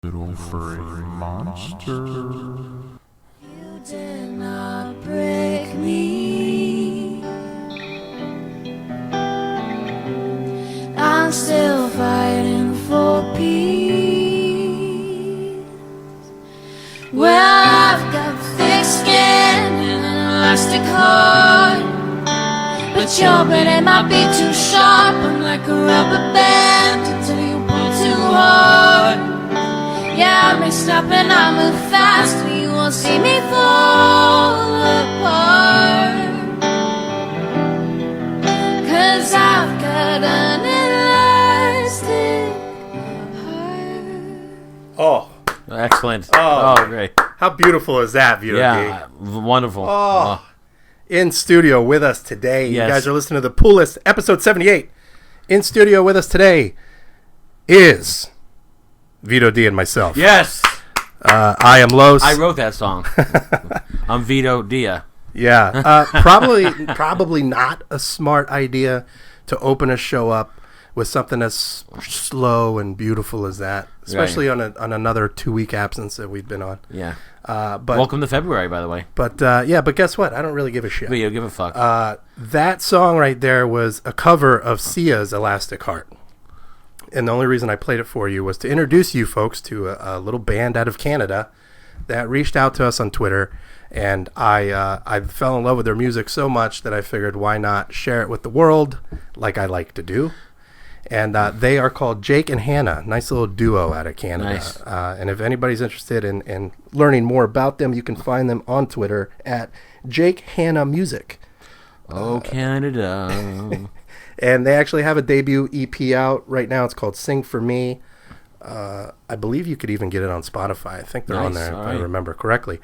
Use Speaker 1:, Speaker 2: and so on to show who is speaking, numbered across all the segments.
Speaker 1: Little furry monster.
Speaker 2: You did not break me. I'm still fighting for peace. Well, I've got thick skin and an elastic heart, but your brain might be too sharp. I'm like a rubber band until you pull too hard. Yeah, I messed up and I move fast, but you won't see me fall apart. 'Cause I've got an elastic heart.
Speaker 3: Oh.
Speaker 4: Excellent.
Speaker 3: Oh,
Speaker 4: great.
Speaker 3: How beautiful is that, VOD?
Speaker 4: Yeah, wonderful.
Speaker 3: Oh. In studio with us today,
Speaker 4: Yes.
Speaker 3: you guys are listening to the Pool List, episode 78. In studio with us today is Vito D and myself.
Speaker 4: Yes.
Speaker 3: I am Los.
Speaker 4: I wrote that song. I'm Vito Dia.
Speaker 3: Yeah. Probably not a smart idea to open a show up with something as slow and beautiful as that, especially on another 2-week absence that we've been on.
Speaker 4: Yeah.
Speaker 3: But
Speaker 4: Welcome to February, by the way.
Speaker 3: But guess what? I don't really give a shit.
Speaker 4: But you don't give a fuck.
Speaker 3: That song right there was a cover of Sia's Elastic Heart. And the only reason I played it for you was to introduce you folks to a little band out of Canada that reached out to us on Twitter. And I fell in love with their music so much that I figured, why not share it with the world like I like to do. And they are called Jake and Hannah. Nice little duo out of Canada.
Speaker 4: Nice.
Speaker 3: And if anybody's interested in learning more about them, you can find them on Twitter at Jake Hannah Music.
Speaker 4: Oh, Canada.
Speaker 3: And they actually have a debut EP out right now. It's called Sing For Me. I believe you could even get it on Spotify. I think they're on there, if I remember correctly.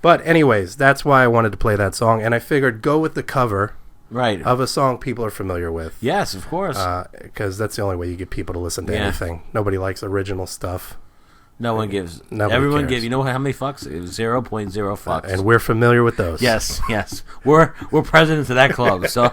Speaker 3: But anyways, that's why I wanted to play that song. And I figured go with the cover of a song people are familiar with.
Speaker 4: Yes, of course.
Speaker 3: Because that's the only way you get people to listen to anything. Nobody likes original stuff.
Speaker 4: No one gives.
Speaker 3: Nobody
Speaker 4: Everyone
Speaker 3: cares.
Speaker 4: gives. You know how many fucks? 0.0 fucks.
Speaker 3: And we're familiar with those.
Speaker 4: Yes. We're presidents of that club, so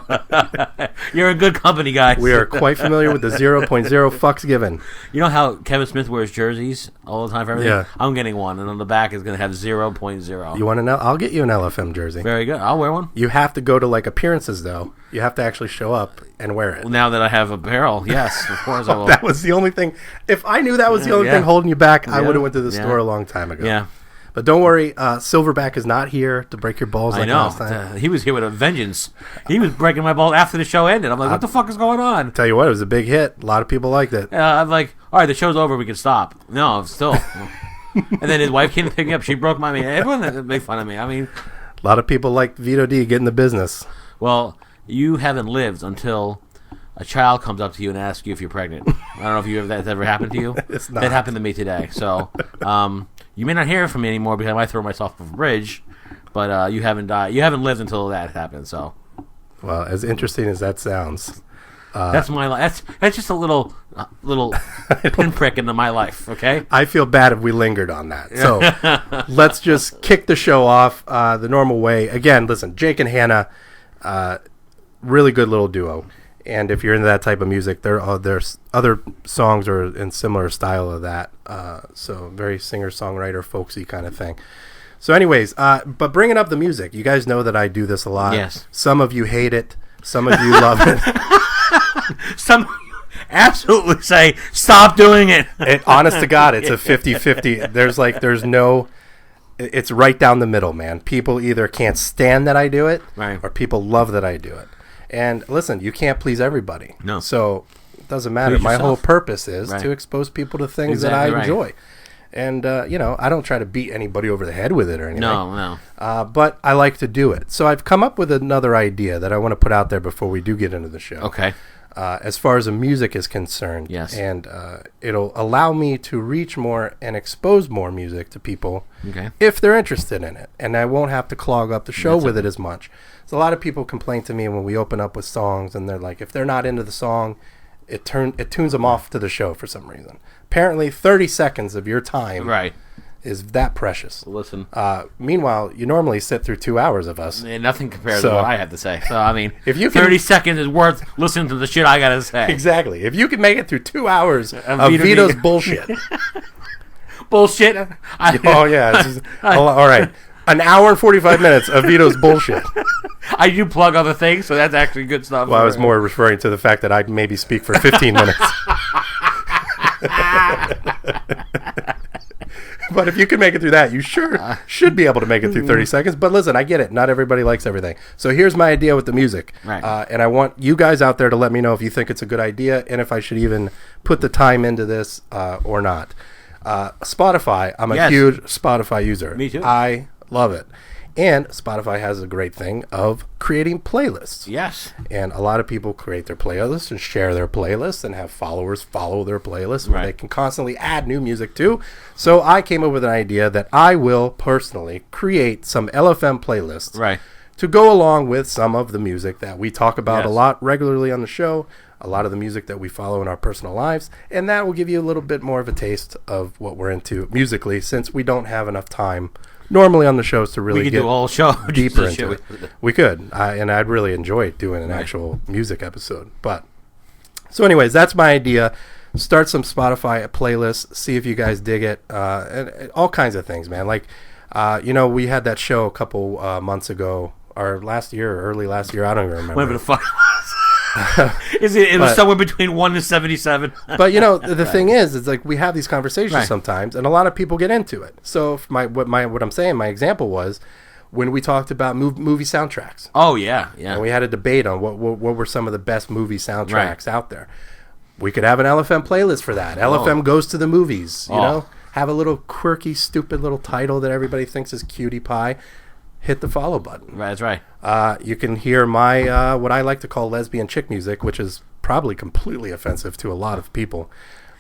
Speaker 4: you're in good company, guys.
Speaker 3: We are quite familiar with the 0.0 fucks given.
Speaker 4: You know how Kevin Smith wears jerseys all the time for everything?
Speaker 3: Yeah.
Speaker 4: I'm getting one, and on the back is going to have 0.0.
Speaker 3: You want to know? I'll get you an LFM jersey.
Speaker 4: Very good. I'll wear one.
Speaker 3: You have to go to like appearances, though. You have to actually show up and wear it.
Speaker 4: Well, now that I have apparel, yes, of course I will.
Speaker 3: That was the only thing. If I knew that was the only thing holding you back, I would have went to the
Speaker 4: Yeah.
Speaker 3: store a long time ago.
Speaker 4: Yeah.
Speaker 3: But don't worry, Silverback is not here to break your balls
Speaker 4: I
Speaker 3: like
Speaker 4: know.
Speaker 3: last time.
Speaker 4: He was here with a vengeance. He was breaking my balls after the show ended. I'm like, what the fuck is going on?
Speaker 3: Tell you what, it was a big hit. A lot of people liked it.
Speaker 4: I'm like, all right, the show's over. We can stop. No, still. And then his wife came to pick me up. She broke my... everyone made fun of me. I mean...
Speaker 3: A lot of people liked Vito D getting the business.
Speaker 4: Well, you haven't lived until a child comes up to you and asks you if you're pregnant. I don't know if that's ever happened to you.
Speaker 3: It's not.
Speaker 4: That happened to me today. So you may not hear from me anymore because I might throw myself off a bridge. But you haven't died. You haven't lived until that happened. So,
Speaker 3: Well, as interesting as that sounds,
Speaker 4: that's my life. That's just a little pinprick into my life. Okay.
Speaker 3: I feel bad if we lingered on that. So let's just kick the show off the normal way. Again, listen, Jake and Hannah, really good little duo. And if you're into that type of music, there's other songs are in similar style of that. So very singer-songwriter, folksy kind of thing. So anyways, but bringing up the music, you guys know that I do this a lot.
Speaker 4: Yes.
Speaker 3: Some of you hate it. Some of you love it.
Speaker 4: Some absolutely say, stop doing it.
Speaker 3: Honest to God, it's a 50-50. There's no... It's right down the middle, man. People either can't stand that I do it, or people love that I do it. And listen, you can't please everybody.
Speaker 4: No.
Speaker 3: So it doesn't matter.
Speaker 4: Please
Speaker 3: My
Speaker 4: yourself.
Speaker 3: whole purpose is
Speaker 4: Right.
Speaker 3: to expose people to things
Speaker 4: Exactly
Speaker 3: that I
Speaker 4: right.
Speaker 3: enjoy. And, I don't try to beat anybody over the head with it or anything.
Speaker 4: No.
Speaker 3: But I like to do it. So I've come up with another idea that I want to put out there before we do get into the show.
Speaker 4: Okay.
Speaker 3: As far as the music is concerned.
Speaker 4: Yes.
Speaker 3: And it'll allow me to reach more and expose more music to people if they're interested in it. And I won't have to clog up the show with it as much. So a lot of people complain to me when we open up with songs, and they're like, if they're not into the song, it tunes them off to the show for some reason. Apparently, 30 seconds of your time is that precious.
Speaker 4: Listen.
Speaker 3: Meanwhile, you normally sit through 2 hours of us.
Speaker 4: And nothing compares to what I have to say. So, I mean,
Speaker 3: if you can,
Speaker 4: 30 seconds is worth listening to the shit I got to say.
Speaker 3: Exactly. If you can make it through 2 hours of Vito's bullshit.
Speaker 4: bullshit.
Speaker 3: Oh yeah. All right. An hour and 45 minutes of Vito's bullshit.
Speaker 4: I do plug other things, so that's actually good stuff.
Speaker 3: Well, I was more referring to the fact that I'd maybe speak for 15 minutes. But if you can make it through that, you should be able to make it through 30 seconds. But listen, I get it. Not everybody likes everything. So here's my idea with the music.
Speaker 4: Right.
Speaker 3: And I want you guys out there to let me know if you think it's a good idea and if I should even put the time into this or not. Spotify. I'm a huge Spotify user.
Speaker 4: Me too.
Speaker 3: I love it. And Spotify has a great thing of creating playlists.
Speaker 4: Yes.
Speaker 3: And a lot of people create their playlists and share their playlists and have followers follow their playlists where they can constantly add new music to. So I came up with an idea that I will personally create some LFM playlists to go along with some of the music that we talk about a lot regularly on the show, a lot of the music that we follow in our personal lives, and that will give you a little bit more of a taste of what we're into musically, since we don't have enough time normally on the shows to really get
Speaker 4: do a whole show
Speaker 3: deeper into it. We could, and I'd really enjoy doing an actual music episode. But so, anyways, that's my idea. Start some Spotify playlists, see if you guys dig it, and all kinds of things, man. Like, we had that show a couple months ago, or last year, or early last year. I don't even remember.
Speaker 4: Whatever the fuck. It was somewhere between 1 and 77.
Speaker 3: But the thing is, it's like we have these conversations sometimes, and a lot of people get into it. So what I'm saying, my example was when we talked about movie soundtracks.
Speaker 4: Oh yeah.
Speaker 3: And we had a debate on what were some of the best movie soundtracks out there. We could have an LFM playlist for that. LFM goes to the movies. You know, have a little quirky, stupid little title that everybody thinks is cutie pie. Hit the follow button.
Speaker 4: Right, that's right.
Speaker 3: You can hear my what I like to call lesbian chick music, which is probably completely offensive to a lot of people,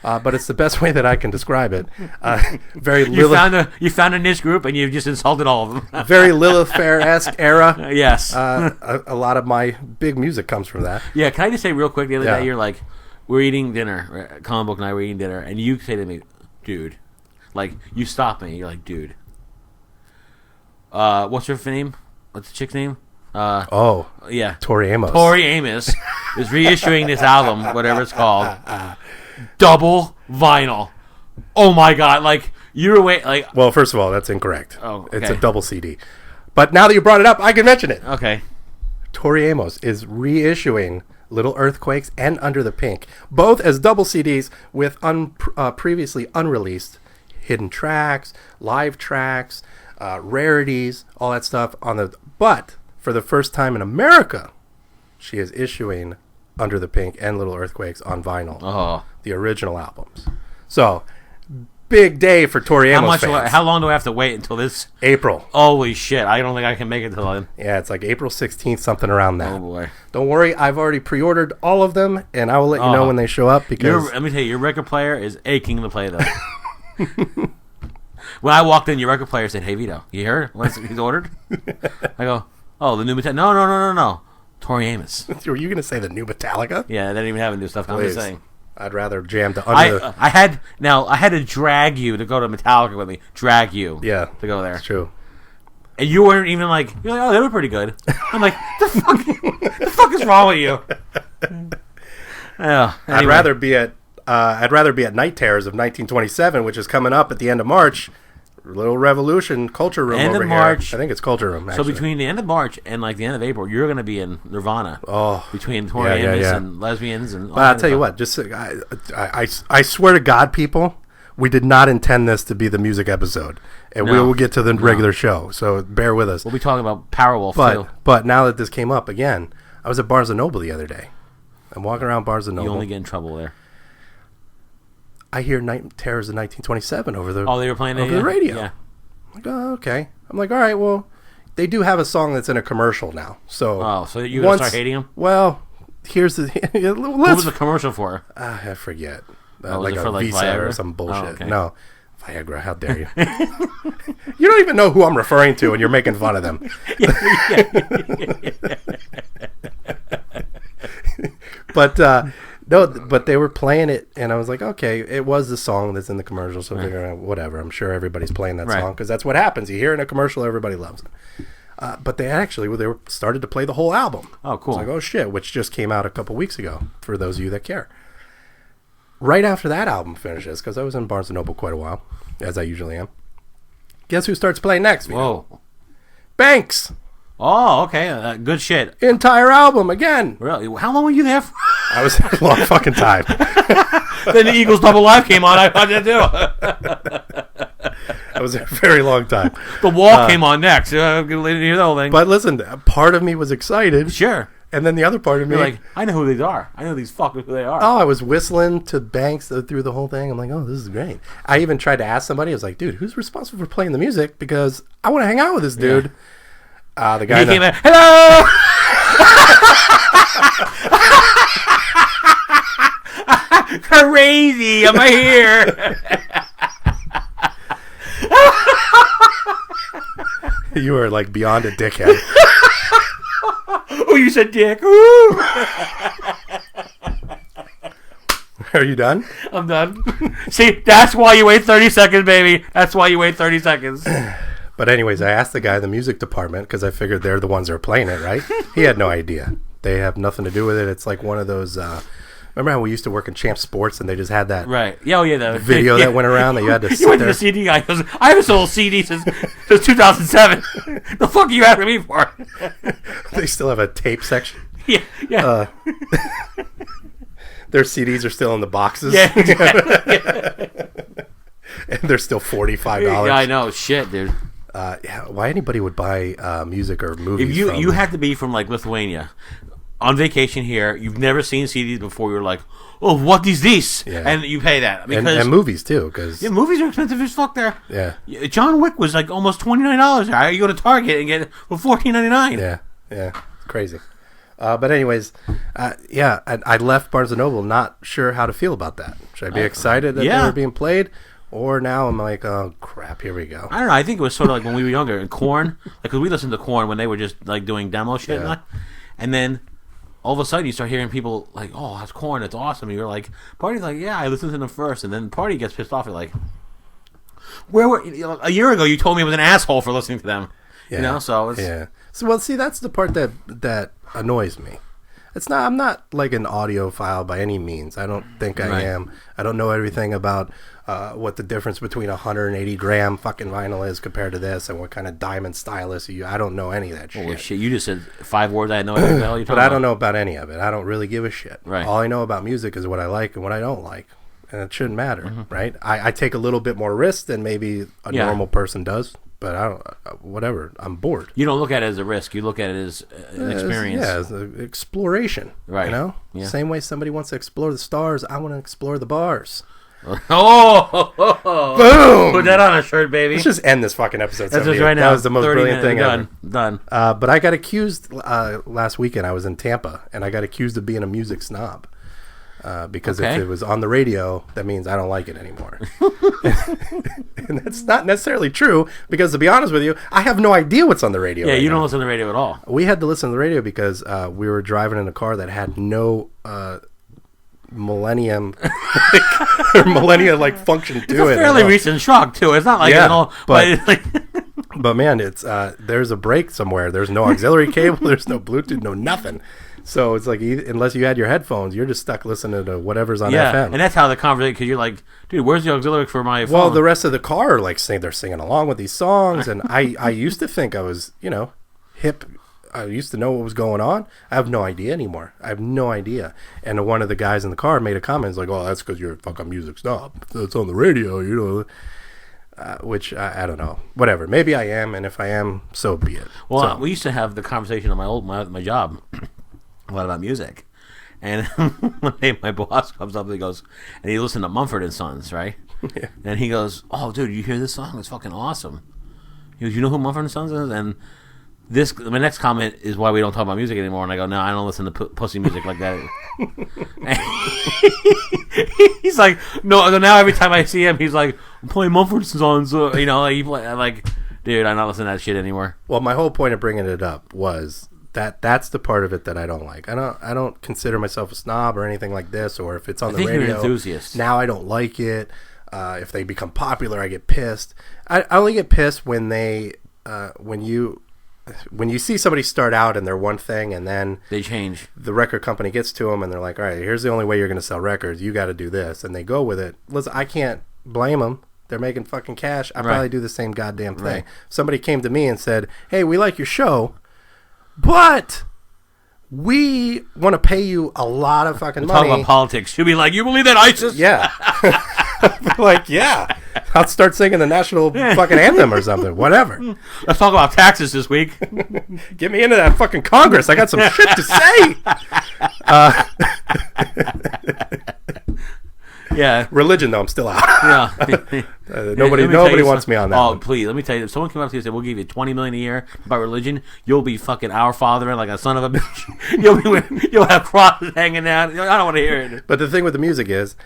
Speaker 3: but it's the best way that I can describe it.
Speaker 4: You found a niche group and you've just insulted all of them.
Speaker 3: Very Lilith Fair-esque era.
Speaker 4: Yes.
Speaker 3: A lot of my big music comes from that.
Speaker 4: Yeah. Can I just say real quick? The other day, you're like, we're eating dinner. Comic Book and I were eating dinner, and you say to me, "Dude," like you stop me. You're like, "Dude." What's her name? What's the chick's name? Yeah,
Speaker 3: Tori Amos.
Speaker 4: Tori Amos is reissuing this album, whatever it's called, double vinyl. Oh my god! Like you're
Speaker 3: Well, first of all, that's incorrect.
Speaker 4: Oh, okay.
Speaker 3: It's a double CD. But now that you brought it up, I can mention it.
Speaker 4: Okay.
Speaker 3: Tori Amos is reissuing Little Earthquakes and Under the Pink, both as double CDs with previously unreleased hidden tracks, live tracks. Rarities, all that stuff but for the first time in America, she is issuing Under the Pink and Little Earthquakes on vinyl, the original albums. So, big day for Tori Amos fans.
Speaker 4: How long do I have to wait until this?
Speaker 3: April.
Speaker 4: Holy shit! I don't think I can make it till then.
Speaker 3: Yeah, it's like April 16th, something around that.
Speaker 4: Oh boy!
Speaker 3: Don't worry, I've already pre-ordered all of them, and I will let you know when they show up. Because
Speaker 4: let me tell you, your record player is aching to play them. When I walked in, your record player said, "Hey Vito, you heard what he's ordered?" I go, "Oh, the new Metallica." No. Tori Amos.
Speaker 3: Were you going to say the new Metallica?
Speaker 4: Yeah, they don't even have new stuff. I'm just saying.
Speaker 3: I'd rather jam to
Speaker 4: I had to drag you to go to Metallica with me. Drag you.
Speaker 3: Yeah.
Speaker 4: To go there.
Speaker 3: It's true.
Speaker 4: And you weren't even like, you're like, "Oh, they were pretty good." I'm like, the fuck is wrong with you? Anyway.
Speaker 3: I'd rather be at Night Terrors of 1927, which is coming up at the end of March. Little Revolution Culture Room
Speaker 4: end
Speaker 3: over
Speaker 4: of
Speaker 3: here.
Speaker 4: March.
Speaker 3: I think it's Culture Room. Actually.
Speaker 4: So between the end of March and like the end of April, you're going to be in Nirvana.
Speaker 3: Oh,
Speaker 4: between Tori Amos and lesbians and.
Speaker 3: But I'll tell you what, just I swear to God, people, we did not intend this to be the music episode, and we will get to the regular show. So bear with us.
Speaker 4: We'll be talking about Powerwolf too.
Speaker 3: But now that this came up again, I was at Barnes & Noble the other day. I'm walking around Barnes & Noble.
Speaker 4: You only get in trouble there.
Speaker 3: I hear Night Terrors of 1927 over the
Speaker 4: they were playing
Speaker 3: over the radio.
Speaker 4: Yeah.
Speaker 3: I'm like, oh, okay. I'm like, all right, well, they do have a song that's in a commercial now. So
Speaker 4: so you're going to start hating them?
Speaker 3: Well, here's the...
Speaker 4: What was the commercial for?
Speaker 3: I forget.
Speaker 4: Was
Speaker 3: like
Speaker 4: it for
Speaker 3: Visa
Speaker 4: Viagra?
Speaker 3: Or some bullshit.
Speaker 4: Oh, okay.
Speaker 3: No. Viagra, how dare you? You don't even know who I'm referring to, and you're making fun of them. But... no, but they were playing it, and I was like, okay, it was the song that's in the commercial, so whatever. I'm sure everybody's playing that song, because that's what happens. You hear it in a commercial, everybody loves it. But they started to play the whole album.
Speaker 4: Oh, cool.
Speaker 3: It's like, oh, shit, which just came out a couple weeks ago, for those of you that care. right after that album finishes, because I was in Barnes & Noble quite a while, as I usually am. Guess who starts playing next?
Speaker 4: Whoa.
Speaker 3: Banks.
Speaker 4: Oh, okay. Good shit.
Speaker 3: Entire album again.
Speaker 4: Really? How long were you there for?
Speaker 3: I was there a long fucking time.
Speaker 4: Then the Eagles Double Live came on. I did too.
Speaker 3: I was there a very long time.
Speaker 4: The Wall came on next. You know the whole thing.
Speaker 3: But listen, part of me was excited.
Speaker 4: Sure.
Speaker 3: And then the other part of me...
Speaker 4: You're like, I know who these are. I know these fuckers who they are.
Speaker 3: Oh, I was whistling to Banks through the whole thing. I'm like, oh, this is great. I even tried to ask somebody. I was like, dude, who's responsible for playing the music? Because I want to hang out with this dude. Yeah. The guy...
Speaker 4: He came in, hello! Crazy, am I here?
Speaker 3: You were like beyond a dickhead.
Speaker 4: Oh, you said dick. Ooh.
Speaker 3: Are you done?
Speaker 4: I'm done. See, that's why you wait 30 seconds, baby. That's why you wait 30 seconds.
Speaker 3: But anyways, I asked the guy in the music department because I figured they're the ones that are playing it, right? He had no idea. They have nothing to do with it. It's like one of those... remember how we used to work in Champ Sports and they just had that
Speaker 4: Yeah, oh yeah, the
Speaker 3: video that went around that you had to sit
Speaker 4: You went to
Speaker 3: there?
Speaker 4: the CD guy. Goes, I haven't sold a CD since 2007. The fuck are you asking me for?
Speaker 3: They still have a tape section.
Speaker 4: Yeah.
Speaker 3: Their CDs are still in the boxes.
Speaker 4: Yeah, exactly.
Speaker 3: And they're still $45.
Speaker 4: Yeah, I know. Shit, dude.
Speaker 3: Why anybody would buy music or movies?
Speaker 4: If you had to be from like Lithuania on vacation here, you've never seen CDs before. You're like, oh, what is this?
Speaker 3: Yeah.
Speaker 4: And you pay that because
Speaker 3: and movies too, because
Speaker 4: movies are expensive as fuck there.
Speaker 3: Yeah.
Speaker 4: John Wick was like almost $29 there. You go to Target and get it for $14.99.
Speaker 3: Yeah, it's crazy. But anyways, I left Barnes & Noble not sure how to feel about that. Should I be excited that they were being played? Or now I'm like, oh, crap, here we go.
Speaker 4: I don't know. I think it was sort of like when we were younger. And Korn, because we listened to Korn when they were just like doing demo shit. And then all of a sudden you start hearing people like, oh, that's Korn, it's awesome. And you're like, Party's like, yeah, I listened to them first. And then Party gets pissed off. You're like, where were a year ago you told me I was an asshole for listening to them.
Speaker 3: Yeah.
Speaker 4: You know, so it's...
Speaker 3: Yeah. So, well, see, that's the part that annoys me. I'm not like an audiophile by any means. I don't think I am. I don't know everything about what the difference between 180 gram fucking vinyl is compared to this, and what kind of diamond stylus I don't know any of that shit.
Speaker 4: Holy shit, you just said 5 words I had no idea what the hell you're talking
Speaker 3: But I
Speaker 4: about.
Speaker 3: don't know about any of it. I don't really give a shit.
Speaker 4: Right.
Speaker 3: All I know about music is what I like and what I don't like. And it shouldn't matter, right? I take a little bit more risk than maybe a normal person does. But I don't, whatever. I'm bored.
Speaker 4: You don't look at it as a risk. You look at it as an experience.
Speaker 3: As an exploration.
Speaker 4: Right.
Speaker 3: You know?
Speaker 4: Yeah.
Speaker 3: Same way somebody wants to explore the stars, I want to explore the bars.
Speaker 4: Oh!
Speaker 3: Boom!
Speaker 4: Put that on a shirt, baby.
Speaker 3: Let's just end this fucking episode.
Speaker 4: That's just right now.
Speaker 3: That was the most brilliant thing ever.
Speaker 4: Done.
Speaker 3: But I got accused last weekend. I was in Tampa, and I got accused of being a music snob. Because if it was on the radio, that means I don't like it anymore. And that's not necessarily true, because to be honest with you, I have no idea what's on the radio.
Speaker 4: Yeah,
Speaker 3: right
Speaker 4: you
Speaker 3: now.
Speaker 4: don't listen to the radio at all.
Speaker 3: We had to listen to the radio because we were driving in a car that had no millennia like function to it.
Speaker 4: It's a fairly recent shock too. It's not like
Speaker 3: but man, it's there's a break somewhere. There's no auxiliary cable. There's no Bluetooth. No nothing. So it's like, unless you had your headphones, you're just stuck listening to whatever's on FM.
Speaker 4: And that's how the conversation, because you're like, dude, where's the auxiliary for my phone?
Speaker 3: Well, the rest of the car are like they're singing along with these songs, and I used to think I was, hip. I used to know what was going on. I have no idea anymore. I have no idea. And one of the guys in the car made a comment. He's like, "Oh, that's because you're a fucking music snob. It's on the radio, which I don't know. Whatever. Maybe I am, and if I am, so be it.
Speaker 4: Well, we used to have the conversation on my job a lot about music, and one day my boss comes up and he goes, and he listened to Mumford and Sons, right?
Speaker 3: Yeah.
Speaker 4: And he goes, "Oh, dude, you hear this song? It's fucking awesome." He goes, "You know who Mumford and Sons is?" And my next comment is why we don't talk about music anymore. And I go, "No, I don't listen to pussy music like that." He's like, "No." Now every time I see him, he's like, "I'm playing Mumford and Sons." I'm like, dude, I'm not listening to that shit anymore.
Speaker 3: Well, my whole point of bringing it up was that's the part of it that I don't like. I don't consider myself a snob or anything like this. Or if it's on the radio,
Speaker 4: you're an enthusiast.
Speaker 3: Now I don't like it. If they become popular, I get pissed. I only get pissed when they when you when you see somebody start out and they're one thing and then
Speaker 4: They change.
Speaker 3: the record company gets to them and they're like, all right, here's the only way you're going to sell records. You got to do this. And they go with it. Listen, I can't blame them. They're making fucking cash. I'd probably do the same goddamn thing.
Speaker 4: Right.
Speaker 3: Somebody came to me and said, hey, we like your show, but we want to pay you a lot of fucking money.
Speaker 4: Talk about politics. She'll be like, you believe that ISIS?
Speaker 3: Yeah. Like, yeah. I'll start singing the national fucking anthem or something. Whatever.
Speaker 4: Let's talk about taxes this week.
Speaker 3: Get me into that fucking Congress. I got some shit to say.
Speaker 4: Yeah.
Speaker 3: Religion, though, I'm still out.
Speaker 4: Yeah.
Speaker 3: Nobody wants me on that
Speaker 4: Oh,
Speaker 3: one.
Speaker 4: please. Let me tell you. If someone came up to you and said, we'll give you $20 million a year about religion, you'll be fucking our father and like a son of a bitch. You'll have crosses hanging out. I don't want to hear it.
Speaker 3: But the thing with the music is,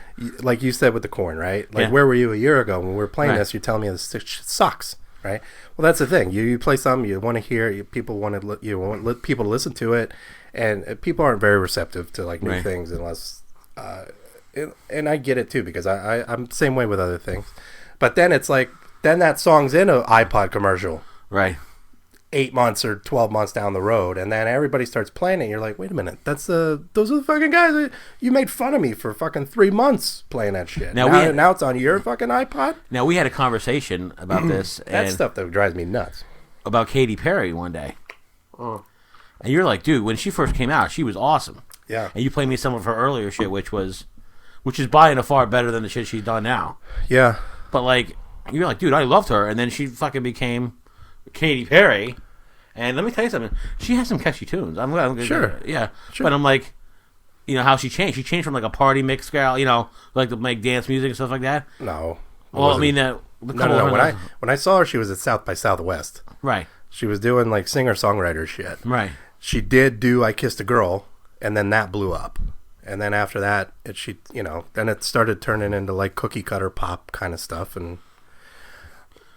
Speaker 3: like you said with the corn, right? Like,
Speaker 4: Yeah.
Speaker 3: where were you a year ago when we were playing
Speaker 4: Right.
Speaker 3: this? You're telling me this shit sucks, right? Well, that's the thing. You play something, you want to hear it, people want people to listen to it, and people aren't very receptive to like new
Speaker 4: Right.
Speaker 3: things unless... and I get it too, because I'm the same way with other things. But then it's like, then that song's in an iPod commercial
Speaker 4: Right.
Speaker 3: 8 months or 12 months down the road, and then everybody starts playing it, and you're like, wait a minute, those are the fucking guys that you made fun of me for fucking 3 months playing that shit. Now it's on your fucking iPod?
Speaker 4: Now, we had a conversation about this.
Speaker 3: That's
Speaker 4: and
Speaker 3: stuff that drives me nuts.
Speaker 4: about Katy Perry one day. And you're like, dude, when she first came out, she was awesome.
Speaker 3: Yeah.
Speaker 4: And you played me some of her earlier shit, which is by and far better than the shit she's done now.
Speaker 3: Yeah.
Speaker 4: But like, you're like, dude, I loved her, and then she fucking became Katy Perry. And let me tell you something, she has some catchy tunes.
Speaker 3: Sure.
Speaker 4: Yeah.
Speaker 3: Sure.
Speaker 4: But I'm like, you know how she changed? She changed from like a party mix girl, you know, like to make dance music and stuff like that.
Speaker 3: No.
Speaker 4: Well, I mean that.
Speaker 3: No. When I saw her, she was at South by Southwest.
Speaker 4: Right.
Speaker 3: She was doing like singer-songwriter shit.
Speaker 4: Right.
Speaker 3: She did do I Kissed a Girl, and then that blew up. And then after that, then it started turning into like cookie cutter pop kind of stuff. And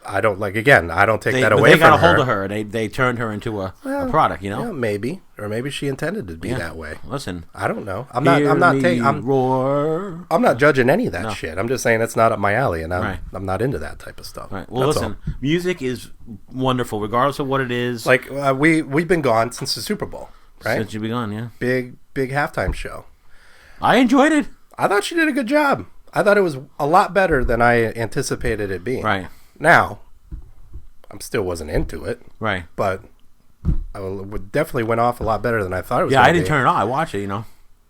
Speaker 3: I don't take that away from her.
Speaker 4: They got a hold of her. They turned her into a product, you know?
Speaker 3: Yeah, maybe. Or maybe she intended to be that way.
Speaker 4: Listen.
Speaker 3: I don't know. I'm
Speaker 4: roar.
Speaker 3: not judging any of that shit. I'm just saying it's not up my alley, and
Speaker 4: Right.
Speaker 3: I'm not into that type of stuff.
Speaker 4: Right. Well,
Speaker 3: That's
Speaker 4: listen,
Speaker 3: all.
Speaker 4: music is wonderful, regardless of what it is.
Speaker 3: Like we've been gone since the Super Bowl, right?
Speaker 4: Since you've been gone, yeah.
Speaker 3: Big halftime show.
Speaker 4: I enjoyed it.
Speaker 3: I thought she did a good job. I thought it was a lot better than I anticipated it being.
Speaker 4: Right.
Speaker 3: Now, I still wasn't into it,
Speaker 4: Right.
Speaker 3: but definitely went off a lot better than I thought it was.
Speaker 4: Yeah,
Speaker 3: gonna
Speaker 4: I didn't
Speaker 3: be.
Speaker 4: turn it on. I watched it, you know.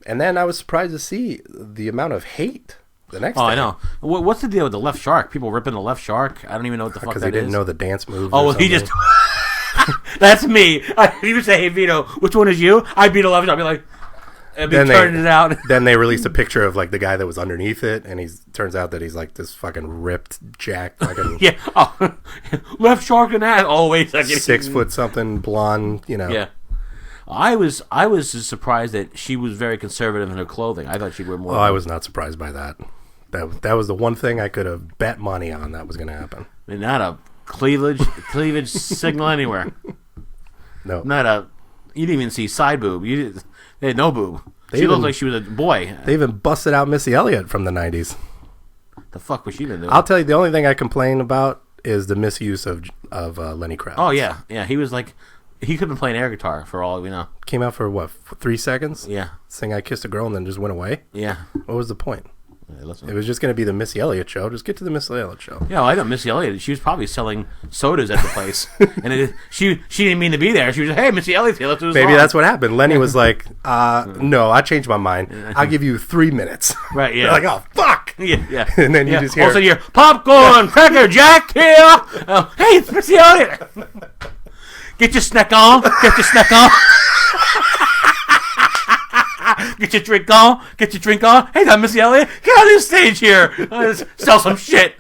Speaker 3: And then I was surprised to see the amount of hate the next day.
Speaker 4: Oh, I know. What's the deal with the left shark? People ripping the left shark? I don't even know what the fuck that is.
Speaker 3: Because they didn't know the dance moves.
Speaker 4: Oh,
Speaker 3: or
Speaker 4: well, he
Speaker 3: something.
Speaker 4: just... That's me. He would say, hey, Vito, which one is you? I'd be the left shark. I'd be like... I'd be turning it out.
Speaker 3: Then they released a picture of like the guy that was underneath it, and turns out that he's like this fucking ripped jack, fucking
Speaker 4: Yeah. Oh, left shark and that. Oh, wait a second.
Speaker 3: 6 foot something, blonde,
Speaker 4: Yeah. I was just surprised that she was very conservative in her clothing. I thought she'd wear more.
Speaker 3: Oh, I was not surprised by that. That was the one thing I could have bet money on that was going to happen.
Speaker 4: I mean, not a cleavage signal anywhere.
Speaker 3: No.
Speaker 4: Not a... You didn't even see side boob. They had no boob. She looked like she was a boy.
Speaker 3: They even busted out Missy Elliott from the 90s.
Speaker 4: The fuck was she been doing?
Speaker 3: I'll tell you, the only thing I complain about is the misuse of Lenny Kravitz.
Speaker 4: Oh, yeah. Yeah, he was like... He could have been playing air guitar for all we know.
Speaker 3: Came out for, 3 seconds?
Speaker 4: Yeah.
Speaker 3: Sing I Kissed a Girl and then just went away?
Speaker 4: Yeah.
Speaker 3: What was the point?
Speaker 4: Yeah, listen.
Speaker 3: It was just going to be the Missy Elliott show. Just get to the Missy Elliott show.
Speaker 4: Yeah, well, I know Missy Elliott. She was probably selling sodas at the place, and she didn't mean to be there. She was like, "Hey, Missy Elliott's here. Let's do this."
Speaker 3: Maybe
Speaker 4: song."
Speaker 3: that's what happened. Lenny was like, "No, I changed my mind. I'll give you 3 minutes."
Speaker 4: Right? Yeah.
Speaker 3: You're like, "Oh fuck!"
Speaker 4: Yeah. Yeah.
Speaker 3: And then you just hear,
Speaker 4: Also, you're popcorn, cracker, Jack here. Oh, hey, it's Missy Elliott. Get your snack on. Get your snack on. Get your drink on. Get your drink on. Hey, that's Missy Elliott. Get on this stage here. Sell some shit.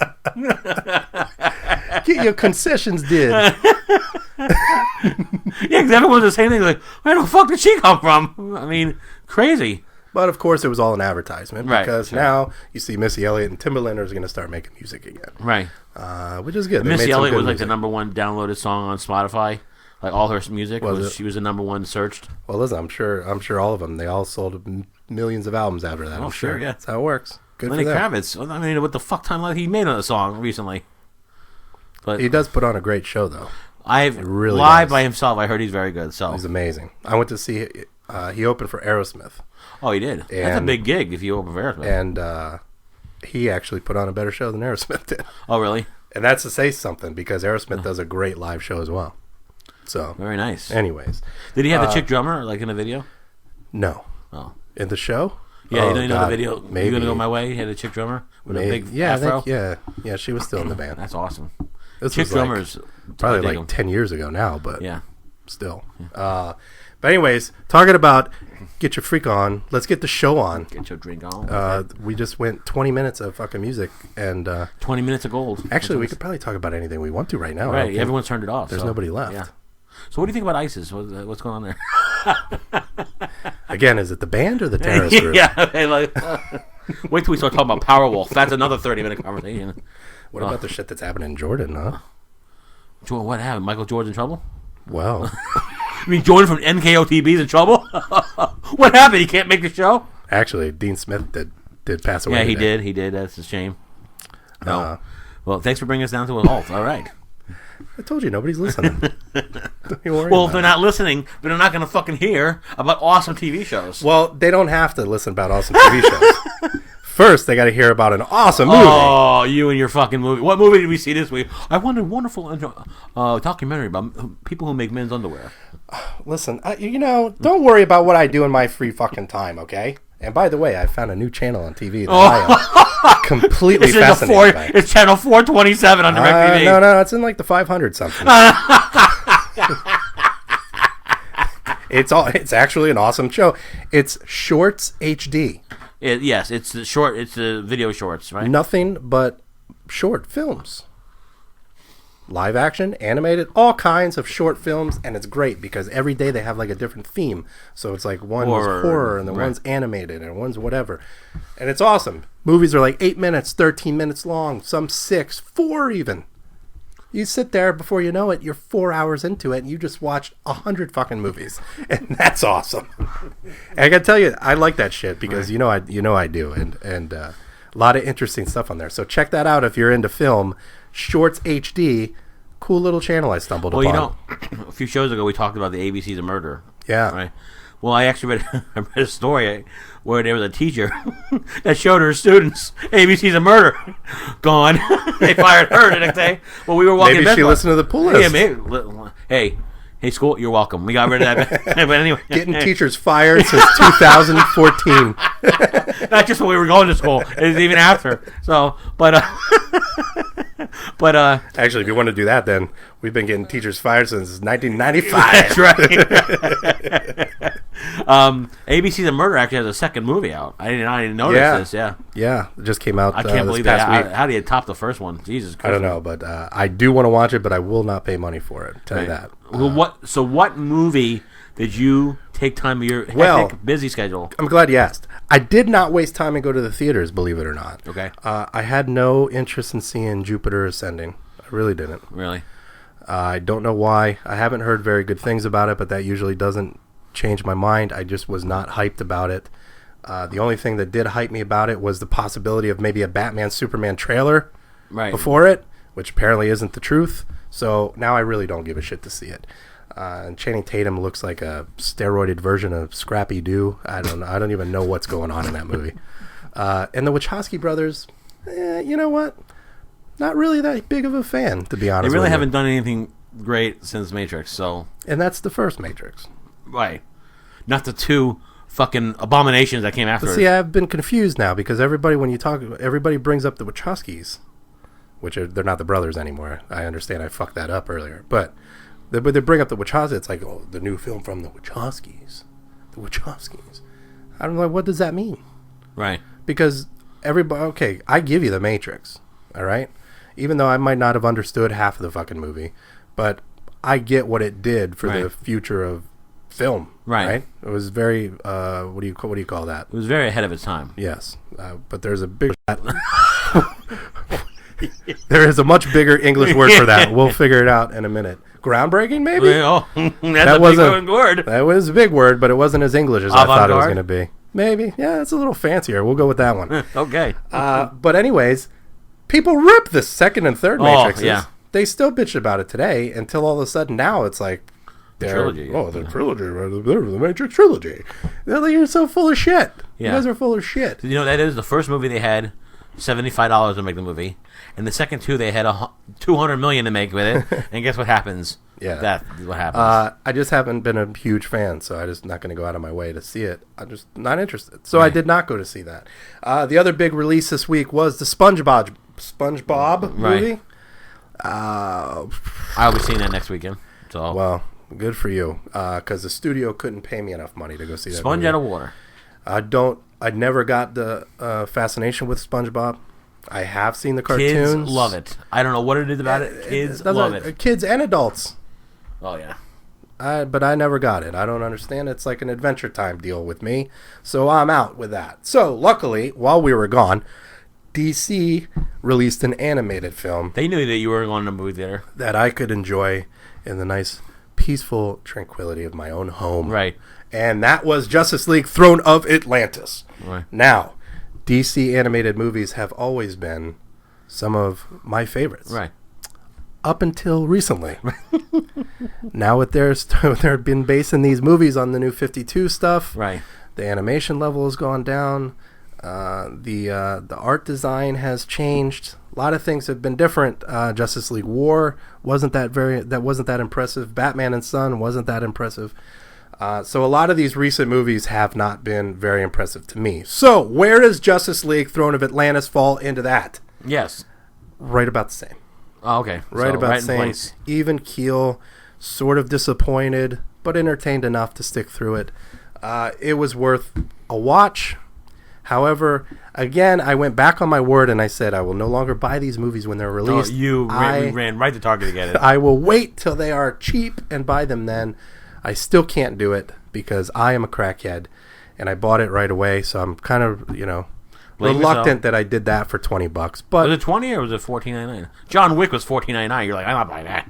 Speaker 3: "Get your concessions did."
Speaker 4: Yeah, because everyone's the same thing. Like, where the fuck did she come from? I mean, crazy.
Speaker 3: But of course, it was all an advertisement,
Speaker 4: Right,
Speaker 3: because
Speaker 4: sure.
Speaker 3: now you see Missy Elliott and Timbaland are going to start making music again,
Speaker 4: Right.
Speaker 3: which is good. They
Speaker 4: Missy
Speaker 3: made some
Speaker 4: Elliott
Speaker 3: good
Speaker 4: was like the
Speaker 3: music.
Speaker 4: #1 downloaded song on Spotify. Like all her music
Speaker 3: Was it?
Speaker 4: she was the #1 searched.
Speaker 3: Well, listen, I'm sure all of them. They all sold millions of albums after that.
Speaker 4: Oh,
Speaker 3: I'm
Speaker 4: sure, yeah.
Speaker 3: That's how it works. Good
Speaker 4: Lenny
Speaker 3: for them.
Speaker 4: Kravitz. I mean, what the fuck time he made on a song recently? But
Speaker 3: He does put on a great show, though.
Speaker 4: I've
Speaker 3: really
Speaker 4: live
Speaker 3: does.
Speaker 4: by himself. I heard he's very good. So
Speaker 3: He's amazing. I went to see. He opened for Aerosmith,
Speaker 4: oh, he did. That's a
Speaker 3: And-
Speaker 4: big gig if you open for Aerosmith.
Speaker 3: and he actually put on a better show than Aerosmith did.
Speaker 4: Oh, really?
Speaker 3: And that's to say something because Aerosmith does a great live show as well. So,
Speaker 4: Very nice.
Speaker 3: anyways,
Speaker 4: Did he have the chick drummer like in the video?
Speaker 3: no,
Speaker 4: Oh,
Speaker 3: in the show.
Speaker 4: yeah.
Speaker 3: Oh,
Speaker 4: you know
Speaker 3: God,
Speaker 4: the video.
Speaker 3: Maybe.
Speaker 4: You gonna go my way? He had a chick drummer with a big
Speaker 3: Yeah, I
Speaker 4: afro.
Speaker 3: think, yeah. She was still in the band.
Speaker 4: That's awesome.
Speaker 3: This
Speaker 4: Chick
Speaker 3: was like
Speaker 4: drummers,
Speaker 3: probably
Speaker 4: I dig
Speaker 3: like
Speaker 4: 'em.
Speaker 3: 10 years ago now, but
Speaker 4: Yeah.
Speaker 3: still. But anyways, talking about get your freak on. Let's get the show on.
Speaker 4: Get your drink on.
Speaker 3: We just went 20 minutes of fucking music, and
Speaker 4: 20 minutes of gold.
Speaker 3: actually, we could probably talk about anything we want to right now. I don't
Speaker 4: Right.
Speaker 3: think-
Speaker 4: Everyone's turned it off.
Speaker 3: there's
Speaker 4: so,
Speaker 3: nobody left.
Speaker 4: Yeah. So what do you think about ISIS? What's going on there?
Speaker 3: Again, is it the band or the terrorist group?
Speaker 4: yeah. Okay, like, wait till we start talking about Powerwolf. That's another 30-minute conversation.
Speaker 3: What about the shit that's happening in Jordan, huh?
Speaker 4: Jordan, what happened? Michael Jordan's in trouble?
Speaker 3: Well,
Speaker 4: You mean Jordan from NKOTB's in trouble? What happened? He can't make the show?
Speaker 3: actually, Dean Smith did pass away.
Speaker 4: Yeah, he
Speaker 3: today.
Speaker 4: did. He did. That's a shame. No.
Speaker 3: Uh,
Speaker 4: Well, thanks for bringing us down to a halt. All right.
Speaker 3: I told you, nobody's listening. Don't you worry
Speaker 4: Well, if
Speaker 3: about
Speaker 4: they're
Speaker 3: it.
Speaker 4: not listening, then they're not going to fucking hear about awesome TV shows.
Speaker 3: Well, they don't have to listen about awesome TV shows. First, they got to hear about an awesome movie.
Speaker 4: Oh, you and your fucking movie. What movie did we see this week? I won a wonderful documentary about people who make men's underwear.
Speaker 3: Listen, don't worry about what I do in my free fucking time, okay? And by the way, I found a new channel on TV that I am completely fascinated by.
Speaker 4: It's channel 427 on DirecTV.
Speaker 3: No, it's in like the 500 something. It's actually an awesome show. It's Shorts HD.
Speaker 4: Yes, it's the short. It's the video shorts, right?
Speaker 3: Nothing but short films. Live action, animated, all kinds of short films, and it's great because every day they have like a different theme. So it's like one was horror and the
Speaker 4: right.
Speaker 3: one's animated and one's whatever. And it's awesome. Movies are like 8 minutes, 13 minutes long, some 6, 4 even. You sit there, before you know it, you're 4 hours into it and you just watched 100 fucking movies. And that's awesome. And I gotta tell you, I like that shit because
Speaker 4: Right.
Speaker 3: I do. And a lot of interesting stuff on there. So check that out if you're into film. Shorts HD, cool little channel I stumbled
Speaker 4: Well,
Speaker 3: upon.
Speaker 4: a few shows ago we talked about the ABCs of murder.
Speaker 3: Yeah.
Speaker 4: Right. Well, I actually read a story where there was a teacher that showed her students ABCs of murder. Gone. They fired her the next day. Well, we were walking.
Speaker 3: Maybe
Speaker 4: back
Speaker 3: she listened to the pool
Speaker 4: Yeah,
Speaker 3: list.
Speaker 4: maybe. Hey, school, you're welcome. We got rid of that. But anyway,
Speaker 3: Getting teachers fired since 2014.
Speaker 4: not just when we were going to school, it's even after. So, but
Speaker 3: Actually, if you want to do that, then we've been getting teachers fired since 1995.
Speaker 4: that's right. ABC's of Murder actually has a second movie out. I didn't notice
Speaker 3: Yeah.
Speaker 4: this. Yeah,
Speaker 3: Yeah, it just came out
Speaker 4: I can't
Speaker 3: this
Speaker 4: believe
Speaker 3: past
Speaker 4: that.
Speaker 3: week.
Speaker 4: How do you top the first one? Jesus Christ.
Speaker 3: I don't know, but I do want to watch it, but I will not pay money for it. Tell you that.
Speaker 4: Well, what movie did you take time of your hectic,
Speaker 3: Well-
Speaker 4: busy schedule?
Speaker 3: I'm glad you asked. I did not waste time and go to the theaters, believe it or not.
Speaker 4: Okay.
Speaker 3: I had no interest in seeing Jupiter Ascending. I really didn't.
Speaker 4: Really?
Speaker 3: I don't know why. I haven't heard very good things about it, but that usually doesn't change my mind. I just was not hyped about it. The only thing that did hype me about it was the possibility of maybe a Batman Superman trailer
Speaker 4: Right.
Speaker 3: before it, which apparently isn't the truth. So now I really don't give a shit to see it. And Channing Tatum looks like a steroided version of Scrappy Doo. I don't know. I don't even know what's going on in that movie. And the Wachowski brothers, you know what? Not really that big of a fan, to be honest.
Speaker 4: They really
Speaker 3: with you.
Speaker 4: haven't done anything great since Matrix. So
Speaker 3: And that's the first Matrix.
Speaker 4: right, not the two fucking abominations that came after
Speaker 3: But
Speaker 4: it.
Speaker 3: see, I've been confused now because everybody brings up the Wachowskis, which they're not the brothers anymore. I understand I fucked that up earlier, but they bring up the Wachowskis. It's like, oh, the new film from the Wachowskis. The Wachowskis. I don't know, what does that mean?
Speaker 4: Right.
Speaker 3: Because everybody, okay, I give you the Matrix, all right? Even though I might not have understood half of the fucking movie, but I get what it did for the
Speaker 4: Right.
Speaker 3: future of film.
Speaker 4: Right.
Speaker 3: It was very, what do you call that?
Speaker 4: It was very ahead of its time.
Speaker 3: Yes, but there's a big. There is a much bigger English word for that. We'll figure it out in a minute. Groundbreaking, maybe.
Speaker 4: Oh, that's
Speaker 3: That
Speaker 4: a
Speaker 3: wasn't-
Speaker 4: big word.
Speaker 3: That was a big word, but it wasn't as English as I thought it was
Speaker 4: Avant-garde?
Speaker 3: going to be. Maybe, yeah, it's a little fancier. We'll go with that one.
Speaker 4: Okay.
Speaker 3: But anyways, people rip the second and third Matrixes.
Speaker 4: yeah.
Speaker 3: they still bitch about it today until all of a sudden now it's like
Speaker 4: trilogy.
Speaker 3: Oh, the trilogy, the Matrix trilogy. They're like, you're so full of shit.
Speaker 4: Yeah.
Speaker 3: You guys are full of shit.
Speaker 4: You know, that is the first movie they had $75 to make the movie, and the second two they had $200 million to make with it. And guess what happens?
Speaker 3: Yeah,
Speaker 4: that's what happens.
Speaker 3: I just haven't been a huge fan, so I'm just not going to go out of my way to see it. I'm just not interested, so I did not go to see that. The other big release this week was the SpongeBob movie.
Speaker 2: I'll be seeing that next weekend. So
Speaker 3: well, good for you, because the studio couldn't pay me enough money to go see that.
Speaker 2: Sponge
Speaker 3: movie.
Speaker 2: out of water.
Speaker 3: I never got the fascination with SpongeBob. I have seen the cartoons.
Speaker 2: Kids love it. I don't know what it is about it. Kids love it.
Speaker 3: Kids and adults.
Speaker 2: Oh yeah.
Speaker 3: But I never got it. I don't understand. It's like an Adventure Time deal with me, so I'm out with that. So luckily, while we were gone, DC released an animated film.
Speaker 2: They knew that you were going to the movie theater.
Speaker 3: That I could enjoy in the nice, peaceful tranquility of my own home.
Speaker 2: Right.
Speaker 3: And that was Justice League Throne of Atlantis.
Speaker 2: Right.
Speaker 3: Now, DC animated movies have always been some of my favorites.
Speaker 2: Right.
Speaker 3: Up until recently. Now with they've been basing these movies on the new 52 stuff.
Speaker 2: Right.
Speaker 3: The animation level has gone down. The art design has changed. A lot of things have been different. Justice League War wasn't that impressive. Batman and Son wasn't that impressive. So a lot of these recent movies have not been very impressive to me. So where does Justice League Throne of Atlantis fall into that?
Speaker 2: Yes.
Speaker 3: Right about the same.
Speaker 2: Oh, okay.
Speaker 3: Right about the same.
Speaker 2: Place.
Speaker 3: Even keel, sort of disappointed, but entertained enough to stick through it. It was worth a watch. However, again, I went back on my word and I said I will no longer buy these movies when they're released.
Speaker 2: We ran right to Target to get it.
Speaker 3: I will wait till they are cheap and buy them then. I still can't do it because I am a crackhead and I bought it right away. So I'm kind of, reluctant that I did that for $20. But
Speaker 2: was it 20 or was it $14.99? John Wick was $14.99. You're like, I'm not buying that.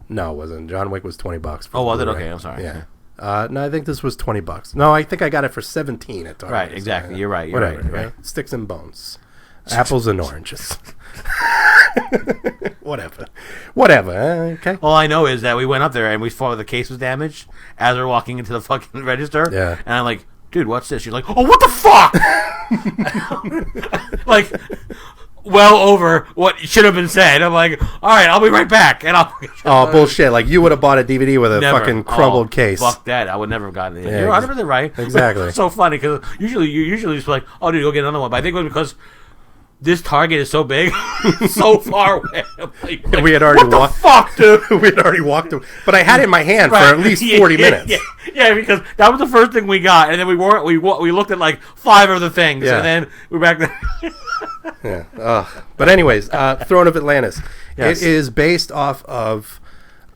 Speaker 3: No, it wasn't. John Wick was $20.
Speaker 2: Oh, was it? Okay, I'm sorry.
Speaker 3: Yeah. No, I think this was $20. No, I think I got it for $17 at Target.
Speaker 2: Right, exactly. You're right.
Speaker 3: Whatever,
Speaker 2: right.
Speaker 3: right? Sticks and bones, apples and oranges. Whatever. Okay.
Speaker 2: All I know is that we went up there and we saw the case was damaged as we're walking into the fucking register.
Speaker 3: Yeah.
Speaker 2: And I'm like, dude, what's this? You're like, oh, what the fuck? Like, well over what should have been said. I'm like, all right, I'll be right back. And
Speaker 3: Oh, bullshit. Like, you would have bought a DVD with a fucking crumbled case.
Speaker 2: Fuck that. I would never have gotten it.
Speaker 3: Yeah,
Speaker 2: You're 100% right.
Speaker 3: Exactly.
Speaker 2: It's so funny because you're usually just like, oh, dude, go get another one. But I think it was because this Target is so big, so far away. Like,
Speaker 3: we had already walked.
Speaker 2: Fuck, dude.
Speaker 3: We had already walked. But I had it in my hand for at least 40 minutes.
Speaker 2: Yeah, because that was the first thing we got, and then we looked at like 5 other things, and then we're back there.
Speaker 3: Yeah. But anyways, Throne of Atlantis.
Speaker 2: Yes.
Speaker 3: It is based off of,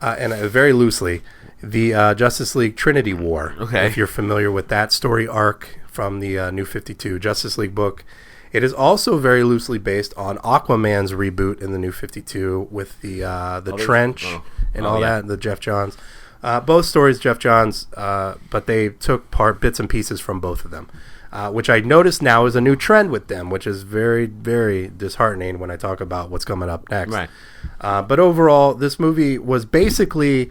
Speaker 3: and very loosely, the Justice League Trinity War.
Speaker 2: Okay.
Speaker 3: If you're familiar with that story arc from the New 52 Justice League book. It is also very loosely based on Aquaman's reboot in the New 52 with the trench and all that, the Jeff Johns. Both stories, Jeff Johns, but they took bits and pieces from both of them, which I notice now is a new trend with them, which is very, very disheartening when I talk about what's coming up next.
Speaker 2: Right.
Speaker 3: But overall, this movie was basically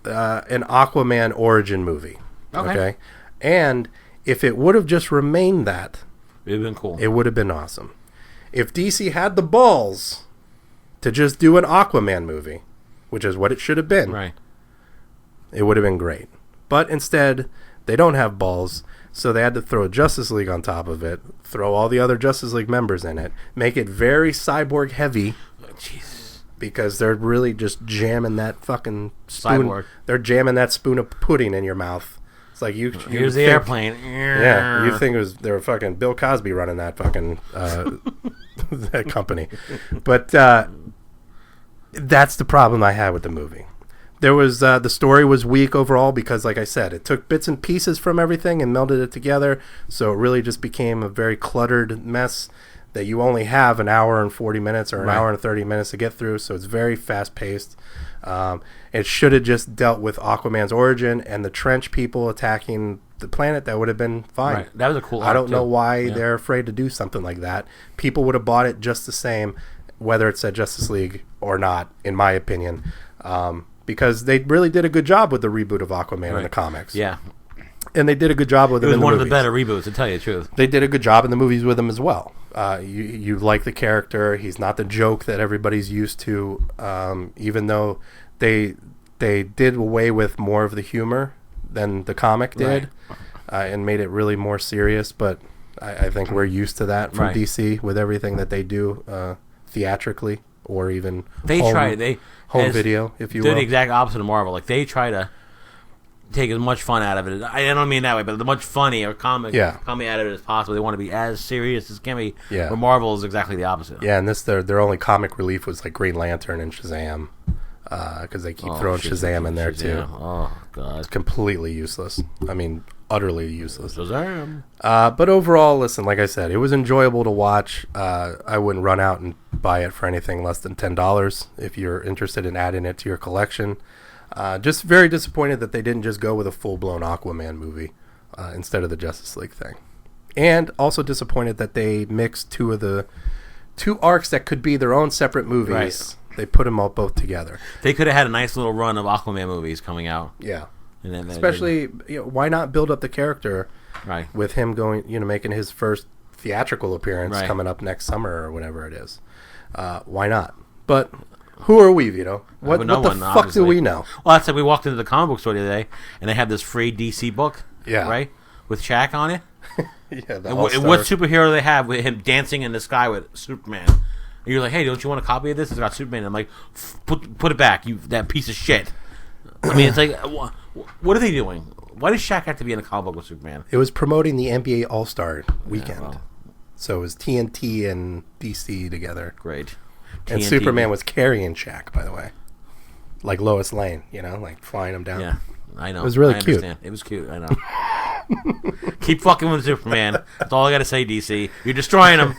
Speaker 3: an Aquaman origin movie. Okay? And if it would have just remained that,
Speaker 2: it would have been cool.
Speaker 3: It would have been awesome. If DC had the balls to just do an Aquaman movie, which is what it should have been,
Speaker 2: right,
Speaker 3: it would have been great. But instead, they don't have balls, so they had to throw Justice League on top of it, throw all the other Justice League members in it, make it very cyborg heavy.
Speaker 2: Jesus.
Speaker 3: Because they're really just jamming that fucking spoon.
Speaker 2: Cyborg.
Speaker 3: They're jamming that spoon of pudding in your mouth. It's like
Speaker 2: here's the airplane.
Speaker 3: Yeah, you think they were fucking Bill Cosby running that fucking that company, but that's the problem I had with the movie. There was the story was weak overall because, like I said, it took bits and pieces from everything and melded it together, so it really just became a very cluttered mess that you only have an hour and 40 minutes or an hour and 30 minutes to get through, so it's very fast paced. It should have just dealt with Aquaman's origin and the trench people attacking the planet. That would have been fine.
Speaker 2: Right. That was a cool
Speaker 3: I don't
Speaker 2: arc,
Speaker 3: know
Speaker 2: too.
Speaker 3: why they're afraid to do something like that. People would have bought it just the same, whether it said Justice League or not, in my opinion, because they really did a good job with the reboot of Aquaman in the comics.
Speaker 4: Yeah.
Speaker 3: And they did a good job with
Speaker 4: it
Speaker 3: him
Speaker 4: was
Speaker 3: in the
Speaker 4: one
Speaker 3: movies.
Speaker 4: of the better reboots, to tell you the truth.
Speaker 3: They did a good job in the movies with him as well. You like the character. He's not the joke that everybody's used to, even though they did away with more of the humor than the comic did, and made it really more serious. But I think we're used to that from DC with everything that they do theatrically or even home video, if you will.
Speaker 4: They're the exact opposite of Marvel. Like, they try to take as much fun out of it. I don't mean that way, but the much funny or comedy out of it as possible. They want to be as serious as can be.
Speaker 3: Yeah.
Speaker 4: But Marvel is exactly the opposite.
Speaker 3: Yeah, and their only comic relief was like Green Lantern and Shazam, because they keep throwing Shazam in there too.
Speaker 4: Oh God,
Speaker 3: it's completely useless. I mean, utterly useless.
Speaker 4: Shazam.
Speaker 3: But overall, listen, like I said, it was enjoyable to watch. I wouldn't run out and buy it for anything less than $10 if you're interested in adding it to your collection. Just very disappointed that they didn't just go with a full-blown Aquaman movie instead of the Justice League thing. And also disappointed that they mixed two arcs that could be their own separate movies. Right. They put them all both together.
Speaker 4: They could have had a nice little run of Aquaman movies coming out.
Speaker 3: Yeah.
Speaker 4: And then
Speaker 3: especially, why not build up the character with him going, making his first theatrical appearance coming up next summer or whenever it is. Why not? But who are we, Vito? What the fuck obviously. Do we know?
Speaker 4: Well, that's like we walked into the comic book store the other day, and they had this free DC book, right, with Shaq on it. And what superhero do they have with him dancing in the sky with Superman? And you're like, hey, don't you want a copy of this? It's got Superman. And I'm like, put it back, you that piece of shit. I mean, it's like, what are they doing? Why does Shaq have to be in a comic book with Superman?
Speaker 3: It was promoting the NBA All-Star weekend. So it was TNT and DC together.
Speaker 4: Great.
Speaker 3: And
Speaker 4: TNT.
Speaker 3: Superman was carrying Shaq, by the way. Like Lois Lane, like flying him down.
Speaker 4: Yeah, I know.
Speaker 3: It was really cute.
Speaker 4: Understand. It was cute, I know. Keep fucking with Superman. That's all I got to say, DC. You're destroying him.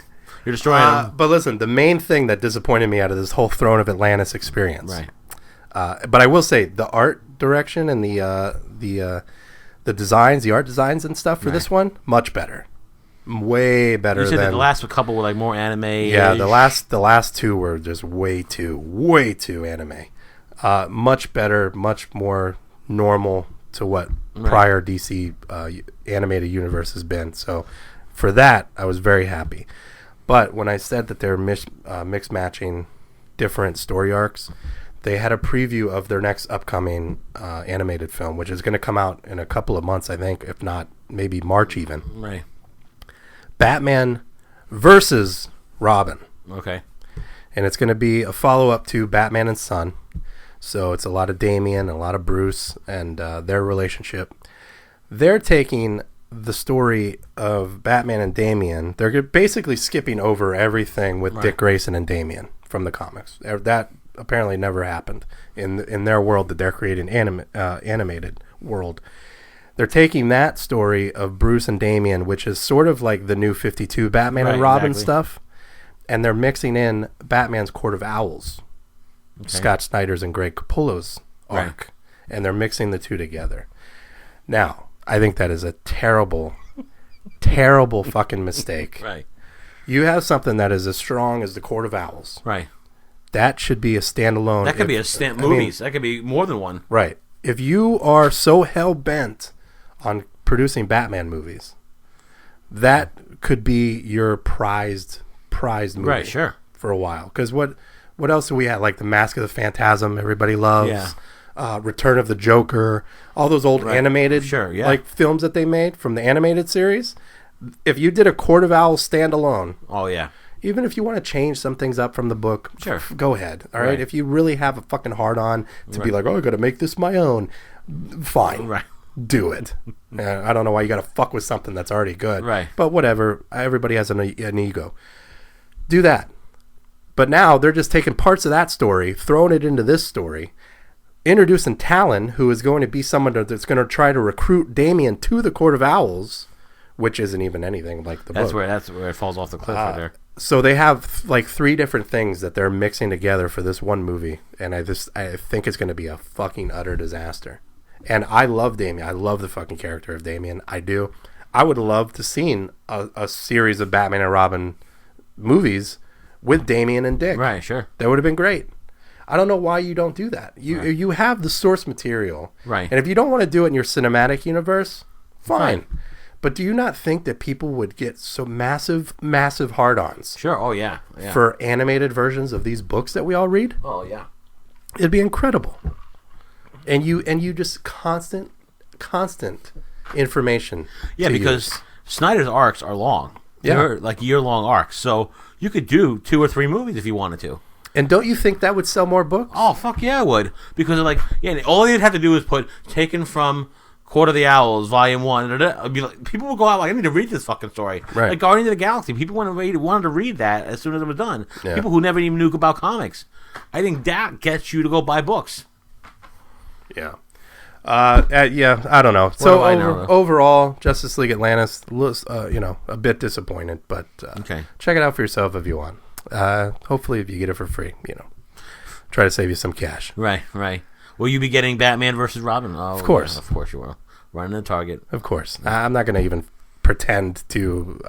Speaker 4: You're destroying him.
Speaker 3: But listen, the main thing that disappointed me out of this whole Throne of Atlantis experience. Right. But I will say, the art direction and the designs, the art designs and stuff for this one, much better. Way better. You said
Speaker 4: that the last couple were like more anime.
Speaker 3: Yeah, the last two were just way too anime. Much better, much more normal to what prior DC animated universe has been. So for that, I was very happy. But when I said that they're mix matching different story arcs, they had a preview of their next upcoming animated film, which is going to come out in a couple of months, I think, if not maybe March even.
Speaker 4: Right.
Speaker 3: Batman versus Robin.
Speaker 4: Okay.
Speaker 3: And it's going to be a follow-up to Batman and Son. So it's a lot of Damian, a lot of Bruce, and their relationship. They're taking the story of Batman and Damian. They're basically skipping over everything with Dick Grayson and Damian from the comics. That apparently never happened in their world that they're creating animated world. They're taking that story of Bruce and Damian, which is sort of like the New 52 Batman and Robin stuff, and they're mixing in Batman's Court of Owls, Scott Snyder's and Greg Capullo's arc, and they're mixing the two together. Now, I think that is a terrible, terrible fucking mistake.
Speaker 4: Right.
Speaker 3: You have something that is as strong as the Court of Owls.
Speaker 4: Right.
Speaker 3: That should be a standalone.
Speaker 4: That could be movies. That could be more than one.
Speaker 3: Right. If you are so hell-bent on producing Batman movies, that could be your prized movie.
Speaker 4: Right, sure.
Speaker 3: For a while. Because what else do we have? Like The Mask of the Phantasm, everybody loves. Yeah. Return of the Joker. All those old animated films that they made from the animated series. If you did a Court of Owls standalone.
Speaker 4: Oh, yeah.
Speaker 3: Even if you want to change some things up from the book,
Speaker 4: sure,
Speaker 3: go ahead. All right. If you really have a fucking hard on to be like, oh, I got to make this my own, fine.
Speaker 4: Right.
Speaker 3: Do it. I don't know why you got to fuck with something that's already good.
Speaker 4: Right.
Speaker 3: But whatever. Everybody has an ego. Do that. But now they're just taking parts of that story, throwing it into this story, introducing Talon, who is going to be someone that's going to try to recruit Damian to the Court of Owls, which isn't even anything like the book.
Speaker 4: That's where it falls off the cliff right there.
Speaker 3: So they have like 3 different things that they're mixing together for this one movie, and I think it's going to be a fucking utter disaster. And I love Damian. I love the fucking character of Damian. I do. I would love to seen a series of Batman and Robin movies with Damien and Dick.
Speaker 4: Right, sure.
Speaker 3: That would have been great. I don't know why you don't do that. You have the source material.
Speaker 4: Right.
Speaker 3: And if you don't want to do it in your cinematic universe, fine. But do you not think that people would get so massive hard-ons
Speaker 4: Sure. Oh, yeah.
Speaker 3: for animated versions of these books that we all read?
Speaker 4: Oh, yeah.
Speaker 3: It'd be incredible. And you just constant information.
Speaker 4: Yeah, because Snyder's arcs are long.
Speaker 3: Yeah.
Speaker 4: They're like year-long arcs. So you could do 2 or 3 movies if you wanted to.
Speaker 3: And don't you think that would sell more books?
Speaker 4: Oh, fuck yeah, it would. Because, like, yeah, all they'd have to do is put taken from Court of the Owls, Volume 1. It'd be like, people would go out like, I need to read this fucking story.
Speaker 3: Right.
Speaker 4: Like Guardians of the Galaxy. People wanted to read that as soon as it was done.
Speaker 3: Yeah.
Speaker 4: People who never even knew about comics. I think that gets you to go buy books.
Speaker 3: Yeah. Yeah, I don't know. So
Speaker 4: I know,
Speaker 3: overall, Justice League Atlantis, a bit disappointed, but
Speaker 4: Okay.
Speaker 3: check it out for yourself if you want. Hopefully, if you get it for free, try to save you some cash.
Speaker 4: Right. Will you be getting Batman versus Robin? Oh,
Speaker 3: Of course.
Speaker 4: Yeah, of course you will. Running the Target.
Speaker 3: Of course. I'm not going to even pretend to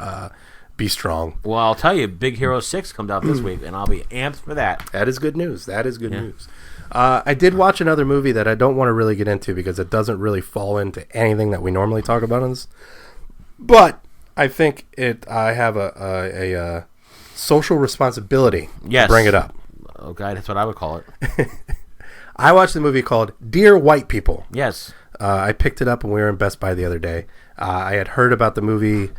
Speaker 3: be strong.
Speaker 4: Well, I'll tell you, Big Hero 6 comes out this week, and I'll be amped for that.
Speaker 3: That is good news. News. I did watch another movie that I don't want to really get into because it doesn't really fall into anything that we normally talk about on this. But I think I have a social responsibility to bring it up.
Speaker 4: Okay, that's what I would call it.
Speaker 3: I watched a movie called Dear White People.
Speaker 4: Yes.
Speaker 3: I picked it up when we were in Best Buy the other day. I had heard about the movie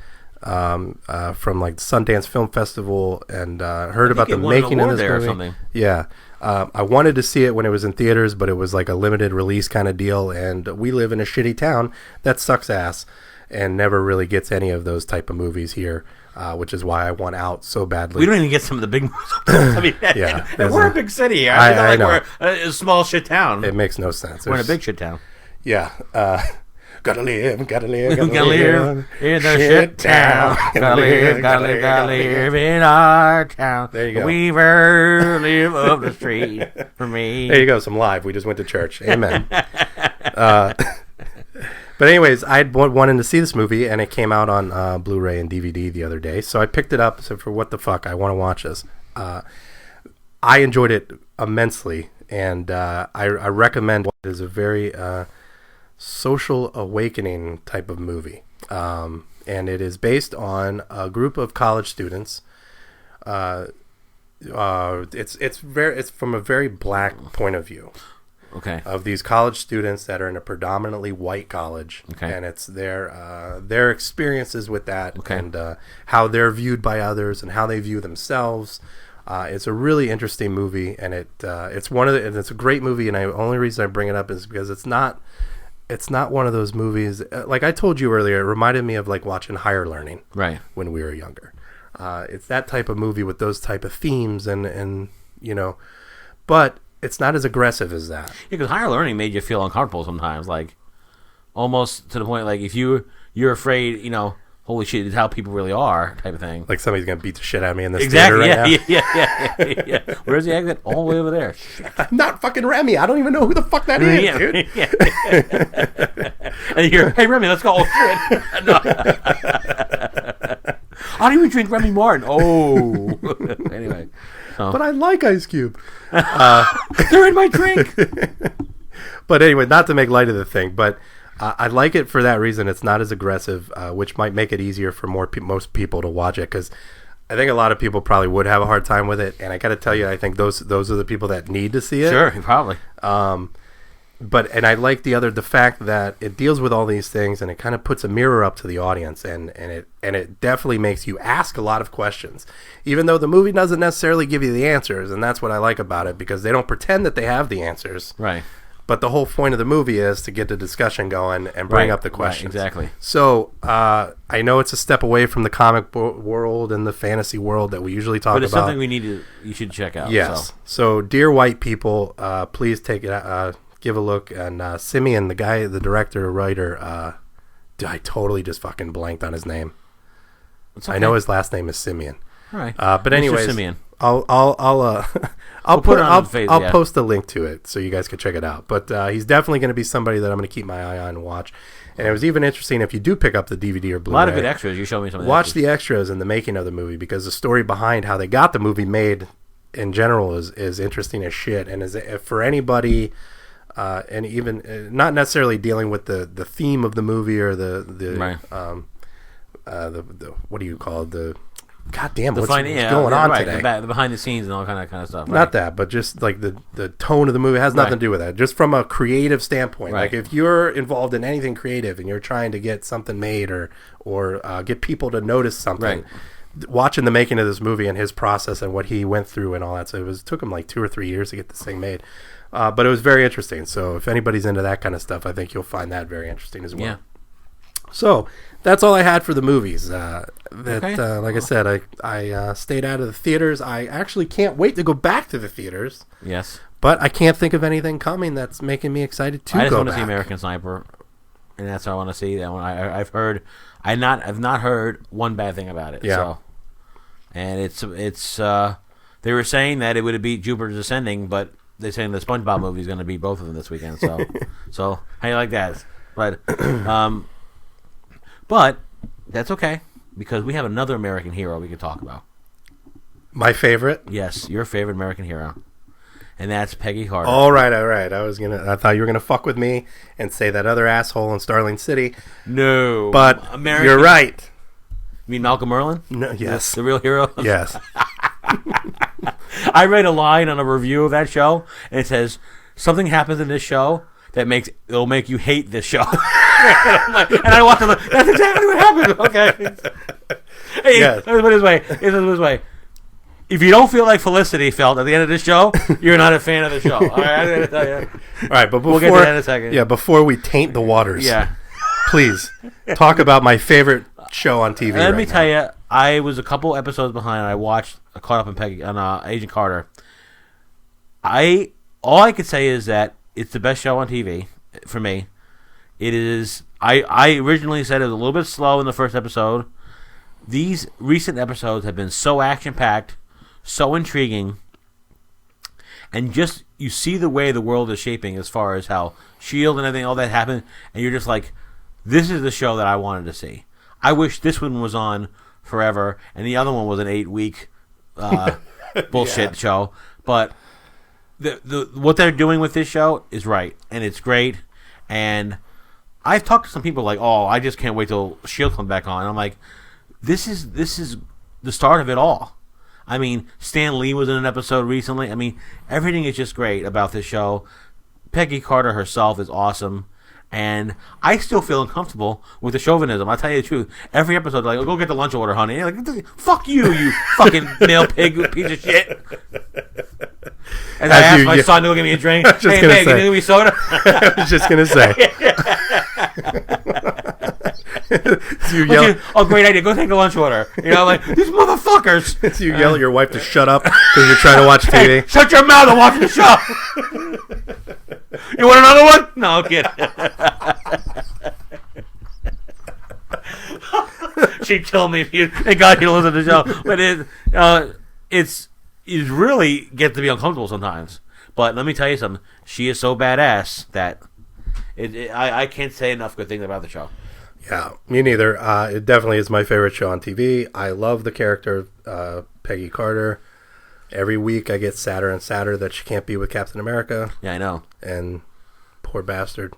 Speaker 3: from like the Sundance Film Festival and heard about the making of this movie. Or something. Yeah. I wanted to see it when it was in theaters, but it was like a limited release kind of deal. And we live in a shitty town that sucks ass and never really gets any of those type of movies here. Which is why I want out so badly.
Speaker 4: We don't even get some of the big movies. I mean,
Speaker 3: yeah,
Speaker 4: and we're a big city here.
Speaker 3: I know.
Speaker 4: We're a small shit town.
Speaker 3: It makes no sense.
Speaker 4: We're in a big shit town.
Speaker 3: Yeah. Gotta live in
Speaker 4: the shit town. Gotta live in our town.
Speaker 3: There you go.
Speaker 4: Weaver, live up the street for me.
Speaker 3: There you go. Some live. We just went to church. Amen. But anyways, I'd wanted to see this movie, and it came out on Blu-ray and DVD the other day. So I picked it up and said, for what the fuck, I want to watch this. I enjoyed it immensely, and I recommend it. It is a very social awakening type of movie. And it is based on a group of college students. It's from a very black point of view.
Speaker 4: Okay.
Speaker 3: Of these college students that are in a predominantly white college,
Speaker 4: okay.
Speaker 3: And it's their experiences with that,
Speaker 4: okay.
Speaker 3: And how they're viewed by others and how they view themselves. It's a really interesting movie, and it's a great movie. And the only reason I bring it up is because it's not one of those movies like I told you earlier. It reminded me of like watching Higher Learning,
Speaker 4: right,
Speaker 3: when we were younger. It's that type of movie with those type of themes, and but it's not as aggressive as that.
Speaker 4: Yeah, because Higher Learning made you feel uncomfortable sometimes, like almost to the point like if you're afraid, holy shit, it's how people really are, type of thing.
Speaker 3: Like somebody's gonna beat the shit out of me in this
Speaker 4: exactly,
Speaker 3: theater right
Speaker 4: now. Yeah. Where's the exit? All the way over there. Shit.
Speaker 3: I'm not fucking Remy. I don't even know who the fuck that is, dude.
Speaker 4: Yeah. And you're, hey Remy, let's go. Oh shit. No. I don't even drink Remy Martin. Oh. Anyway.
Speaker 3: But I like Ice Cube.
Speaker 4: They're in my drink.
Speaker 3: But anyway, not to make light of the thing, but I like it for that reason. It's not as aggressive, which might make it easier for most people to watch it, because I think a lot of people probably would have a hard time with it. And I got to tell you, I think those are the people that need to see it.
Speaker 4: Sure, probably.
Speaker 3: And I like the fact that it deals with all these things, and it kind of puts a mirror up to the audience, and it definitely makes you ask a lot of questions, even though the movie doesn't necessarily give you the answers, and that's what I like about it, because they don't pretend that they have the answers.
Speaker 4: Right.
Speaker 3: But the whole point of the movie is to get the discussion going and bring up the questions.
Speaker 4: Right, exactly.
Speaker 3: So I know it's a step away from the comic world and the fantasy world that we usually talk about.
Speaker 4: But it's something you should check out.
Speaker 3: Yes. So Dear White People, please take it. Give a look. And Simeon, the director, writer, I totally just fucking blanked on his name.
Speaker 4: Okay.
Speaker 3: I know his last name is Simeon.
Speaker 4: All right.
Speaker 3: But anyways,
Speaker 4: Simeon.
Speaker 3: I'll post a link to it so you guys can check it out. But he's definitely going to be somebody that I'm going to keep my eye on and watch. And it was even interesting if you do pick up the DVD or
Speaker 4: A
Speaker 3: Blu-ray.
Speaker 4: lot of good extras. You showed me some of the
Speaker 3: Watch
Speaker 4: extras.
Speaker 3: the extras in the making of the movie, because the story behind how they got the movie made in general is interesting as shit. And is for anybody, and even not necessarily dealing with the theme of the movie or the what do you call it? The goddamn what's going on today?
Speaker 4: The behind the scenes and all kind of stuff. Right?
Speaker 3: Not that, but just like the tone of the movie has nothing to do with that. Just from a creative standpoint, like if you're involved in anything creative and you're trying to get something made or get people to notice something, watching the making of this movie and his process and what he went through and all that. So it took him like 2 or 3 years to get this thing made, but it was very interesting. So if anybody's into that kind of stuff, I think you'll find that very interesting as well.
Speaker 4: Yeah.
Speaker 3: So that's all I had for the movies. Like I said, I stayed out of the theaters. I actually can't wait to go back to the theaters.
Speaker 4: Yes.
Speaker 3: But I can't think of anything coming that's making me excited to go back.
Speaker 4: I just want to see American Sniper, and that's what I want to see. That one I've not heard one bad thing about it.
Speaker 3: Yeah.
Speaker 4: So, and it's they were saying that it would have beat Jupiter's Ascending, but they're saying the SpongeBob movie is going to beat both of them this weekend. So, so how you like that? But that's okay, because we have another American hero we could talk about.
Speaker 3: My favorite?
Speaker 4: Yes, your favorite American hero. And that's Peggy Carter.
Speaker 3: All right. I thought you were gonna fuck with me and say that other asshole in Starling City.
Speaker 4: No.
Speaker 3: But you're right.
Speaker 4: You mean Malcolm Merlin?
Speaker 3: No, yes.
Speaker 4: The real hero?
Speaker 3: Yes.
Speaker 4: I read a line on a review of that show, and it says, something happens in this show that it'll make you hate this show. And I watched it. That's exactly what happened. Okay. Hey,
Speaker 3: yes.
Speaker 4: Let's put it this way. If you don't feel like Felicity felt at the end of this show, you're not a fan of the show. All right, I'm going to tell you.
Speaker 3: All right, but
Speaker 4: we'll get to that in a second.
Speaker 3: Yeah, before we taint the waters.
Speaker 4: Yeah.
Speaker 3: Please talk about my favorite show on TV.
Speaker 4: Let me tell you, I was a couple episodes behind. I caught up on Peggy on Agent Carter. All I could say is that it's the best show on TV for me. It is. I originally said it was a little bit slow in the first episode. These recent episodes have been so action-packed, so intriguing, and just you see the way the world is shaping as far as how S.H.I.E.L.D. and everything, all that happened, and you're just like, this is the show that I wanted to see. I wish this one was on forever, and the other one was an 8-week bullshit show. But the what they're doing with this show is right, and it's great. And I've talked to some people like, oh, I just can't wait till S.H.I.E.L.D. comes back on. And I'm like, this is the start of it all. I mean, Stan Lee was in an episode recently. I mean, everything is just great about this show. Peggy Carter herself is awesome. And I still feel uncomfortable with the chauvinism. I'll tell you the truth. Every episode, like, go get the lunch order, honey. And you're like, fuck you, you fucking male pig piece of shit. As I asked my son to go get me a drink. Hey, man, can you give me soda?
Speaker 3: I was just going to say.
Speaker 4: Oh, great idea. Go take a lunch order. You know, like, these motherfuckers.
Speaker 3: So you yell at your wife to shut up because you're trying to watch TV.
Speaker 4: Hey, shut your mouth and watch the show. You want another one? No, kid. She'd kill me if you. Thank God you don't listen to the show. But it's really get to be uncomfortable sometimes. But let me tell you something. She is so badass that I can't say enough good things about the show.
Speaker 3: Yeah, me neither. It definitely is my favorite show on TV. I love the character of Peggy Carter. Every week I get sadder and sadder that she can't be with Captain America.
Speaker 4: Yeah, I know. And
Speaker 3: poor bastard.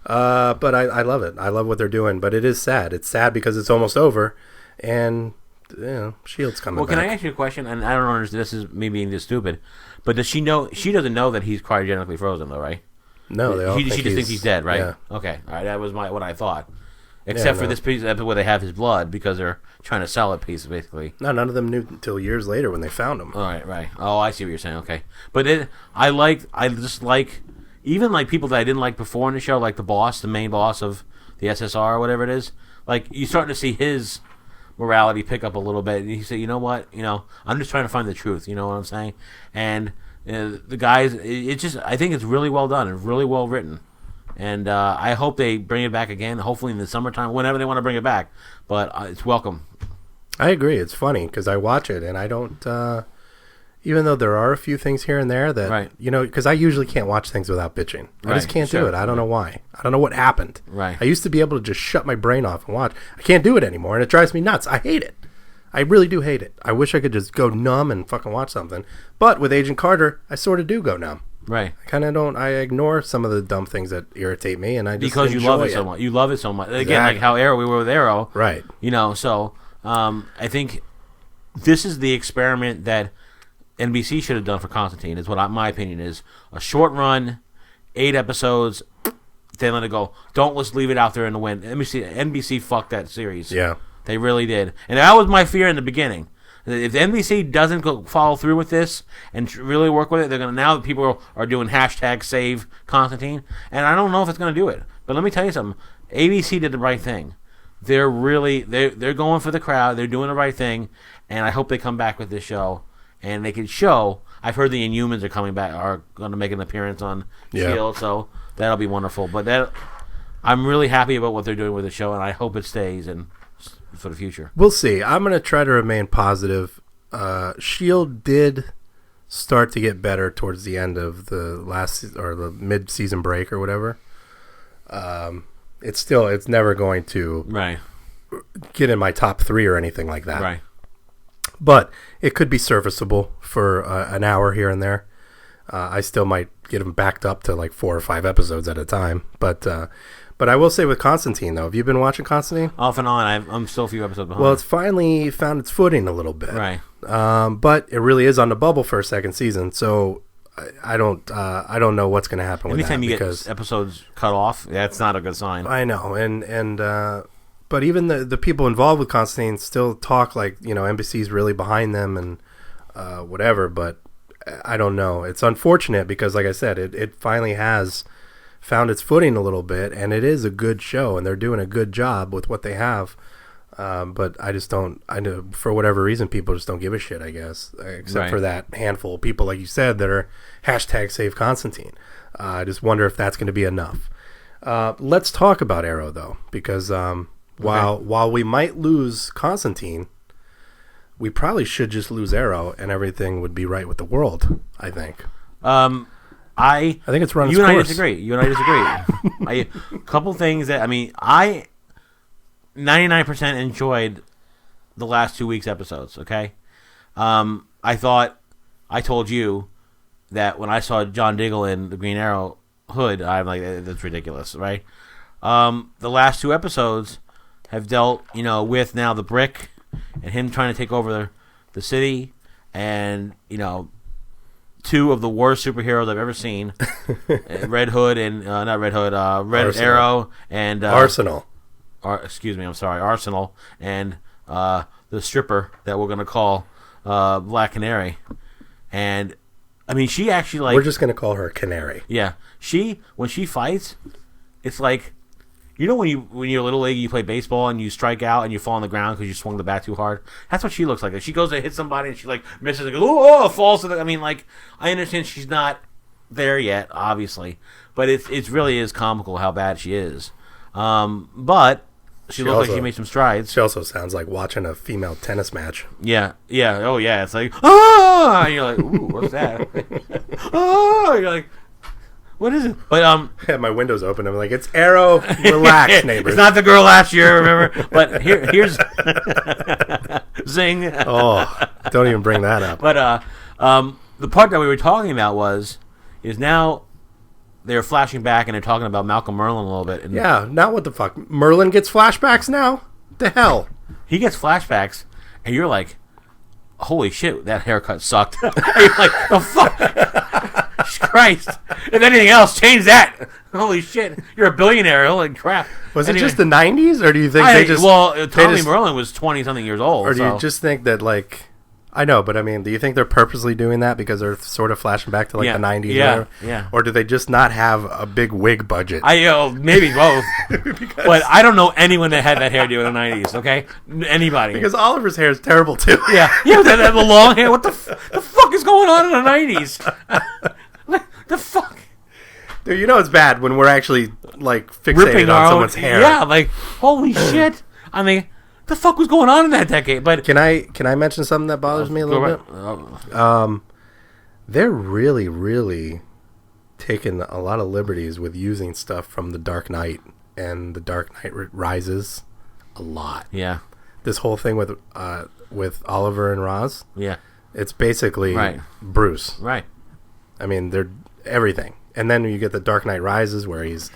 Speaker 3: But I love it. I love what they're doing. But it is sad. It's sad because it's almost over. And, S.H.I.E.L.D.'s coming back.
Speaker 4: Well, can I ask you a question? And I don't understand. This is me being just stupid. But does she know? She doesn't know that he's cryogenically frozen, though, right?
Speaker 3: No,
Speaker 4: she just thinks he's dead, right?
Speaker 3: Yeah.
Speaker 4: Okay. All right. That was what I thought. Except for this piece where they have his blood because they're trying to sell it piece, basically.
Speaker 3: No, none of them knew until years later when they found him.
Speaker 4: All right. Oh, I see what you're saying. Okay. But I just like, even like people that I didn't like before in the show, like the main boss of the SSR or whatever it is, like you're starting to see his morality pick up a little bit. And he said, you know what? I'm just trying to find the truth. You know what I'm saying? And the guys, I think it's really well done and really well written. And I hope they bring it back again, hopefully in the summertime, whenever they want to bring it back. But it's welcome.
Speaker 3: I agree. It's funny because I watch it and I don't, even though there are a few things here and there that,
Speaker 4: Right.
Speaker 3: because I usually can't watch things without bitching. I just
Speaker 4: Right,
Speaker 3: can't do
Speaker 4: sure.
Speaker 3: it. I don't know why. I don't know what happened.
Speaker 4: Right.
Speaker 3: I used to be able to just shut my brain off and watch. I can't do it anymore, and it drives me nuts. I hate it. I really do hate it. I wish I could just go numb and fucking watch something. But with Agent Carter, I sort of do go numb.
Speaker 4: Right.
Speaker 3: I kind of don't. I ignore some of the dumb things that irritate me, and I just
Speaker 4: Because you love
Speaker 3: enjoy
Speaker 4: it so much. You love it so much. Again, like
Speaker 3: Exactly.
Speaker 4: how Arrow, we were with Arrow.
Speaker 3: Right.
Speaker 4: So I think this is the experiment that NBC should have done for Constantine, is what my opinion is. A short run, 8 episodes, then let it go. Don't let's leave it out there in the wind. NBC fucked that series.
Speaker 3: Yeah.
Speaker 4: They really did. And that was my fear in the beginning. If the NBC doesn't follow through with this and really work with it, they're gonna now people are doing #save Constantine, and I don't know if it's gonna do it. But let me tell you something. ABC did the right thing. They're going for the crowd. They're doing the right thing, and I hope they come back with this show and they can show. I've heard the Inhumans are coming back, are going to make an appearance on Shield, so that'll be wonderful. But I'm really happy about what they're doing with the show, and I hope it stays and for the future.
Speaker 3: We'll see. I'm going to try to remain positive. Shield did start to get better towards the end of the the mid-season break or whatever. It's never going to get in my top 3 or anything like that.
Speaker 4: Right.
Speaker 3: But it could be serviceable for an hour here and there. I still might get them backed up to like 4 or 5 episodes at a time. But I will say with Constantine, though, have you been watching Constantine?
Speaker 4: Off and on. I'm still a few episodes behind.
Speaker 3: Well, it's finally found its footing a little bit.
Speaker 4: Right.
Speaker 3: But it really is on the bubble for a second season. So I don't know what's going to happen with that.
Speaker 4: Anytime you get episodes cut off, that's not a good sign.
Speaker 3: I know. And but even the people involved with Constantine still talk like, NBC's really behind them and whatever. But I don't know. It's unfortunate because, like I said, it finally has found its footing a little bit, and it is a good show, and they're doing a good job with what they have. But I just don't. I know for whatever reason, people just don't give a shit. I guess, except for that handful of people, like you said, that are #save Constantine. I just wonder if that's going to be enough. Let's talk about Arrow though, because while we might lose Constantine, we probably should just lose Arrow, and everything would be right with the world. I think. I think it's run its
Speaker 4: course. You and I disagree. A couple things that I 99% enjoyed the last 2 weeks' episodes. Okay, I told you that when I saw John Diggle in the Green Arrow hood, I'm like, that's ridiculous, right? The last 2 episodes have dealt, with now the Brick and him trying to take over the city, and 2 of the worst superheroes I've ever seen. Red Hood and not Red Hood, Red
Speaker 3: Arsenal.
Speaker 4: Arrow and
Speaker 3: Arsenal.
Speaker 4: Excuse me, I'm sorry, Arsenal and the stripper that we're gonna call Black Canary. And she actually
Speaker 3: we're just gonna call her Canary.
Speaker 4: Yeah, when she fights, it's like. When you're a little league, you play baseball and you strike out and you fall on the ground because you swung the bat too hard. That's what she looks like. She goes to hit somebody and she misses and goes, oh, falls to the. I understand she's not there yet, obviously, but it really is comical how bad she is. But she looks like she made some strides.
Speaker 3: She also sounds like watching a female tennis match.
Speaker 4: Yeah. Oh yeah. It's like and you're like, ooh, what's that? You're like. What is it? But
Speaker 3: I have my windows open. I'm like, it's Arrow. Relax, neighbors.
Speaker 4: It's not the girl last year, remember? But here's zing.
Speaker 3: Oh, don't even bring that up.
Speaker 4: But the part that we were talking about is now they're flashing back and they're talking about Malcolm Merlin a little bit. And
Speaker 3: yeah, now what the fuck? Merlin gets flashbacks now? The hell?
Speaker 4: He gets flashbacks, and you're like, holy shit, that haircut sucked. You're like, the fuck? Christ. If anything else, change that. Holy shit. You're a billionaire. Holy crap.
Speaker 3: Was it just the 90s, or do you think
Speaker 4: Tommy Merlin was 20-something years old.
Speaker 3: Or do you just think that, I know, but do you think they're purposely doing that because they're sort of flashing back to, the 90s?
Speaker 4: Yeah.
Speaker 3: Or do they just not have a big wig budget?
Speaker 4: Maybe both. But I don't know anyone that had that hairdo in the 90s, okay? Anybody.
Speaker 3: Because Oliver's hair is terrible, too.
Speaker 4: Yeah, the long hair. What the fuck is going on in the 90s? The fuck?
Speaker 3: Dude, it's bad when we're actually, fixated
Speaker 4: ripping
Speaker 3: on someone's hair.
Speaker 4: Yeah, holy shit. The fuck was going on in that decade? But
Speaker 3: Can I mention something that bothers me a little bit? they're really, really taking a lot of liberties with using stuff from The Dark Knight and The Dark Knight Rises a lot.
Speaker 4: Yeah.
Speaker 3: This whole thing with Oliver and Roz.
Speaker 4: Yeah.
Speaker 3: It's basically
Speaker 4: Right.
Speaker 3: Bruce.
Speaker 4: Right.
Speaker 3: I mean, they're everything. And then you get The Dark Knight Rises where he's,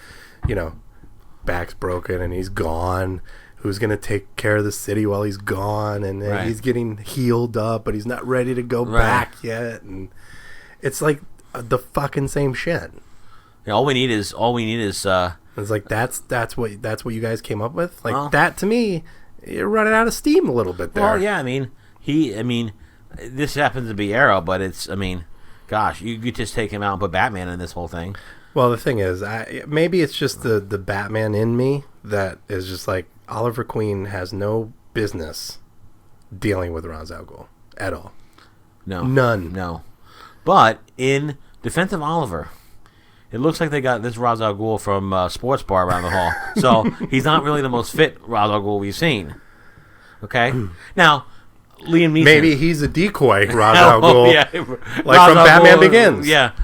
Speaker 3: back's broken and he's gone. Who's going to take care of the city while he's gone? And then he's getting healed up, but he's not ready to go back yet. And it's like the fucking same shit.
Speaker 4: Yeah, all we need is
Speaker 3: It's like that's what you guys came up with. Like that to me, you're running out of steam a little bit there.
Speaker 4: Well, yeah, this happens to be Arrow, but gosh, you could just take him out and put Batman in this whole thing.
Speaker 3: Well, the thing is, maybe it's just the Batman in me that is just like Oliver Queen has no business dealing with Ra's al Ghul at all.
Speaker 4: No,
Speaker 3: none.
Speaker 4: No, but in defense of Oliver, it looks like they got this Ra's al Ghul from Sports Bar around the hall. So he's not really the most fit Ra's al Ghul we've seen. Okay, now Liam Neeson.
Speaker 3: Maybe he's a decoy Ra's al Ghul, like
Speaker 4: Ra's
Speaker 3: from
Speaker 4: al
Speaker 3: Batman
Speaker 4: Ghul,
Speaker 3: Begins.
Speaker 4: Yeah,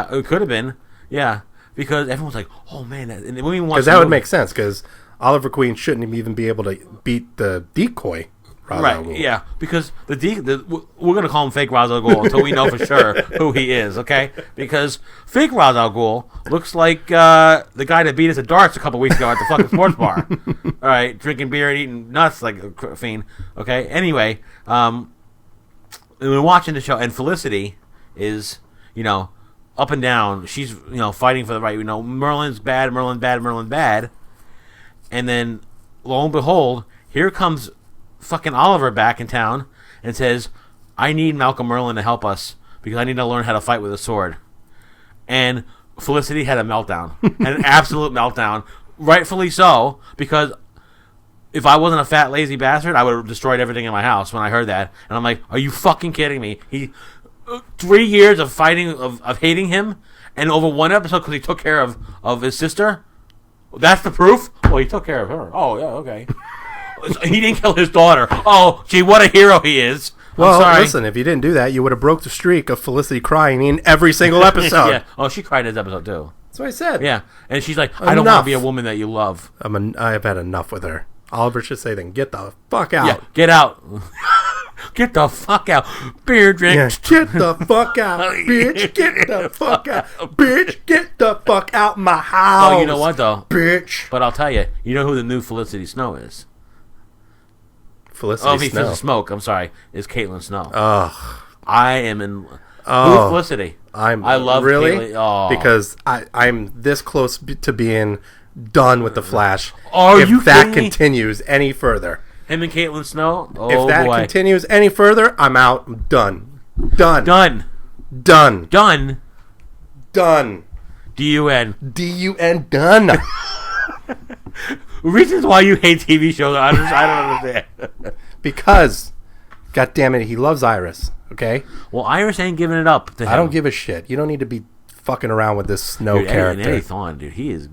Speaker 4: it could have been. Yeah, because everyone's like, "Oh man,"
Speaker 3: because that would make sense. Because Oliver Queen shouldn't even be able to beat the decoy Ra's al Ghul.
Speaker 4: Yeah, because we're gonna call him fake Ra's al Ghul until we know for sure who he is. Okay, because fake Ra's al Ghul looks like the guy that beat us at darts a couple weeks ago at the fucking sports bar. All right, drinking beer and eating nuts like a fiend. Okay, anyway, we're watching the show, and Felicity is up and down. She's fighting for the right. Merlin's bad, Merlin bad, Merlin bad, and then lo and behold, here comes fucking Oliver back in town and says, "I need Malcolm Merlin to help us because I need to learn how to fight with a sword." And Felicity had a meltdown, an absolute meltdown, rightfully so, because if I wasn't a fat lazy bastard, I would have destroyed everything in my house when I heard that. And I'm like, "Are you fucking kidding me?" 3 years of fighting, of hating him, and over one episode because he took care of his sister. That's the proof? Well, he took care of her. Oh, yeah, okay. He didn't kill his daughter. Oh, gee, what a hero he is.
Speaker 3: Well,
Speaker 4: sorry.
Speaker 3: Listen, if you didn't do that, you would have broke the streak of Felicity crying in every single episode.
Speaker 4: Yeah. Oh, she cried in this episode, too.
Speaker 3: That's what I said.
Speaker 4: Yeah. And she's like, I don't want to be a woman that you love.
Speaker 3: I've had enough with her. Oliver should say then, get the fuck out.
Speaker 4: Yeah, get out. Get the fuck out. Beer drink.
Speaker 3: Yeah, get the fuck out, bitch. Get the fuck out. Bitch, get the fuck out my house.
Speaker 4: Oh, you know what, though?
Speaker 3: Bitch.
Speaker 4: But I'll tell you, you know who the new Felicity Snow is?
Speaker 3: Felicity Snow.
Speaker 4: Smoke, I'm sorry, is Caitlin Snow.
Speaker 3: Ugh.
Speaker 4: I am in...
Speaker 3: Oh.
Speaker 4: Who's Felicity? I love
Speaker 3: really?
Speaker 4: Caitlin. Oh.
Speaker 3: Because I'm this close to being done with the Flash.
Speaker 4: Are you
Speaker 3: if that
Speaker 4: kidding me?
Speaker 3: continues any further.
Speaker 4: Him and Caitlin Snow? Oh,
Speaker 3: if that
Speaker 4: boy.
Speaker 3: continues any further, I'm out. I'm done. Done.
Speaker 4: Done.
Speaker 3: Done.
Speaker 4: Done.
Speaker 3: Done.
Speaker 4: D-U-N.
Speaker 3: D-U-N. Done.
Speaker 4: Reasons why you hate TV shows, I don't understand.
Speaker 3: Because, goddammit, he loves Iris, okay?
Speaker 4: Well, Iris ain't giving it up to him.
Speaker 3: I don't give a shit. You don't need to be fucking around with this Snow character.
Speaker 4: Eddie Thawne, dude, he is...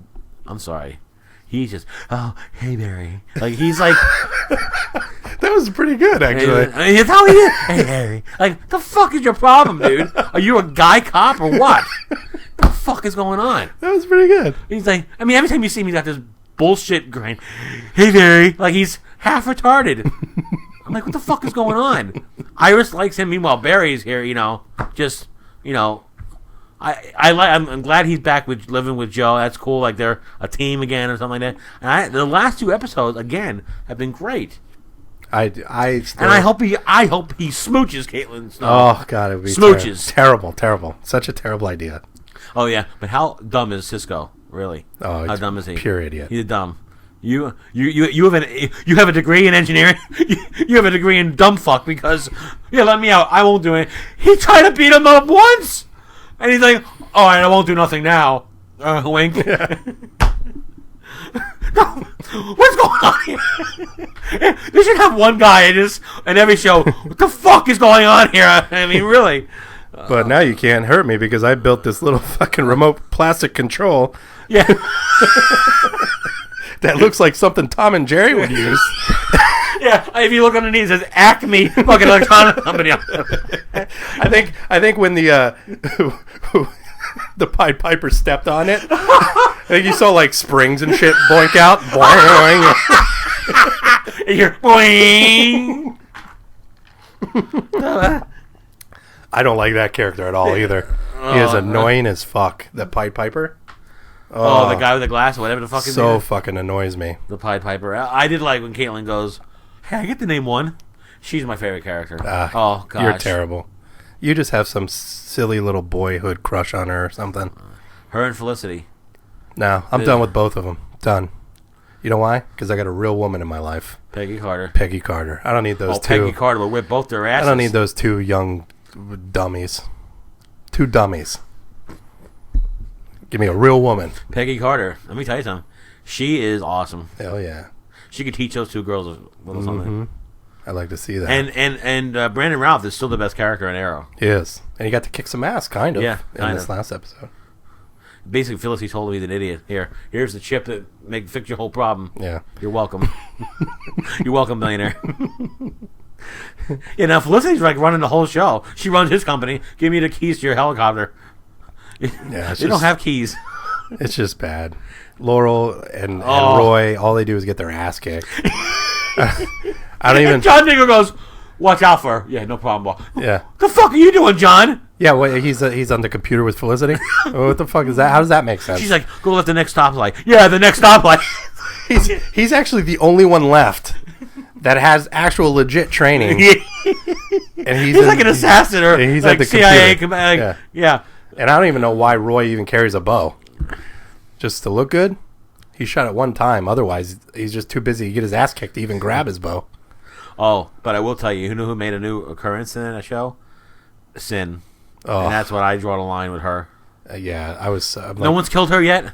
Speaker 4: I'm sorry. He's just, oh, hey, Barry. Like, he's like...
Speaker 3: That was pretty good, actually.
Speaker 4: That's how he is. Hey, Harry. Like, the fuck is your problem, dude? Are you a guy cop or what? The fuck is going on?
Speaker 3: That was pretty good.
Speaker 4: He's like, I mean, every time you see him, he's got this bullshit grin. Hey, Barry. Like, he's half retarded. I'm like, what the fuck is going on? Iris likes him. Meanwhile, Barry's here, just, I'm glad he's back with living with Joe. That's cool. Like, they're a team again or something like that. And the last two episodes, again, have been great.
Speaker 3: I
Speaker 4: hope he smooches Caitlin Snow.
Speaker 3: Oh God, it would be
Speaker 4: smooches.
Speaker 3: Terrible. Such a terrible idea.
Speaker 4: Oh yeah, but how dumb is Cisco? Really?
Speaker 3: Oh,
Speaker 4: how dumb is he?
Speaker 3: Pure idiot.
Speaker 4: He's dumb. You have a degree in engineering. You have a degree in dumb fuck because let me out. I won't do it. He tried to beat him up once, and he's like, all right, I won't do nothing now. Wink. Yeah. No, what's going on here? They should have one guy in every show. What the fuck is going on here? I mean, really.
Speaker 3: But now you can't hurt me because I built this little fucking remote plastic control.
Speaker 4: Yeah.
Speaker 3: That looks like something Tom and Jerry would use.
Speaker 4: Yeah, if you look underneath, it says Acme fucking electronic company.
Speaker 3: I think when the the Pied Piper stepped on it, I think you saw like springs and shit boink out. Boing.
Speaker 4: You're boing.
Speaker 3: I don't like that character at all either. He is annoying as fuck. The Pied Piper.
Speaker 4: Oh, the guy with the glass, whatever the fuck is
Speaker 3: so fucking annoys me.
Speaker 4: The Pied Piper. I did like when Caitlin goes, "Hey, I get to name one." She's my favorite character. Oh gosh,
Speaker 3: you're terrible. You just have some silly little boyhood crush on her or something.
Speaker 4: Her and Felicity.
Speaker 3: No, I'm done with both of them. Done. You know why? Because I got a real woman in my life.
Speaker 4: Peggy Carter.
Speaker 3: Peggy Carter. I don't need those two.
Speaker 4: Peggy Carter will whip both their asses.
Speaker 3: I don't need those two young dummies. Two dummies. Give me a real woman.
Speaker 4: Peggy Carter. Let me tell you something. She is awesome.
Speaker 3: Hell yeah.
Speaker 4: She could teach those two girls a little something.
Speaker 3: I'd like to see that.
Speaker 4: And Brandon Routh is still the best character in Arrow.
Speaker 3: He is. And he got to kick some ass, kind of,
Speaker 4: in
Speaker 3: this last episode.
Speaker 4: Basically, Felicity told me he's an idiot. Here's the chip that fix your whole problem.
Speaker 3: Yeah.
Speaker 4: You're welcome. You're welcome, millionaire. Yeah, now Felicity's like running the whole show. She runs his company. Give me the keys to your helicopter.
Speaker 3: Yeah,
Speaker 4: they don't have keys.
Speaker 3: It's just bad. Laurel and Roy, all they do is get their ass kicked. I don't even.
Speaker 4: John Diggle goes, "Watch out for her." Yeah, no problem.
Speaker 3: Yeah.
Speaker 4: The fuck are you doing, John?
Speaker 3: Yeah, wait, he's on the computer with Felicity. What the fuck is that? How does that make sense?
Speaker 4: She's like, "Go at the next stoplight." Yeah, the next stoplight.
Speaker 3: he's actually the only one left that has actual legit training. And he's
Speaker 4: like an assassin or
Speaker 3: he's
Speaker 4: like
Speaker 3: at the
Speaker 4: CIA.
Speaker 3: Yeah. And I don't even know why Roy even carries a bow. Just to look good? He shot it one time. Otherwise, he's just too busy to get his ass kicked to even grab his bow.
Speaker 4: Oh, but I will tell you, who made a new occurrence in that show? Sin.
Speaker 3: Oh.
Speaker 4: And that's what I draw the line with her.
Speaker 3: Yeah, I was...
Speaker 4: no one's killed her yet?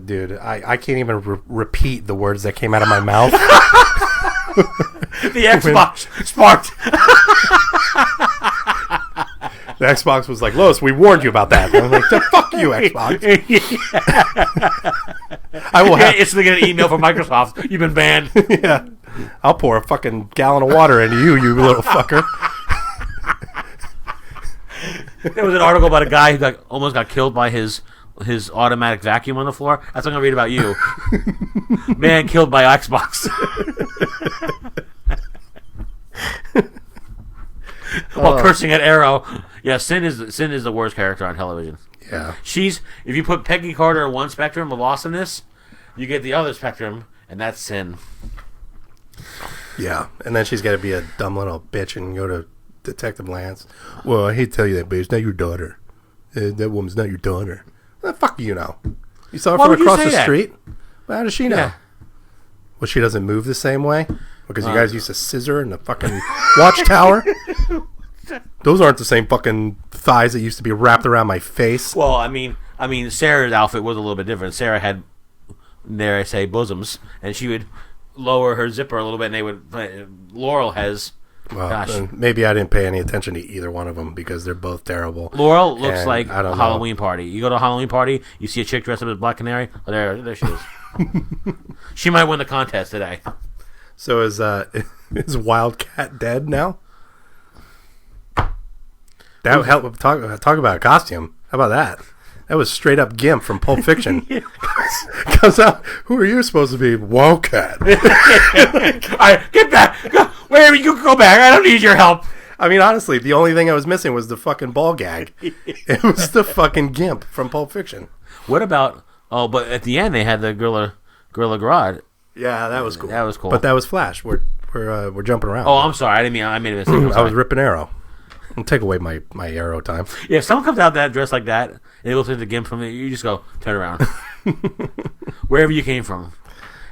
Speaker 3: Dude, I can't even repeat the words that came out of my mouth.
Speaker 4: The Xbox sparked.
Speaker 3: The Xbox was like, Lois, we warned you about that. And I'm like, fuck you, Xbox. I will have...
Speaker 4: It's going to email from Microsoft. You've been banned.
Speaker 3: Yeah. I'll pour a fucking gallon of water into you, you little fucker.
Speaker 4: There was an article about a guy who almost got killed by his automatic vacuum on the floor. That's what I'm going to read about you. Man killed by Xbox. While cursing at Arrow. Yeah, Sin is the worst character on television.
Speaker 3: Yeah.
Speaker 4: If you put Peggy Carter in one spectrum of awesomeness, you get the other spectrum, and that's Sin.
Speaker 3: Yeah, and then she's got to be a dumb little bitch and go to Detective Lance. Well, I hate to tell you that, but it's not your daughter. That woman's not your daughter. Well, fuck you know. You saw her from across the street? Well, how does she know? Yeah. Well, she doesn't move the same way? Because you guys used to scissor in the fucking watchtower? Those aren't the same fucking thighs that used to be wrapped around my face.
Speaker 4: Well, I mean, Sarah's outfit was a little bit different. Sarah had, dare I say, bosoms, and she would lower her zipper a little bit, and they would. Laurel has.
Speaker 3: Well, maybe I didn't pay any attention to either one of them because they're both terrible.
Speaker 4: Laurel looks like a Halloween party. You go to a Halloween party, you see a chick dressed up as Black Canary. Oh, there she is. She might win the contest today.
Speaker 3: So is Wildcat dead now? That would help. Talk about a costume. How about that? That was straight up Gimp from Pulp Fiction. Comes out. Who are you supposed to be? Wildcat.
Speaker 4: All right, get back. Go, wherever you go back. I don't need your help.
Speaker 3: I mean, honestly, the only thing I was missing was the fucking ball gag. It was the fucking Gimp from Pulp Fiction.
Speaker 4: What about? Oh, but at the end they had the Gorilla Grodd.
Speaker 3: Yeah, that was cool.
Speaker 4: That was cool.
Speaker 3: But that was Flash. We're jumping around.
Speaker 4: Oh, I'm sorry. I didn't mean. I made a mistake.
Speaker 3: I was ripping Arrow. Don't take away my Arrow time.
Speaker 4: Yeah, if someone comes out that dressed like that and they look at the Gimp from it, you just go turn around. Wherever you came from.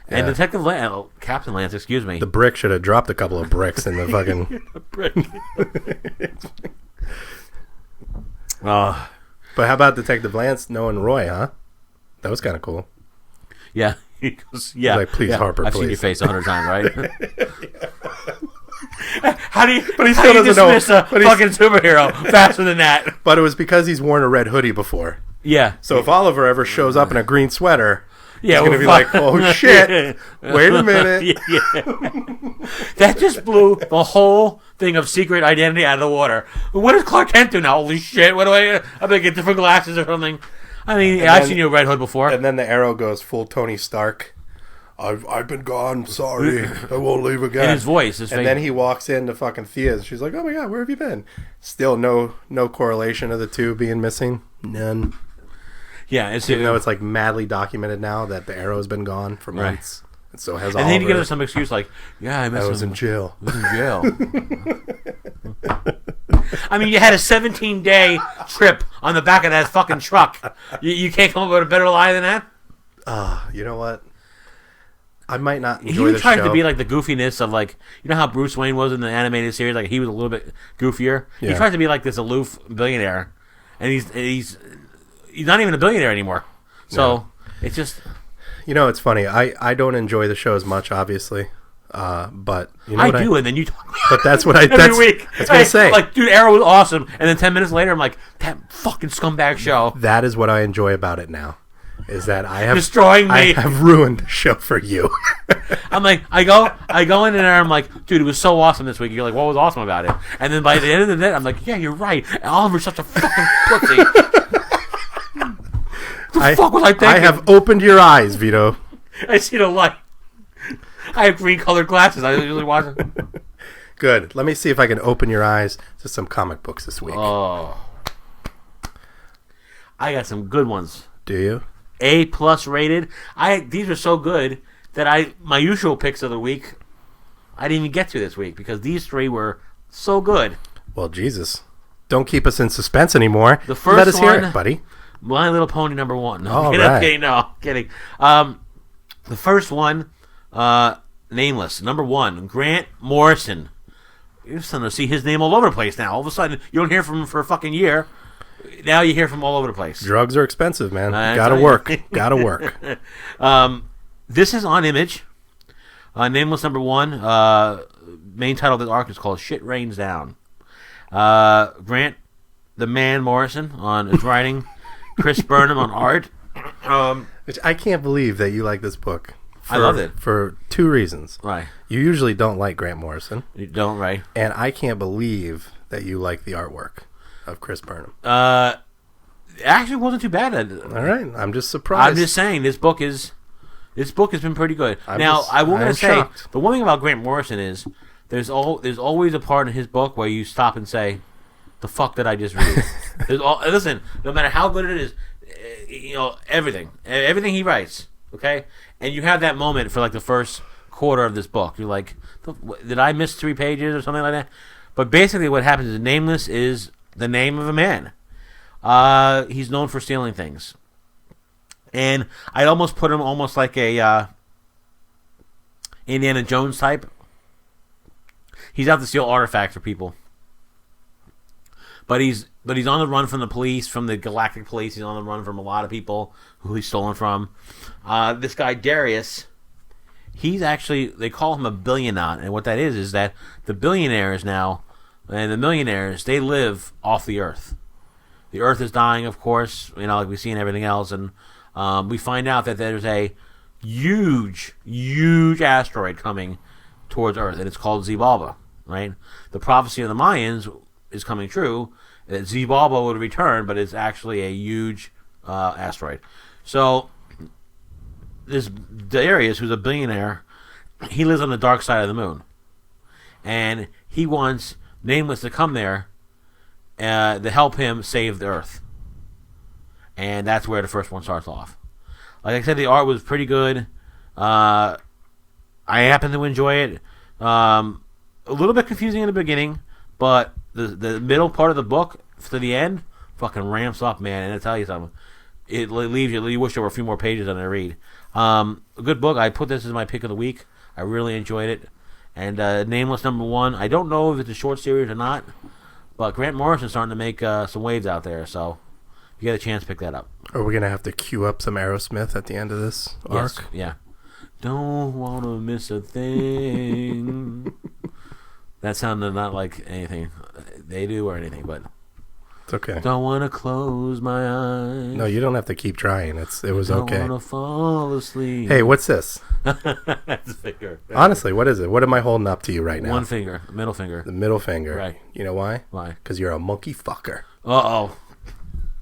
Speaker 4: Yeah. And Detective Lance, Captain Lance, excuse me.
Speaker 3: The brick should have dropped a couple of bricks in the fucking.
Speaker 4: Brick.
Speaker 3: But how about Detective Lance knowing Roy, huh? That was kind of cool.
Speaker 4: Yeah. He goes, yeah.
Speaker 3: He's like, please,
Speaker 4: yeah.
Speaker 3: Harper,
Speaker 4: I've
Speaker 3: please.
Speaker 4: seen your face 100 times, right? How do you dismiss a fucking superhero faster than that?
Speaker 3: But it was because he's worn a red hoodie before.
Speaker 4: Yeah.
Speaker 3: So if Oliver ever shows up in a green sweater,
Speaker 4: Yeah,
Speaker 3: he's gonna be like, oh shit! Wait a minute.
Speaker 4: Yeah. That just blew the whole thing of secret identity out of the water. What does Clark Kent do now? Holy shit! What do I'm gonna get different glasses or something. I mean, I've seen you Red Hood before.
Speaker 3: And then the arrow goes full Tony Stark. I've been gone. Sorry, I won't leave again.
Speaker 4: And his voice,
Speaker 3: and then he walks into fucking Thea's. She's like, "Oh my god, where have you been?" Still no correlation of the two being missing. None.
Speaker 4: Yeah, it's
Speaker 3: even though it's like madly documented now that the arrow's been gone for months. It still has.
Speaker 4: And then he gives us some excuse like, "Yeah, I
Speaker 3: was in jail.
Speaker 4: I was in jail." I mean, you had a 17-day trip on the back of that fucking truck. You can't come up with a better lie than that.
Speaker 3: You know what? I might not enjoy the show.
Speaker 4: He tried to be like the goofiness of like, you know how Bruce Wayne was in the animated series, like he was a little bit goofier. Yeah. He tried to be like this aloof billionaire, and he's not even a billionaire anymore. So it's just,
Speaker 3: you know, it's funny. I don't enjoy the show as much, obviously, but you know
Speaker 4: I do, and then you talk.
Speaker 3: But that's what I
Speaker 4: every week.
Speaker 3: That's what I say.
Speaker 4: Like, dude, Arrow was awesome, and then 10 minutes later, I'm like, that fucking scumbag show.
Speaker 3: That is what I enjoy about it now. Is that I have
Speaker 4: destroying me?
Speaker 3: I have ruined the show for you.
Speaker 4: I'm like, I go in there. I'm like, dude, it was so awesome this week. You're like, what was awesome about it? And then by the end of the day, I'm like, yeah, you're right. Oliver's such a fucking pussy. The fuck was I thinking?
Speaker 3: I have opened your eyes, Vito.
Speaker 4: I see the light. I have green colored glasses. I usually watch it.
Speaker 3: Good. Let me see if I can open your eyes to some comic books this week.
Speaker 4: Oh, I got some good ones.
Speaker 3: Do you?
Speaker 4: A+ rated. These are so good that my usual picks of the week I didn't even get to this week because these three were so good.
Speaker 3: Well, Jesus, don't keep us in suspense anymore.
Speaker 4: The first
Speaker 3: Let us
Speaker 4: one,
Speaker 3: hear it, buddy.
Speaker 4: My Little Pony #1. No,
Speaker 3: all
Speaker 4: right.
Speaker 3: Right.
Speaker 4: Okay, no, kidding. The first one, nameless. #1, Grant Morrison. You're starting to see his name all over the place now. All of a sudden, you don't hear from him for a fucking year. Now you hear from all over the place.
Speaker 3: Drugs are expensive, man. Gotta work. Gotta work.
Speaker 4: This is on Image. Nameless #1. Main title of the arc is called Shit Rains Down. Grant, the man Morrison, is writing. Chris Burnham on art.
Speaker 3: Which I can't believe that you like this book.
Speaker 4: I love it.
Speaker 3: For two reasons.
Speaker 4: Right.
Speaker 3: You usually don't like Grant Morrison.
Speaker 4: You don't, right?
Speaker 3: And I can't believe that you like the artwork of Chris Burnham.
Speaker 4: It actually wasn't too bad.
Speaker 3: All right. I'm just surprised.
Speaker 4: I'm just saying, this book has been pretty good. I will say,
Speaker 3: shocked.
Speaker 4: the one thing about Grant Morrison is there's always a part in his book where you stop and say, the fuck did I just read? Listen, no matter how good it is, everything he writes, okay? And you have that moment for like the first quarter of this book. You're like, did I miss 3 pages or something like that? But basically what happens is Nameless is the name of a man. He's known for stealing things. And I'd almost put him almost like a Indiana Jones type. He's out to steal artifacts for people. But he's on the run from the police, from the Galactic Police. He's on the run from a lot of people who he's stolen from. This guy Darius, he's actually, they call him a billionaire, and what that is that the billionaires now and the millionaires, they live off the Earth. The Earth is dying, of course, like we see in everything else, and we find out that there's a huge asteroid coming towards Earth, and it's called Xibalba, right? The prophecy of the Mayans is coming true, that Xibalba would return, but it's actually a huge asteroid. So this Darius, who's a billionaire, he lives on the dark side of the moon, and he wants Nameless to come there to help him save the Earth. And that's where the first one starts off. Like I said, the art was pretty good. I happen to enjoy it. A little bit confusing in the beginning, but the middle part of the book to the end fucking ramps up, man. And I tell you something, it leaves you wish there were a few more pages than I read. A good book. I put this as my pick of the week. I really enjoyed it. And Nameless #1. I don't know if it's a short series or not, but Grant Morrison's starting to make some waves out there. So if you get a chance, pick that up.
Speaker 3: Are we gonna have to queue up some Aerosmith at the end of this arc?
Speaker 4: Yes. Yeah. Don't wanna miss a thing. That sounded not like anything they do or anything, but
Speaker 3: It's okay.
Speaker 4: Don't want to close my eyes.
Speaker 3: No, you don't have to keep trying. It was okay.
Speaker 4: Don't want to fall asleep.
Speaker 3: Hey, what's this?
Speaker 4: That's a finger.
Speaker 3: Honestly, what is it? What am I holding up to you right now?
Speaker 4: One finger, middle finger.
Speaker 3: The middle finger.
Speaker 4: Right.
Speaker 3: You know why?
Speaker 4: Why?
Speaker 3: Because you're a monkey fucker.
Speaker 4: Uh-oh.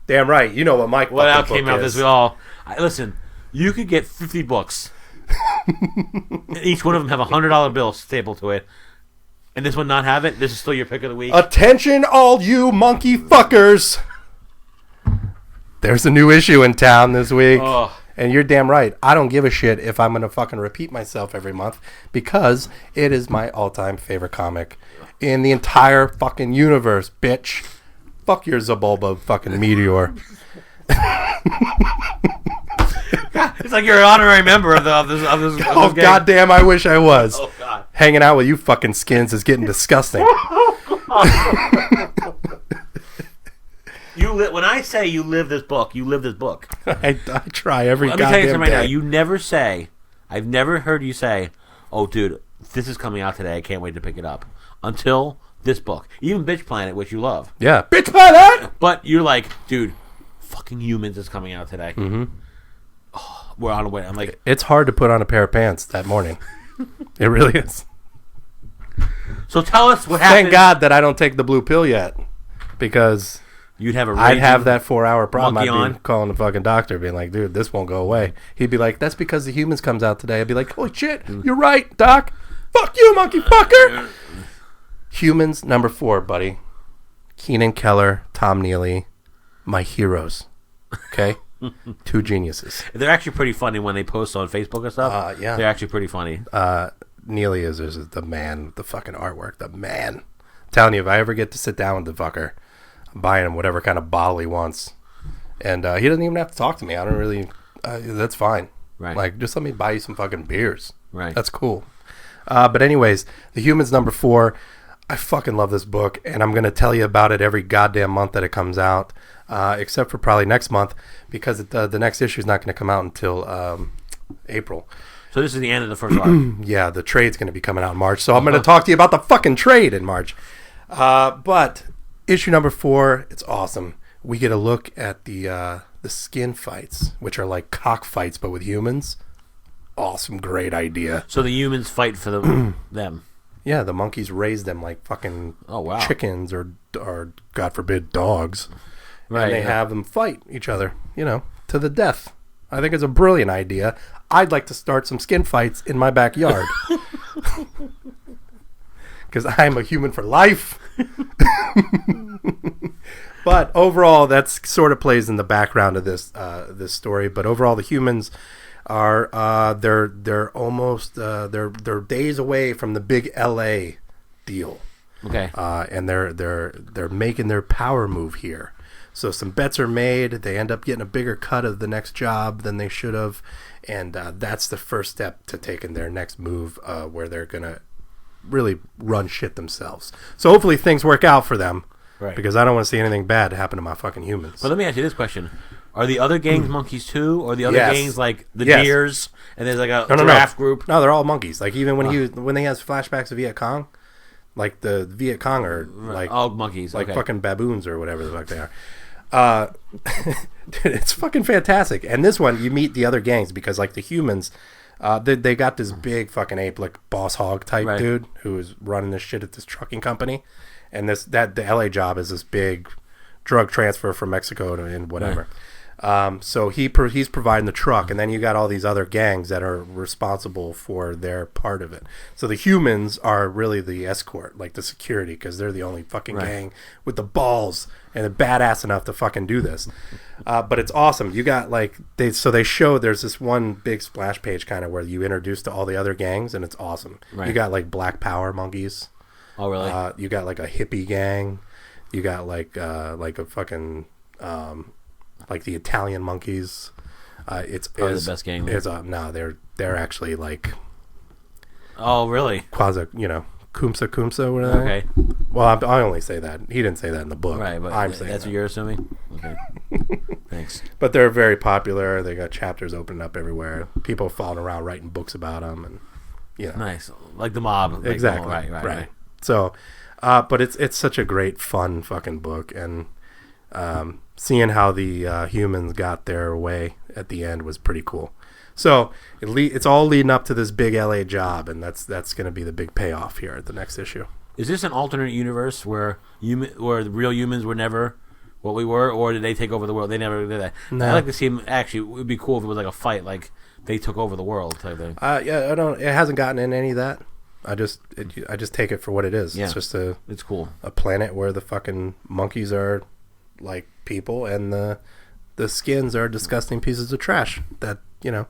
Speaker 3: Damn right. You know what my
Speaker 4: What out
Speaker 3: fucking
Speaker 4: came
Speaker 3: book
Speaker 4: out
Speaker 3: is.
Speaker 4: this week? Listen, you could get 50 books. Each one of them have a $100 bill stapled to it. And this one not have it? This is still your pick of the week?
Speaker 3: Attention, all you monkey fuckers. There's a new issue in town this week.
Speaker 4: Oh.
Speaker 3: And you're damn right. I don't give a shit if I'm going to fucking repeat myself every month because it is my all-time favorite comic in the entire fucking universe, bitch. Fuck your Zabulba fucking meteor.
Speaker 4: It's like you're an honorary member of this
Speaker 3: Oh,
Speaker 4: gang.
Speaker 3: goddamn, I wish I was.
Speaker 4: Oh, God.
Speaker 3: Hanging out with you fucking skins is getting disgusting.
Speaker 4: When I say you live this book, you live this book.
Speaker 3: I try every
Speaker 4: Let me tell you
Speaker 3: goddamn
Speaker 4: something right now.
Speaker 3: day.
Speaker 4: You never say, I've never heard you say, oh, dude, this is coming out today. I can't wait to pick it up. Until this book. Even Bitch Planet, which you love.
Speaker 3: Yeah. Bitch planet!
Speaker 4: But you're like, dude, fucking Humans is coming out today. Mm-hmm. Oh, we're on the way. I'm like,
Speaker 3: It's hard to put on a pair of pants that morning. It really is.
Speaker 4: so tell us what happened.
Speaker 3: Thank God that I don't take the blue pill yet. Because
Speaker 4: You'd have a
Speaker 3: I'd have
Speaker 4: raging
Speaker 3: that 4-hour problem.
Speaker 4: monkey
Speaker 3: I'd be
Speaker 4: on.
Speaker 3: calling the fucking doctor, being like, dude, this won't go away. He'd be like, that's because the Humans comes out today. I'd be like, holy shit, you're right, doc. Fuck you, monkey fucker. Humans, number 4, buddy. Keenan Keller, Tom Neely, my heroes. Okay? 2 geniuses.
Speaker 4: They're actually pretty funny when they post on Facebook and stuff.
Speaker 3: Yeah.
Speaker 4: They're actually pretty funny.
Speaker 3: Neely is the man with the fucking artwork. The man. I'm telling you, if I ever get to sit down with the fucker, I'm buying him whatever kind of bottle he wants. And he doesn't even have to talk to me. I don't really... that's fine.
Speaker 4: Right.
Speaker 3: Like, just let me buy you some fucking beers.
Speaker 4: Right.
Speaker 3: That's cool. But anyways, The Humans, number 4. I fucking love this book, and I'm going to tell you about it every goddamn month that it comes out, except for probably next month, because the next issue is not going to come out until April.
Speaker 4: So this is the end of the first arc.
Speaker 3: Yeah, the trade's going to be coming out in March, so I'm going to talk to you about the fucking trade in March. But issue number 4, it's awesome. We get a look at the skin fights, which are like cockfights, but with humans. Awesome, great idea.
Speaker 4: So the humans fight for them.
Speaker 3: Yeah, the monkeys raise them like fucking chickens or God forbid, dogs.
Speaker 4: Right.
Speaker 3: And they have them fight each other, to the death. I think it's a brilliant idea. I'd like to start some skin fights in my backyard. Because I'm a human for life. But overall, that's sort of plays in the background of this story. But overall, the humans are they're almost they're days away from the big LA deal.
Speaker 4: Okay.
Speaker 3: And they're making their power move here. So some bets are made. They end up getting a bigger cut of the next job than they should have, and that's the first step to taking their next move, where they're gonna really run shit themselves. So hopefully things work out for them,
Speaker 4: Right.
Speaker 3: Because I don't want to see anything bad happen to my fucking humans.
Speaker 4: But let me ask you this question. Are the other gangs monkeys too? Or the other
Speaker 3: Yes.
Speaker 4: gangs like the
Speaker 3: Yes.
Speaker 4: deers and there's like a
Speaker 3: No.
Speaker 4: giraffe group?
Speaker 3: No, they're all monkeys. Like even when he has flashbacks of Viet Cong, like the Viet Cong are like
Speaker 4: all monkeys.
Speaker 3: like
Speaker 4: Okay.
Speaker 3: fucking baboons or whatever the fuck they are. Dude, it's fucking fantastic. And this one, you meet the other gangs because like the humans, they got this big fucking ape, like boss hog type
Speaker 4: Right.
Speaker 3: dude who is running this shit at this trucking company, and the LA job is this big drug transfer from Mexico and whatever. So he's providing the truck, and then you got all these other gangs that are responsible for their part of it. So the humans are really the escort, like the security, because they're the only fucking gang with the balls and they're badass enough to fucking do this. But it's awesome. You got like they show there's this one big splash page kind of where you introduce to all the other gangs, and it's awesome.
Speaker 4: Right.
Speaker 3: You got like Black Power monkeys.
Speaker 4: Oh really?
Speaker 3: You got like a hippie gang. You got like a fucking like the Italian monkeys. It's
Speaker 4: probably the best gang.
Speaker 3: It's no, they're actually like
Speaker 4: Oh really?
Speaker 3: quasi, Kumsa, whatever.
Speaker 4: Okay.
Speaker 3: Well, I only say that. He didn't say that in the book.
Speaker 4: Right, but
Speaker 3: I'm saying
Speaker 4: that's
Speaker 3: that.
Speaker 4: what you're assuming? Okay. Thanks.
Speaker 3: But they're very popular. They got chapters opening up everywhere. People falling around writing books about them, and
Speaker 4: Nice. Like the mob. Like,
Speaker 3: exactly.
Speaker 4: Right.
Speaker 3: So, but it's such a great, fun fucking book, and seeing how the humans got their way at the end was pretty cool. So it's all leading up to this big LA job, and that's going to be the big payoff here at the next issue.
Speaker 4: Is this an alternate universe where the real humans were never what we were, or did they take over the world? They never did that.
Speaker 3: No.
Speaker 4: I'd like to see him. Actually, it would be cool if it was like a fight, like they took over the world type thing.
Speaker 3: Yeah, I don't. It hasn't gotten in any of that. I just take it for what it is.
Speaker 4: Yeah.
Speaker 3: It's just
Speaker 4: it's cool.
Speaker 3: a planet where the fucking monkeys are like people, and the skins are disgusting pieces of trash that are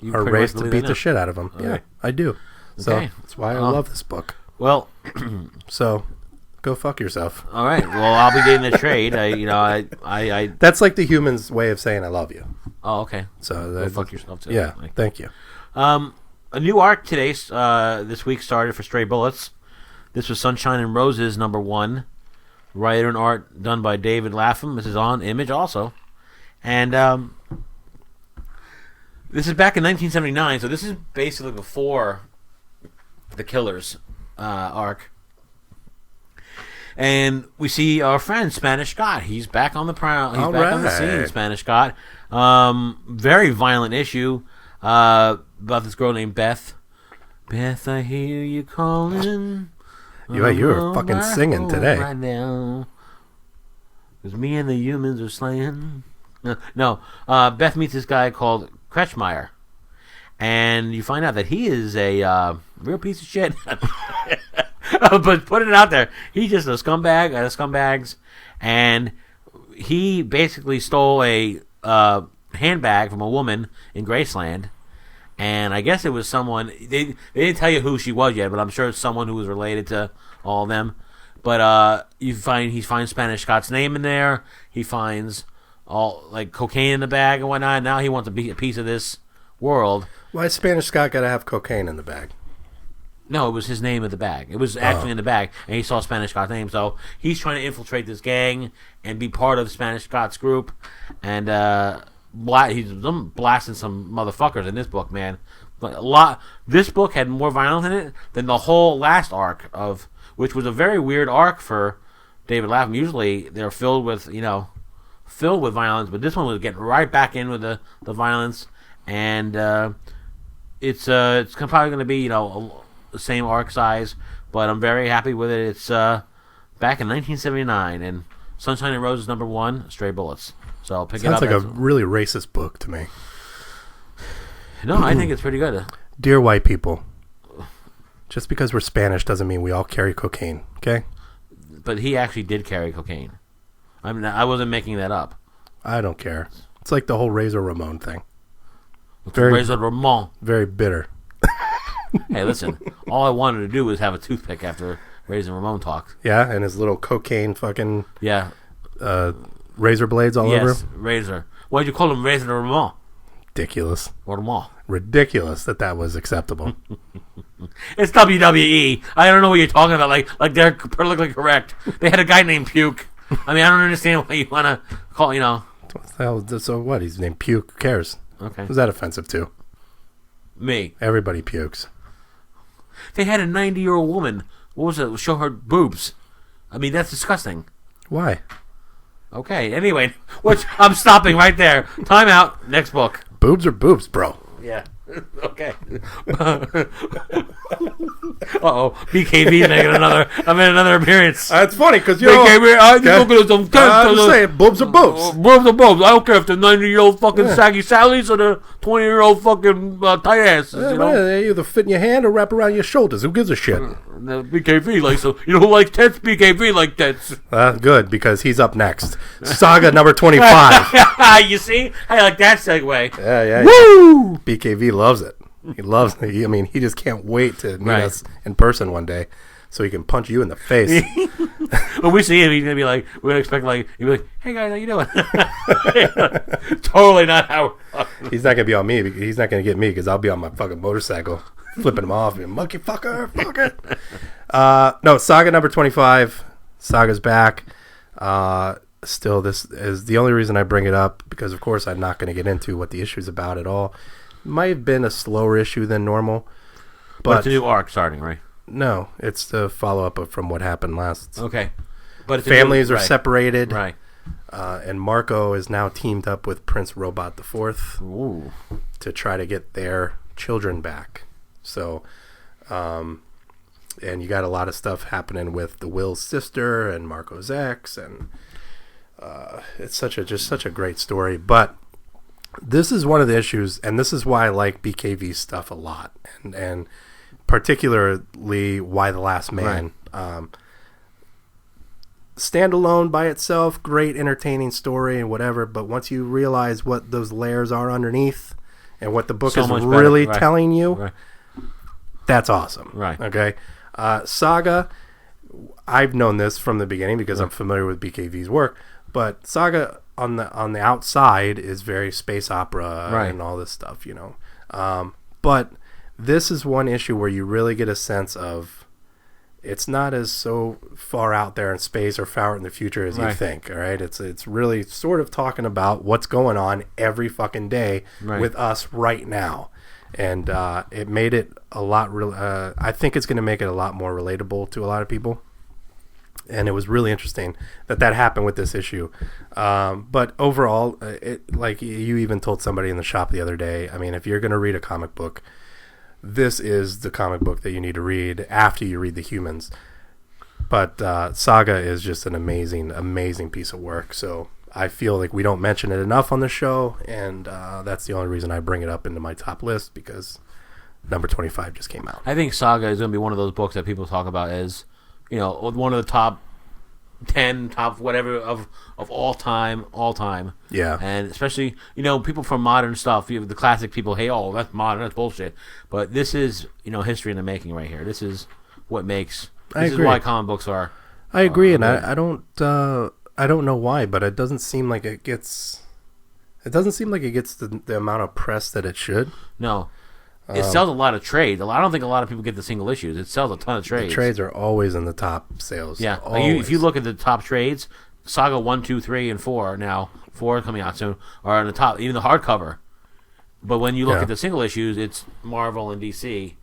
Speaker 4: pretty
Speaker 3: raised
Speaker 4: much
Speaker 3: to
Speaker 4: believe
Speaker 3: beat
Speaker 4: that
Speaker 3: the
Speaker 4: now?
Speaker 3: shit out of them. Yeah,
Speaker 4: right.
Speaker 3: I do. So
Speaker 4: Okay.
Speaker 3: that's why I love this book.
Speaker 4: Well,
Speaker 3: So go fuck yourself.
Speaker 4: all right. Well, I'll be getting the trade. I.
Speaker 3: That's like the human's way of saying I love you.
Speaker 4: Oh, okay.
Speaker 3: So
Speaker 4: Go fuck yourself too.
Speaker 3: Yeah,
Speaker 4: Like,
Speaker 3: thank you.
Speaker 4: a new arc today. This week started for Stray Bullets. This was Sunshine and Roses #1. Writer and art done by David Lapham. This is on Image also, and this is back in 1979. So this is basically before the Killers arc. And we see our friend Spanish Scott. He's back on the prowl. He's back on the scene. Spanish Scott. Very violent issue about this girl named Beth. Beth, I hear you calling.
Speaker 3: You were fucking singing today.
Speaker 4: Right now, 'cause me and the humans are slaying. No. Beth meets this guy called Kretschmeyer, and you find out that he is a real piece of shit. But put it out there, he's just a scumbag out of scumbags, and he basically stole a handbag from a woman in Graceland, and I guess it was someone, they didn't tell you who she was yet, but I'm sure it's someone who was related to all of them. But he finds Spanish Scott's name in there. He finds all like cocaine in the bag and whatnot. Now he wants to be a piece of this world.
Speaker 3: Why Spanish Scott got to have cocaine in the bag?
Speaker 4: No, it was his name in the bag. It was actually in the bag, and he saw Spanish Scott's name. So he's trying to infiltrate this gang and be part of Spanish Scott's group. And he's blasting some motherfuckers in this book, man. But this book had more violence in it than the whole last arc which was a very weird arc for David Lapham. Usually they're filled with violence, but this one was getting right back in with the violence, and it's probably going to be the same arc size, but I'm very happy with it. It's back in 1979, and Sunshine and Roses #1, Stray Bullets. So I'll pick it up.
Speaker 3: Sounds like a really racist book to me.
Speaker 4: No, I think it's pretty good.
Speaker 3: Dear white people, just because we're Spanish doesn't mean we all carry cocaine, okay?
Speaker 4: But he actually did carry cocaine. I wasn't making that up.
Speaker 3: I don't care. It's like the whole Razor Ramon thing.
Speaker 4: Razor Ramon.
Speaker 3: Very bitter.
Speaker 4: Hey, listen. All I wanted to do was have a toothpick after Razor Ramon talked.
Speaker 3: Yeah, and his little cocaine fucking
Speaker 4: Yeah.
Speaker 3: razor blades all over
Speaker 4: Yes,
Speaker 3: him.
Speaker 4: Razor. Why'd you call him Razor Ramon?
Speaker 3: Ridiculous.
Speaker 4: Ramon.
Speaker 3: Ridiculous that was acceptable.
Speaker 4: It's WWE. I don't know what you're talking about. Like they're perfectly correct. They had a guy named Puke. I mean, I don't understand why you want to call,
Speaker 3: What the hell? So what? He's named Puke. Who cares?
Speaker 4: Okay.
Speaker 3: Who's that offensive to?
Speaker 4: Me.
Speaker 3: Everybody pukes.
Speaker 4: They had a 90-year-old woman. What was it? Show her boobs. I mean, that's disgusting.
Speaker 3: Why?
Speaker 4: Okay. Anyway, I'm stopping right there. Time out. Next book.
Speaker 3: Boobs are boobs, bro.
Speaker 4: Yeah. Okay. BKB making another appearance.
Speaker 3: That's funny because
Speaker 4: BKB, I'm
Speaker 3: just saying, boobs are boobs.
Speaker 4: Boobs are boobs. I don't care if they're 90-year-old fucking saggy Sallys or the 20-year-old fucking tight asses.
Speaker 3: They either fit in your hand or wrap around your shoulders. Who gives a shit?
Speaker 4: The BKB likes so you know who likes tits? BKB like tits.
Speaker 3: Good, because he's up next. Saga number 25.
Speaker 4: You see? I like that segue.
Speaker 3: Yeah.
Speaker 4: Woo!
Speaker 3: BKV loves it. He loves it. He just can't wait to meet us in person one day so he can punch you in the face.
Speaker 4: When we see him, he's going to be like, we're going to expect he'll be like, hey guys, how you doing? Totally not how.
Speaker 3: He's not going to be on me. He's not going to get me because I'll be on my fucking motorcycle flipping him off. Monkey fucker, fucker. No, Saga number 25. Saga's back. Still, this is the only reason I bring it up because, of course, I'm not going to get into what the issue's about at all. Might have been a slower issue than normal.
Speaker 4: But it's a new arc starting, right?
Speaker 3: No, it's the follow-up from what happened last.
Speaker 4: Okay. But it's
Speaker 3: Families are separated.
Speaker 4: Right.
Speaker 3: And Marco is now teamed up with Prince Robot IV
Speaker 4: Ooh.
Speaker 3: to try to get their children back. So, and you got a lot of stuff happening with the Will's sister and Marco's ex, and it's just such a great story. But this is one of the issues, and this is why I like BKV's stuff a lot, and particularly Why the Last Man.
Speaker 4: Right.
Speaker 3: Standalone by itself, great entertaining story and whatever, but once you realize what those layers are underneath and what the book
Speaker 4: So
Speaker 3: is
Speaker 4: much
Speaker 3: really
Speaker 4: better. Right.
Speaker 3: telling you,
Speaker 4: Right.
Speaker 3: that's awesome.
Speaker 4: Right.
Speaker 3: Okay. Saga, I've known this from the beginning because I'm familiar with BKV's work, but Saga on the outside is very space opera
Speaker 4: Right.
Speaker 3: and all this stuff, but this is one issue where you really get a sense of it's not as so far out there in space or far out in the future as you
Speaker 4: Right.
Speaker 3: think. All right, it's really sort of talking about what's going on every fucking day
Speaker 4: Right.
Speaker 3: with us right now, and it made it a lot. I think it's going to make it a lot more relatable to a lot of people, and it was really interesting that happened with this issue. But overall, it like you even told somebody in the shop the other day. I mean, if you're going to read a comic book, this is the comic book that you need to read after you read The Humans. But Saga is just an amazing, amazing piece of work. So I feel like we don't mention it enough on the show, and that's the only reason I bring it up into my top list, because number 25 just came out.
Speaker 4: I think Saga is going to be one of those books that people talk about as, one of the top 10, top whatever of all time.
Speaker 3: Yeah.
Speaker 4: And especially, people from modern stuff, you have the classic people, hey, oh, that's modern, that's bullshit. But this is, history in the making right here. This is what makes, this is why comic books are.
Speaker 3: I agree, and I don't know why, but it doesn't seem like it gets the amount of press that it should.
Speaker 4: No. It sells a lot of trades. I don't think a lot of people get the single issues. It sells a ton of trades.
Speaker 3: The trades are always in the top sales.
Speaker 4: Yeah. Like if you look at the top trades, Saga 1, 2, 3, and 4 now, 4 coming out soon, are on the top, even the hardcover. But when you look at the single issues, it's Marvel and DC.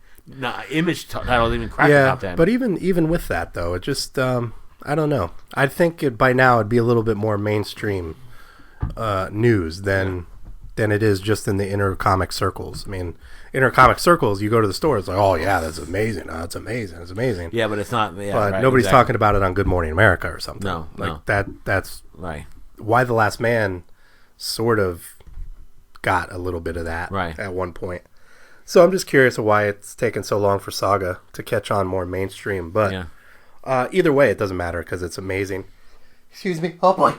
Speaker 4: Image titles even crack the top 10.
Speaker 3: But even with that, though, it just, I don't know. I think by now it'd be a little bit more mainstream news than it is just in the inner comic circles. I mean, inner comic circles, you go to the store, it's like, oh yeah, that's amazing. Oh, it's amazing. It's amazing.
Speaker 4: Yeah, but it's not. Yeah,
Speaker 3: but
Speaker 4: right,
Speaker 3: nobody's
Speaker 4: exactly.
Speaker 3: talking about it on Good Morning America or something.
Speaker 4: No,
Speaker 3: that's
Speaker 4: right.
Speaker 3: Why the Last Man sort of got a little bit of that at one point. So I'm just curious of why it's taken so long for Saga to catch on more mainstream. But either way, it doesn't matter because it's amazing. Excuse me. Oh boy.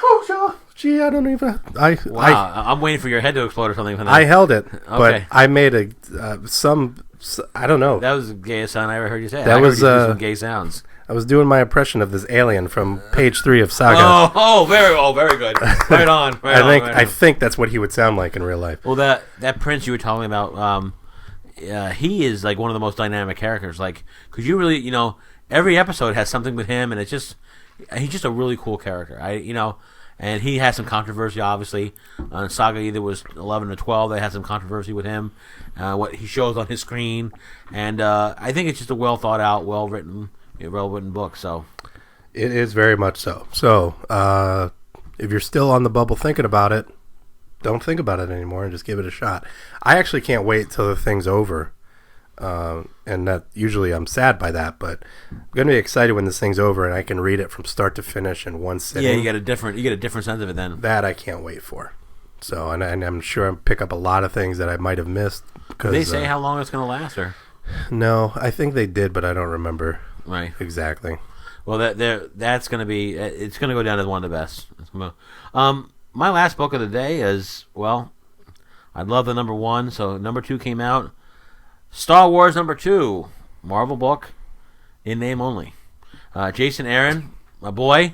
Speaker 3: Oh, gee, I don't even.
Speaker 4: I'm waiting for your head to explode or something. From that.
Speaker 3: I held it,
Speaker 4: Okay.
Speaker 3: but I made I don't know.
Speaker 4: That was the gayest sound I ever heard you say.
Speaker 3: That
Speaker 4: I
Speaker 3: was
Speaker 4: heard you do some gay sounds.
Speaker 3: I was doing my impression of this alien from page 3 of Saga.
Speaker 4: Very good. Right on.
Speaker 3: I think that's what he would sound like in real life.
Speaker 4: Well, that Prince you were talking about, he is like one of the most dynamic characters. Like, because you really, every episode has something with him, and he's just a really cool character. And he has some controversy, obviously. Saga either was 11 or 12. They had some controversy with him, what he shows on his screen, and I think it's just a well thought out, well written book. So
Speaker 3: it is very much so. So if you're still on the bubble thinking about it, don't think about it anymore and just give it a shot. I actually can't wait till the thing's over. And that usually I'm sad by that, but I'm gonna be excited when this thing's over and I can read it from start to finish in one sitting.
Speaker 4: Yeah, you get a different sense of it then.
Speaker 3: That I can't wait for. So, and I'm sure I'll pick up a lot of things that I might have missed.
Speaker 4: Did they say how long it's gonna last, or?
Speaker 3: No, I think they did, but I don't remember exactly.
Speaker 4: Well, that's gonna be, it's gonna go down as one of the best. My last book of the day is, well, I love the number 1, so number 2 came out. Star Wars number 2, Marvel book, in name only. Jason Aaron, my boy,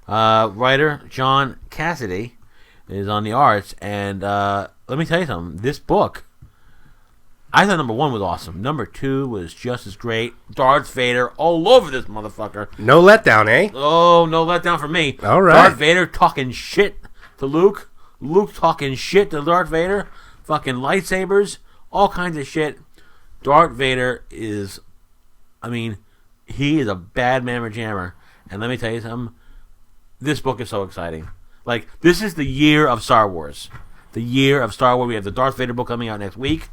Speaker 4: writer John Cassidy is on the arts, and let me tell you something. This book, I thought number 1 was awesome. Number 2 was just as great. Darth Vader all over this motherfucker.
Speaker 3: No letdown, eh?
Speaker 4: Oh, no letdown for me.
Speaker 3: All right.
Speaker 4: Darth Vader talking shit to Luke. Luke talking shit to Darth Vader. Fucking lightsabers. All kinds of shit. Darth Vader is, he is a bad mammer jammer. And let me tell you something. this book is so exciting. Like, this is the year of Star Wars. The year of Star Wars. We have the Darth Vader book coming out next week.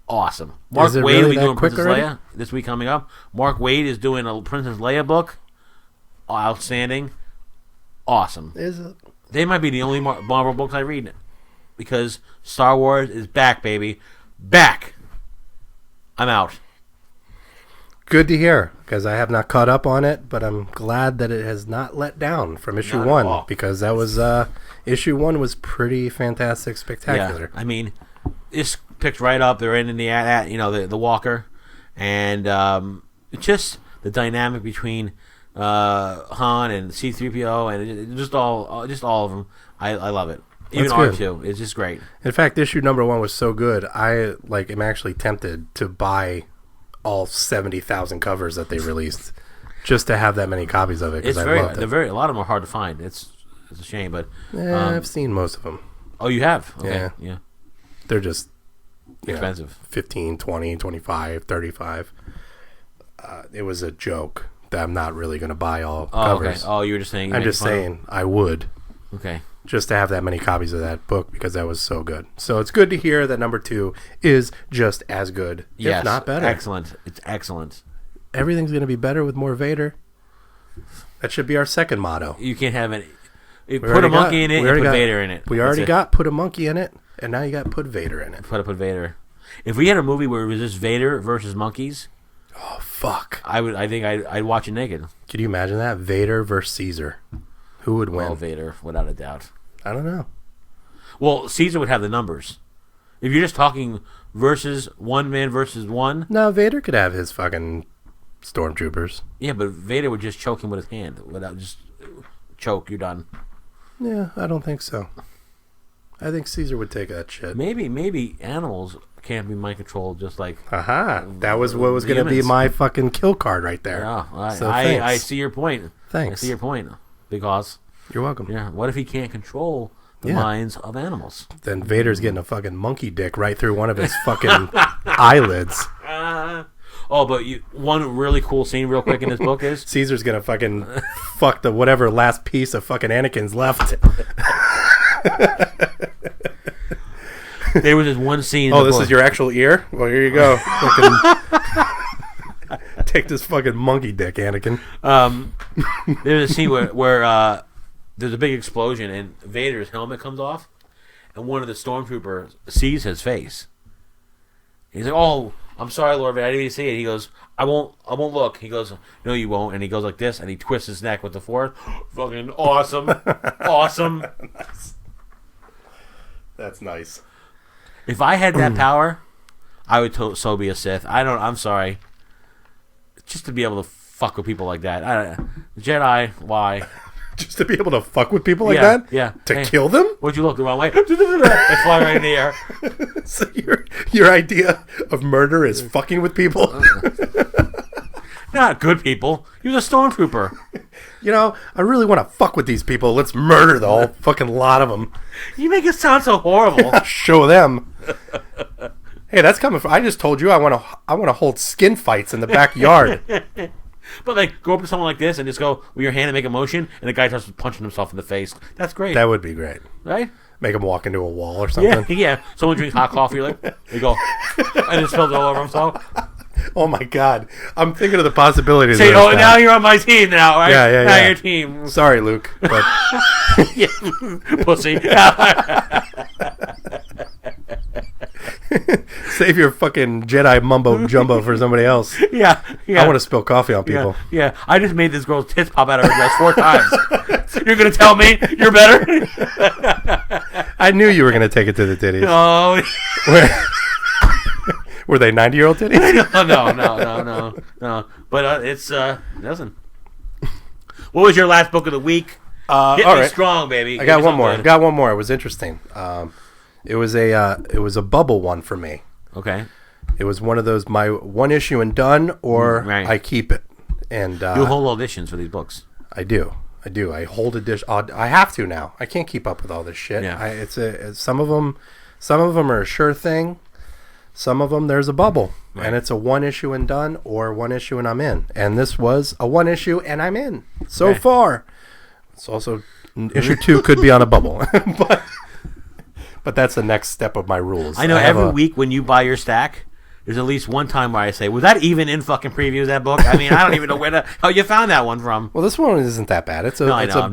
Speaker 4: Awesome. Mark Wade
Speaker 3: really
Speaker 4: will be
Speaker 3: that
Speaker 4: doing
Speaker 3: quick
Speaker 4: Princess
Speaker 3: already?
Speaker 4: Leia this week coming up. Mark Wade is doing a Princess Leia book. Outstanding. Awesome.
Speaker 3: Is it?
Speaker 4: They might be the only Marvel books I read because Star Wars is back, baby. Back. I'm out.
Speaker 3: Good to hear, because I have not caught up on it, but I'm glad that it has not let down from issue
Speaker 4: Not at
Speaker 3: 1,
Speaker 4: all.
Speaker 3: because that was issue 1 was pretty fantastic, spectacular.
Speaker 4: Yeah, I mean, this picked right up. They're in the the Walker, and just the dynamic between Han and C-3PO, and just all of them. I love it. Even
Speaker 3: That's good.
Speaker 4: R2, it's just great.
Speaker 3: In fact, issue number 1 was so good, I am actually tempted to buy all 70,000 covers that they released just to have that many copies of it, because
Speaker 4: It's
Speaker 3: I loved it.
Speaker 4: a lot of them are hard to find. It's a shame, but
Speaker 3: I've seen most of them.
Speaker 4: oh, you have? Okay. Yeah.
Speaker 3: They're just
Speaker 4: Expensive.
Speaker 3: 15, 20, 25, 35. It was a joke that I'm not really going to buy all
Speaker 4: Oh, okay.
Speaker 3: covers.
Speaker 4: Oh, you were just saying.
Speaker 3: I'm just saying I would,
Speaker 4: Okay.
Speaker 3: just to have that many copies of that book, because that was so good. So it's good to hear that number 2 is just as good,
Speaker 4: Yes.
Speaker 3: if not better.
Speaker 4: Excellent. It's excellent.
Speaker 3: Everything's going to be better with more Vader. That should be our second motto.
Speaker 4: You can't have any. You
Speaker 3: We
Speaker 4: put a
Speaker 3: already
Speaker 4: monkey
Speaker 3: got-
Speaker 4: in it
Speaker 3: we
Speaker 4: and
Speaker 3: already
Speaker 4: put
Speaker 3: got-
Speaker 4: Vader in it.
Speaker 3: We
Speaker 4: That's
Speaker 3: already
Speaker 4: it.
Speaker 3: got put a monkey in it, and now you got put Vader in it.
Speaker 4: Put Vader. If we had a movie where it was just Vader versus monkeys,
Speaker 3: Oh, fuck.
Speaker 4: I think I'd watch it naked.
Speaker 3: Could you imagine that? Vader versus Caesar. Who would win?
Speaker 4: Well, Vader, without a doubt.
Speaker 3: I don't know.
Speaker 4: Well, Caesar would have the numbers. If you're just talking versus one man versus one,
Speaker 3: No, Vader could have his fucking stormtroopers.
Speaker 4: yeah, but Vader would just choke him with his hand. Without just choke, you're done.
Speaker 3: Yeah, I don't think so. I think Caesar would take that shit.
Speaker 4: Maybe animals can't be mind controlled just like.
Speaker 3: Aha. That was what was going to be
Speaker 4: Humans.
Speaker 3: my fucking kill card right there.
Speaker 4: Yeah,
Speaker 3: So
Speaker 4: I
Speaker 3: thanks.
Speaker 4: see your point.
Speaker 3: Thanks.
Speaker 4: I see your point. Because,
Speaker 3: You're welcome.
Speaker 4: yeah, what if he can't control the
Speaker 3: Yeah.
Speaker 4: minds of animals?
Speaker 3: Then Vader's getting a fucking monkey dick right through one of his fucking eyelids.
Speaker 4: Oh, but one really cool scene real quick in this book is
Speaker 3: Caesar's going to fucking fuck the whatever last piece of fucking Anakin's left.
Speaker 4: there was this one scene in
Speaker 3: Oh,
Speaker 4: the
Speaker 3: this
Speaker 4: book.
Speaker 3: is your actual ear? Well, here you go. Fucking take this fucking monkey dick, Anakin.
Speaker 4: There's a scene where there's a big explosion and Vader's helmet comes off, and one of the stormtroopers sees his face. He's like, "Oh, I'm sorry, Lord Vader, I didn't even see it." He goes, "I won't look." He goes, "No, you won't." And he goes like this, and he twists his neck with the force. Fucking awesome, awesome.
Speaker 3: That's nice.
Speaker 4: If I had that power, I would so be a Sith. I'm sorry. Just to be able to fuck with people like that. Jedi, why?
Speaker 3: Just to be able to fuck with people like
Speaker 4: Yeah,
Speaker 3: that?
Speaker 4: yeah.
Speaker 3: To
Speaker 4: Hey.
Speaker 3: kill them?
Speaker 4: Would you look the wrong way? They fly right in the air.
Speaker 3: So your idea of murder is fucking with people?
Speaker 4: Not good people. He was a stormtrooper.
Speaker 3: You know, I really want to fuck with these people. Let's murder the whole fucking lot of them.
Speaker 4: You make it sound so horrible.
Speaker 3: Show them. Hey, that's coming from... I just told you I want to hold skin fights in the backyard.
Speaker 4: But like, go up to someone like this and just go with your hand and make a motion, and the guy starts punching himself in the face. That's great,
Speaker 3: That would be great.
Speaker 4: right?
Speaker 3: Make him walk into a wall or
Speaker 4: Yeah,
Speaker 3: something.
Speaker 4: yeah. Someone drinks hot coffee, like you go, and it spills all over himself.
Speaker 3: Oh my god. I'm thinking of the possibilities.
Speaker 4: Say,
Speaker 3: of
Speaker 4: oh,
Speaker 3: this
Speaker 4: now you're on my team now, right?
Speaker 3: Yeah,
Speaker 4: Now
Speaker 3: yeah.
Speaker 4: your team,
Speaker 3: Sorry, Luke, but
Speaker 4: yeah. Pussy.
Speaker 3: save your fucking Jedi mumbo jumbo for somebody else.
Speaker 4: yeah, yeah.
Speaker 3: I want to spill coffee on people.
Speaker 4: Yeah, I just made this girl's tits pop out of her dress 4 times. You're gonna tell me you're better?
Speaker 3: I knew you were going to take it to the titties.
Speaker 4: Oh,
Speaker 3: Were they 90-year-old titties?
Speaker 4: no. But it's doesn't. What was your last book of the week? Hit
Speaker 3: all
Speaker 4: me
Speaker 3: right.
Speaker 4: strong, baby.
Speaker 3: I got one more. It was interesting. It was a bubble one for me.
Speaker 4: Okay.
Speaker 3: It was one of those my one issue and done, or
Speaker 4: Right.
Speaker 3: I keep it. And
Speaker 4: You hold auditions for these books.
Speaker 3: I do. I hold a dish. I have to now. I can't keep up with all this shit.
Speaker 4: Yeah.
Speaker 3: Some of them are a sure thing. Some of them there's a bubble,
Speaker 4: Right.
Speaker 3: and it's a one issue and done, or one issue and I'm in. And this was a one issue and I'm in so
Speaker 4: Okay.
Speaker 3: far. It's also issue 2 could be on a bubble, but that's the next step of my rules.
Speaker 4: I know every week when you buy your stack, there's at least one time where I say, "Was that even in fucking previews, that book?" I mean, I don't even know how you found that one from.
Speaker 3: Well, this one isn't that bad. It's a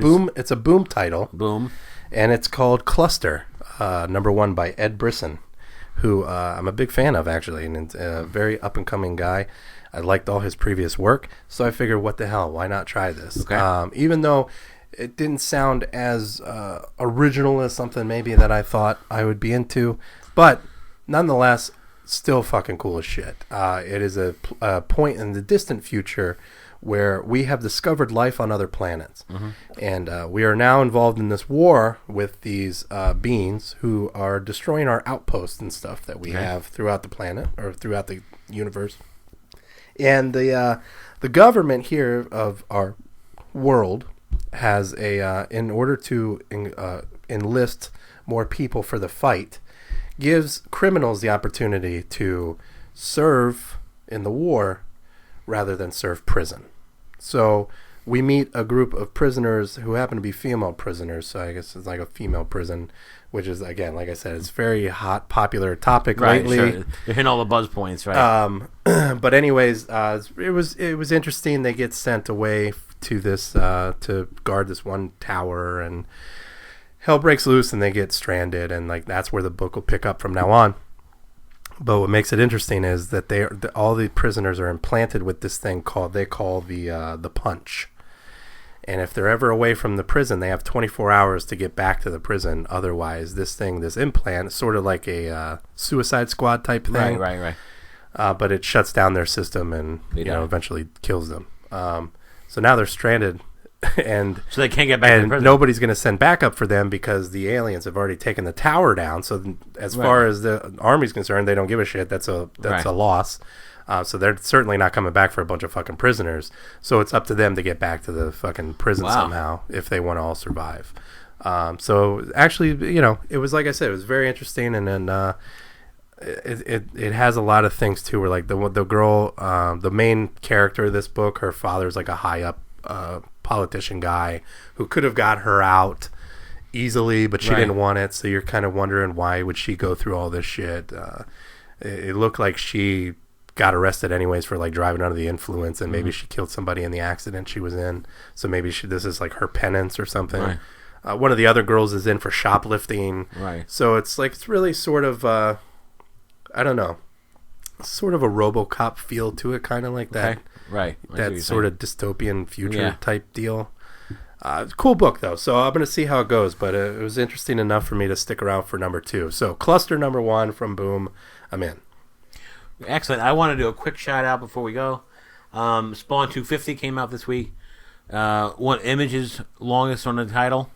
Speaker 3: boom title.
Speaker 4: Boom,
Speaker 3: and it's called Cluster, #1 by Ed Brisson, who I'm a big fan of actually, and it's a very up and coming guy. I liked all his previous work, so I figured, what the hell, why not try this?
Speaker 4: Okay.
Speaker 3: Even though it didn't sound as original as something maybe that I thought I would be into, but nonetheless, still fucking cool as shit. It is a point in the distant future where we have discovered life on other planets, and we are now involved in this war with these beings who are destroying our outposts and stuff that we have throughout the planet or throughout the universe. And the government here of our world has in order to enlist more people for the fight, gives criminals the opportunity to serve in the war rather than serve prison. So we meet a group of prisoners who happen to be female prisoners, so I guess it's like a female prison, which is, again, like I said, it's very hot, popular topic lately.
Speaker 4: Sure. You're hitting all the buzz points, right?
Speaker 3: But anyways, it was interesting. They get sent away to this to guard this one tower, and hell breaks loose, and they get stranded, and like that's where the book will pick up from now on. But what makes it interesting is that all the prisoners are implanted with this thing they call the punch. And if they're ever away from the prison, they have 24 hours to get back to the prison. Otherwise, this implant, is sort of like a Suicide Squad type thing.
Speaker 4: Right.
Speaker 3: But it shuts down their system and eventually kills them. So now they're stranded, and
Speaker 4: so they can't get back to the prison.
Speaker 3: Nobody's going to send backup for them because the aliens have already taken the tower down. So as far as the army's concerned, they don't give a shit. That's a loss. So they're certainly not coming back for a bunch of fucking prisoners. So it's up to them to get back to the fucking prison somehow if they want to all survive. So actually, it was, like I said, it was very interesting, and then it has a lot of things too. Where like the girl, the main character of this book, her father's like a high up politician guy who could have got her out easily, but she didn't want it. So you're kind of wondering, why would she go through all this shit? It looked like she got arrested anyways for like driving under the influence, and maybe she killed somebody in the accident she was in. So maybe this is like her penance or something. Right. One of the other girls is in for shoplifting. Right. So it's really sort of I don't know, sort of a RoboCop feel to it, kind of like that.
Speaker 4: Right.
Speaker 3: That sort of dystopian future type deal. Cool book though, so I'm gonna see how it goes. But it was interesting enough for me to stick around for #2. So Cluster #1 from Boom. I'm in.
Speaker 4: Excellent. I want to do a quick shout out before we go. Spawn 250 came out this week. One Image's longest on the title,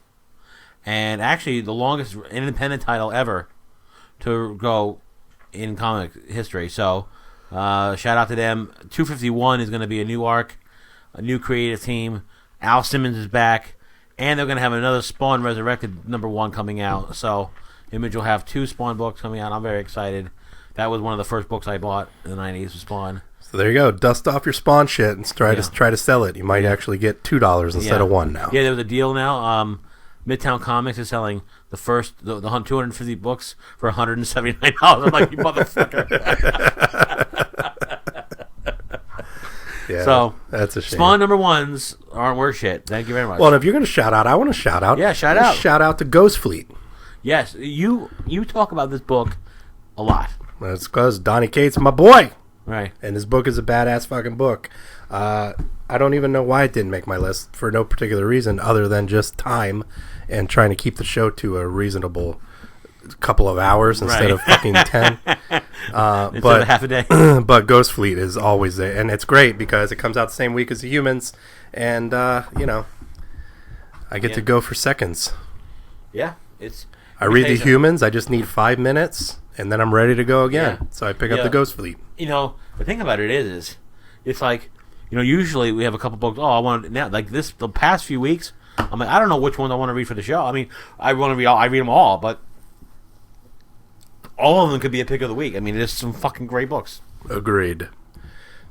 Speaker 4: and actually the longest independent title ever to go in comic history. So shout out to them. 251 is going to be a new arc, a new creative team. Al Simmons is back, and they're going to have another Spawn Resurrected #1 coming out. So Image will have 2 Spawn books coming out. I'm very excited. That was one of the first books I bought in the 90s with Spawn.
Speaker 3: So there you go. Dust off your Spawn shit and try to sell it. You might actually get $2 instead of $1 now.
Speaker 4: Yeah, there was a deal now. Midtown Comics is selling the 250 books for $179. I'm like, you motherfucker.
Speaker 3: Yeah,
Speaker 4: so
Speaker 3: that's a shame.
Speaker 4: Spawn #1s aren't worth shit. Thank you very much.
Speaker 3: Well, if you're going to shout out, I want to shout out.
Speaker 4: Yeah, shout out.
Speaker 3: Shout out to Ghost Fleet.
Speaker 4: Yes, you talk about this book a lot.
Speaker 3: That's because Donny Cates, my boy.
Speaker 4: Right.
Speaker 3: And his book is a badass fucking book. I don't even know why it didn't make my list for no particular reason other than just time and trying to keep the show to a reasonable couple of hours instead of fucking 10.
Speaker 4: Instead of half a day.
Speaker 3: But Ghost Fleet is always there. And it's great because it comes out the same week as the Humans. And, I get to go for seconds.
Speaker 4: Yeah.
Speaker 3: I read the Humans. I just need 5 minutes. And then I'm ready to go again. Yeah. So I pick up the Ghost Fleet.
Speaker 4: The thing about it is it's like, usually we have a couple books. Oh, I want to, now, like this, the past few weeks, I'm like, I don't know which ones I want to read for the show. I mean, I read them all, but all of them could be a pick of the week. I mean, there's some fucking great books.
Speaker 3: Agreed.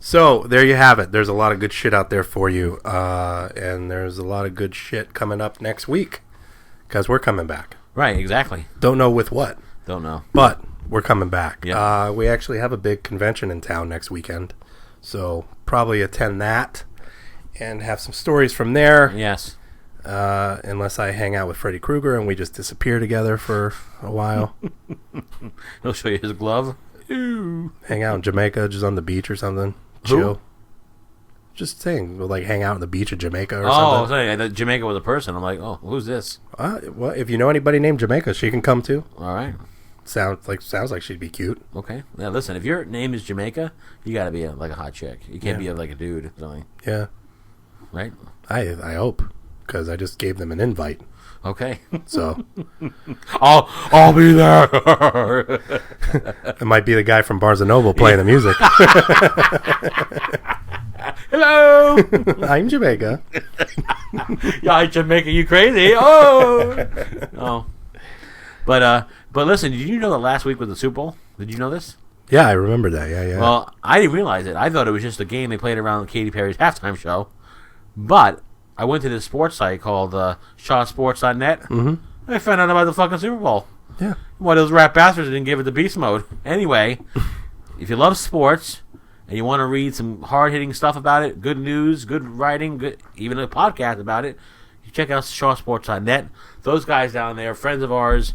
Speaker 3: So there you have it. There's a lot of good shit out there for you, and there's a lot of good shit coming up next week because we're coming back.
Speaker 4: Right, exactly.
Speaker 3: Don't know with what.
Speaker 4: Don't know.
Speaker 3: But we're coming back.
Speaker 4: Yeah.
Speaker 3: We actually have a big convention in town next weekend, so probably attend that and have some stories from there.
Speaker 4: Yes.
Speaker 3: Unless I hang out with Freddy Krueger and we just disappear together for a while.
Speaker 4: He'll show you his glove.
Speaker 3: Hang out in Jamaica, just on the beach or something. Chill. Just saying, we'll like hang out on the beach of Jamaica or something.
Speaker 4: Oh, I thought Jamaica was a person. I'm like, oh, who's this?
Speaker 3: Well, if you know anybody named Jamaica, she can come too.
Speaker 4: All right.
Speaker 3: Sounds like she'd be cute.
Speaker 4: Okay. Now listen, if your name is Jamaica, you got to be like a hot chick. You can't be like a dude or something.
Speaker 3: Yeah.
Speaker 4: Right.
Speaker 3: I hope, because I just gave them an invite.
Speaker 4: Okay.
Speaker 3: So
Speaker 4: I'll be there.
Speaker 3: it might be the guy from Barnes and Noble playing the music.
Speaker 4: Hello.
Speaker 3: I'm Jamaica.
Speaker 4: Yeah, Jamaica, you crazy? Oh. But listen, did you know that last week was the Super Bowl? Did you know this?
Speaker 3: Yeah, I remember that. Yeah.
Speaker 4: Well, I didn't realize it. I thought it was just a game they played around Katy Perry's halftime show. But I went to this sports site called shawsports.net. Mm-hmm. I found out about the fucking Super Bowl.
Speaker 3: Yeah.
Speaker 4: Why those rat bastards didn't give it the beast mode. Anyway, if you love sports and you want to read some hard-hitting stuff about it, good news, good writing, good, even a podcast about it, you check out shawsports.net. Those guys down there, friends of ours,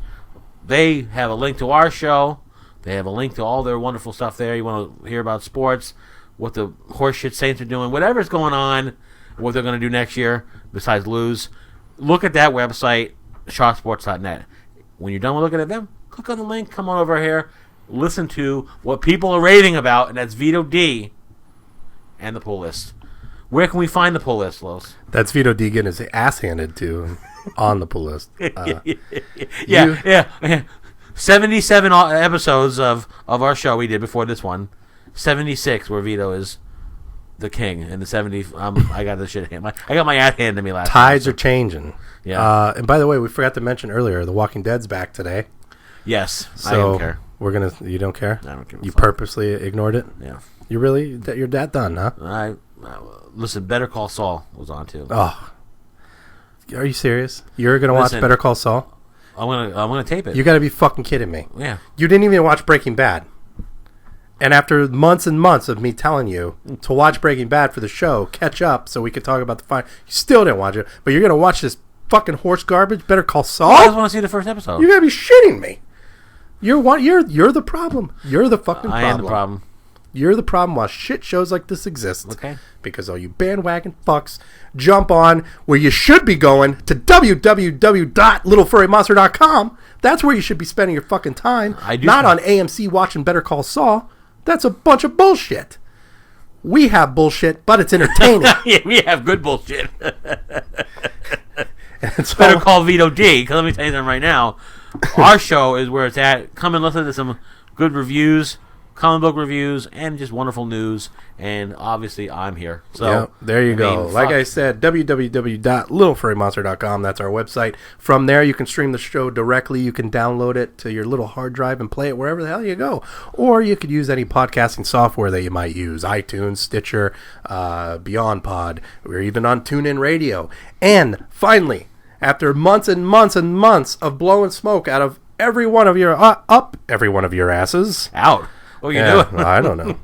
Speaker 4: they have a link to our show. They have a link to all their wonderful stuff there. You want to hear about sports, what the horseshit Saints are doing, whatever's going on, what they're going to do next year besides lose. Look at that website, shawsports.net. When you're done with looking at them, click on the link, come on over here, listen to what people are raving about, and that's Vito D and the pull list. Where can we find the pull list, Los?
Speaker 3: That's Vito D getting his ass handed to him on the pull list.
Speaker 4: Yeah. 77 episodes of our show we did before this one. 76 where Vito is the king, and the 70. I got the shit hand. I got my ass handed to me last.
Speaker 3: Tides are changing.
Speaker 4: Yeah.
Speaker 3: And by the way, we forgot to mention earlier, The Walking Dead's back today.
Speaker 4: Yes.
Speaker 3: So
Speaker 4: I don't care.
Speaker 3: You don't care?
Speaker 4: I don't care.
Speaker 3: You purposely ignored it?
Speaker 4: Yeah.
Speaker 3: You're that done, huh?
Speaker 4: Listen, Better Call Saul was on too.
Speaker 3: Oh. Are you serious? You're gonna watch Better Call Saul?
Speaker 4: I'm gonna tape it.
Speaker 3: You gotta be fucking kidding me.
Speaker 4: Yeah.
Speaker 3: You didn't even watch Breaking Bad. And after months and months of me telling you to watch Breaking Bad for the show, catch up so we could talk about the final, you still didn't watch it. But you're gonna watch this fucking horse garbage, Better Call Saul?
Speaker 4: I just want to see the first episode.
Speaker 3: You gotta be shitting me. You're the problem. You're the fucking problem.
Speaker 4: I am the problem.
Speaker 3: You're the problem while shit shows like this exist.
Speaker 4: Okay.
Speaker 3: Because all you bandwagon fucks jump on where you should be going to www.littlefurrymonster.com. That's where you should be spending your fucking time. Not on AMC watching Better Call Saul. That's a bunch of bullshit. We have bullshit, but it's entertaining.
Speaker 4: Yeah, we have good bullshit. Better call Vito D, because let me tell you something right now. Our show is where it's at. Come and listen to some good reviews, comic book reviews, and just wonderful news. And obviously, I'm here. So
Speaker 3: yeah, there you go. Like I said, www.littlefurrymonster.com. That's our website. From there, you can stream the show directly. You can download it to your little hard drive and play it wherever the hell you go. Or you could use any podcasting software that you might use. iTunes, Stitcher, Beyond Pod. We're even on TuneIn Radio. And finally, after months and months and months of blowing smoke out of every one of your up every one of your asses.
Speaker 4: Out. What are you doing?
Speaker 3: I don't know.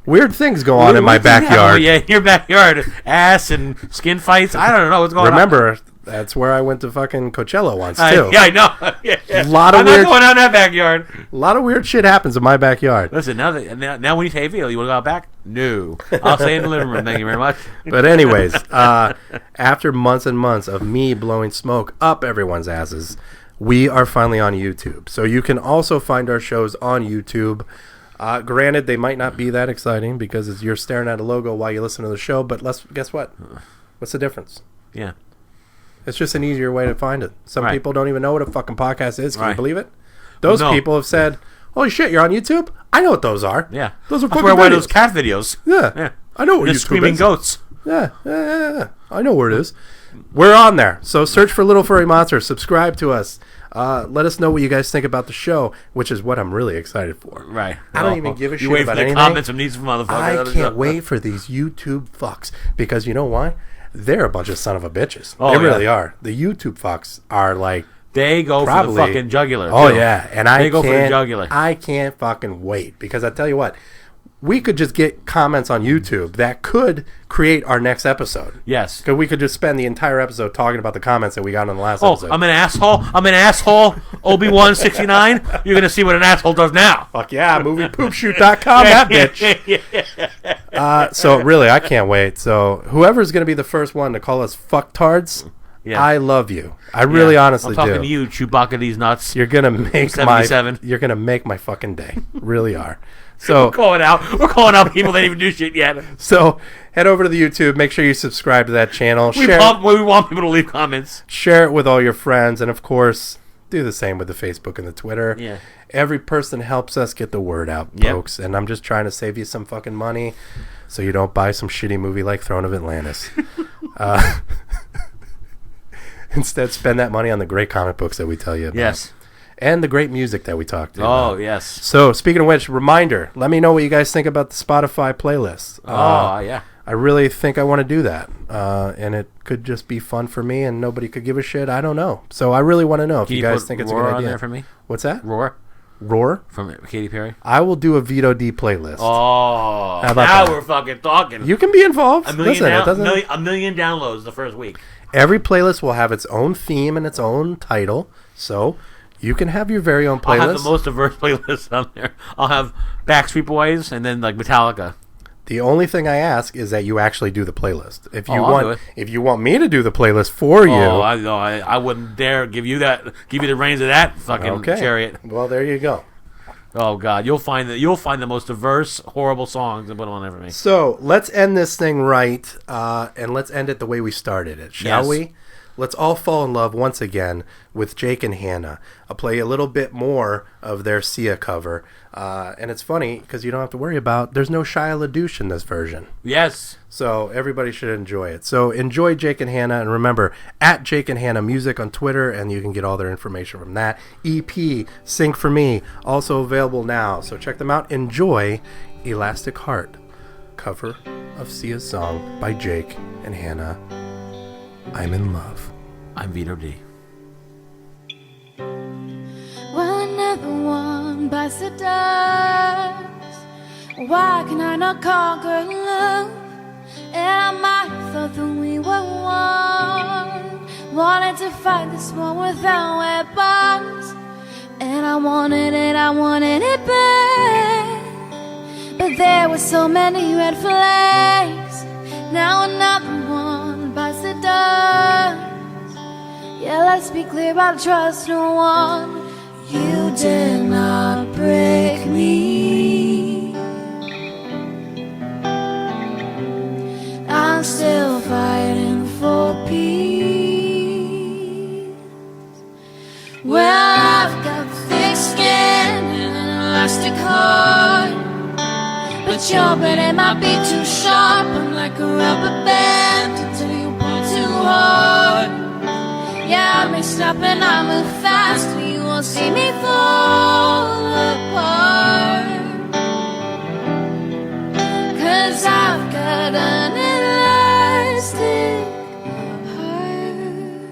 Speaker 3: Weird things go on in my backyard.
Speaker 4: Oh, yeah, your backyard. Ass and skin fights. I don't know what's going on.
Speaker 3: Remember, that's where I went to fucking Coachella once, too.
Speaker 4: Yeah, I know. Yeah.
Speaker 3: I'm not
Speaker 4: going out in that backyard.
Speaker 3: A lot of weird shit happens in my backyard.
Speaker 4: Listen, now when you say, hey, Vito, you want to go out back? No. I'll stay in the living room. Thank you very much.
Speaker 3: But anyways, after months and months of me blowing smoke up everyone's asses, we are finally on YouTube. So you can also find our shows on YouTube. Granted, they might not be that exciting because you're staring at a logo while you listen to the show, but guess what? What's the difference?
Speaker 4: Yeah.
Speaker 3: It's just an easier way to find it. Some people don't even know what a fucking podcast is. Can you believe it? Those people have said, holy shit, you're on YouTube? I know what those are.
Speaker 4: Yeah.
Speaker 3: Those are
Speaker 4: fucking
Speaker 3: videos.
Speaker 4: Where I watch those cat videos.
Speaker 3: Yeah. I know what YouTube
Speaker 4: screaming
Speaker 3: is.
Speaker 4: Goats.
Speaker 3: Yeah. I know where it is. We're on there. So search for Little Furry Monster. Subscribe to us. Let us know what you guys think about the show, which is what I'm really excited for.
Speaker 4: Right.
Speaker 3: I don't even give a shit
Speaker 4: wait
Speaker 3: about
Speaker 4: for the
Speaker 3: anything.
Speaker 4: comments from these motherfuckers.
Speaker 3: I can't wait for these YouTube fucks, because you know why? They're a bunch of son of a bitches.
Speaker 4: Oh,
Speaker 3: they
Speaker 4: yeah.
Speaker 3: really are. The YouTube fucks are like...
Speaker 4: They go
Speaker 3: Probably.
Speaker 4: for the fucking jugular.
Speaker 3: Oh,
Speaker 4: too.
Speaker 3: yeah. And
Speaker 4: They go for the jugular.
Speaker 3: I can't fucking wait, because I tell you what, we could just get comments on YouTube that could create our next episode.
Speaker 4: Yes.
Speaker 3: Because we could just spend the entire episode talking about the comments that we got on the last episode.
Speaker 4: I'm an asshole. I'm an asshole. Obi-Wan 69. You're going to see what an asshole does now.
Speaker 3: Fuck yeah, moviepoopshoot.com, that bitch. So really, I can't wait. So whoever's going to be the first one to call us fucktards,
Speaker 4: Yeah.
Speaker 3: I love you. I really honestly do.
Speaker 4: I'm talking to you, Chewbacca these nuts.
Speaker 3: You're gonna make
Speaker 4: 77.
Speaker 3: you're gonna make my fucking day. Really are. So
Speaker 4: We're calling out people that didn't even do shit yet.
Speaker 3: So head over to the YouTube. Make sure you subscribe to that channel.
Speaker 4: We want people to leave comments.
Speaker 3: Share it with all your friends, and of course, do the same with the Facebook and the Twitter.
Speaker 4: Yeah.
Speaker 3: Every person helps us get the word out,
Speaker 4: Yep.
Speaker 3: folks. And I'm just trying to save you some fucking money, so you don't buy some shitty movie like Throne of Atlantis. Instead, spend that money on the great comic books that we tell you about.
Speaker 4: Yes.
Speaker 3: And the great music that we talked about.
Speaker 4: Oh, yes.
Speaker 3: So, speaking of which, reminder, let me know what you guys think about the Spotify playlist.
Speaker 4: Yeah.
Speaker 3: I really think I want to do that. And it could just be fun for me, and nobody could give a shit. I don't know. So, I really want to know if
Speaker 4: Can
Speaker 3: you
Speaker 4: you
Speaker 3: guys
Speaker 4: put
Speaker 3: think it's a
Speaker 4: Roar
Speaker 3: good
Speaker 4: on
Speaker 3: idea.
Speaker 4: there for me?
Speaker 3: What's that?
Speaker 4: Roar
Speaker 3: Roar?
Speaker 4: from Katy Perry.
Speaker 3: I will do a Vito D playlist.
Speaker 4: Oh,
Speaker 3: How about
Speaker 4: now
Speaker 3: that?
Speaker 4: we're fucking talking.
Speaker 3: You can be involved.
Speaker 4: a million,
Speaker 3: Listen, it doesn't...
Speaker 4: a million downloads the first week.
Speaker 3: Every playlist will have its own theme and its own title. So, you can have your very own playlist.
Speaker 4: I'll have the most diverse playlist on there. I'll have Backstreet Boys and then like Metallica.
Speaker 3: The only thing I ask is that you actually do the playlist. If you
Speaker 4: I'll do
Speaker 3: want,
Speaker 4: it.
Speaker 3: if you want me to do the playlist for you,
Speaker 4: I wouldn't dare give you the reins of that fucking chariot.
Speaker 3: Well, there you go.
Speaker 4: Oh God, you'll find the most diverse, horrible songs and put them on there for me.
Speaker 3: So let's end this thing right, and let's end it the way we started it, shall
Speaker 4: Yes.
Speaker 3: we? Let's all fall in love once again with Jake and Hannah. I'll play a little bit more of their Sia cover, and it's funny because you don't have to worry about. There's no Shia LaDouche in this version.
Speaker 4: Yes.
Speaker 3: So everybody should enjoy it. So enjoy Jake and Hannah, and remember, at Jake and Hannah Music on Twitter, and you can get all their information from that. EP, Sing For Me, also available now. So check them out. Enjoy Elastic Heart, cover of Sia's song by Jake and Hannah, I'm in Love.
Speaker 4: I'm Vito D.
Speaker 2: Well, another one bites the dust. Why can I not conquer love? And I might have thought that we were one. Wanted to fight this war without weapons. And I wanted it bad. But there were so many red flags. Now another one bites the dust. Yeah, let's be clear, I trust no one. You did not break me. I'm still fighting for peace. Well, I've got thick skin and an elastic heart, but your blade might be too sharp. I'm like a rubber band until you pull too hard. Yeah, I may stop and I move fast, but you won't see me fall apart. 'Cause I've got an elastic heart.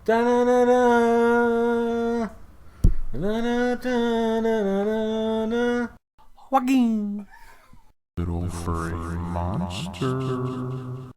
Speaker 4: Da-na-na-na. Da-na-na-na-na-na-na. Joaquin.
Speaker 1: Little furry monster.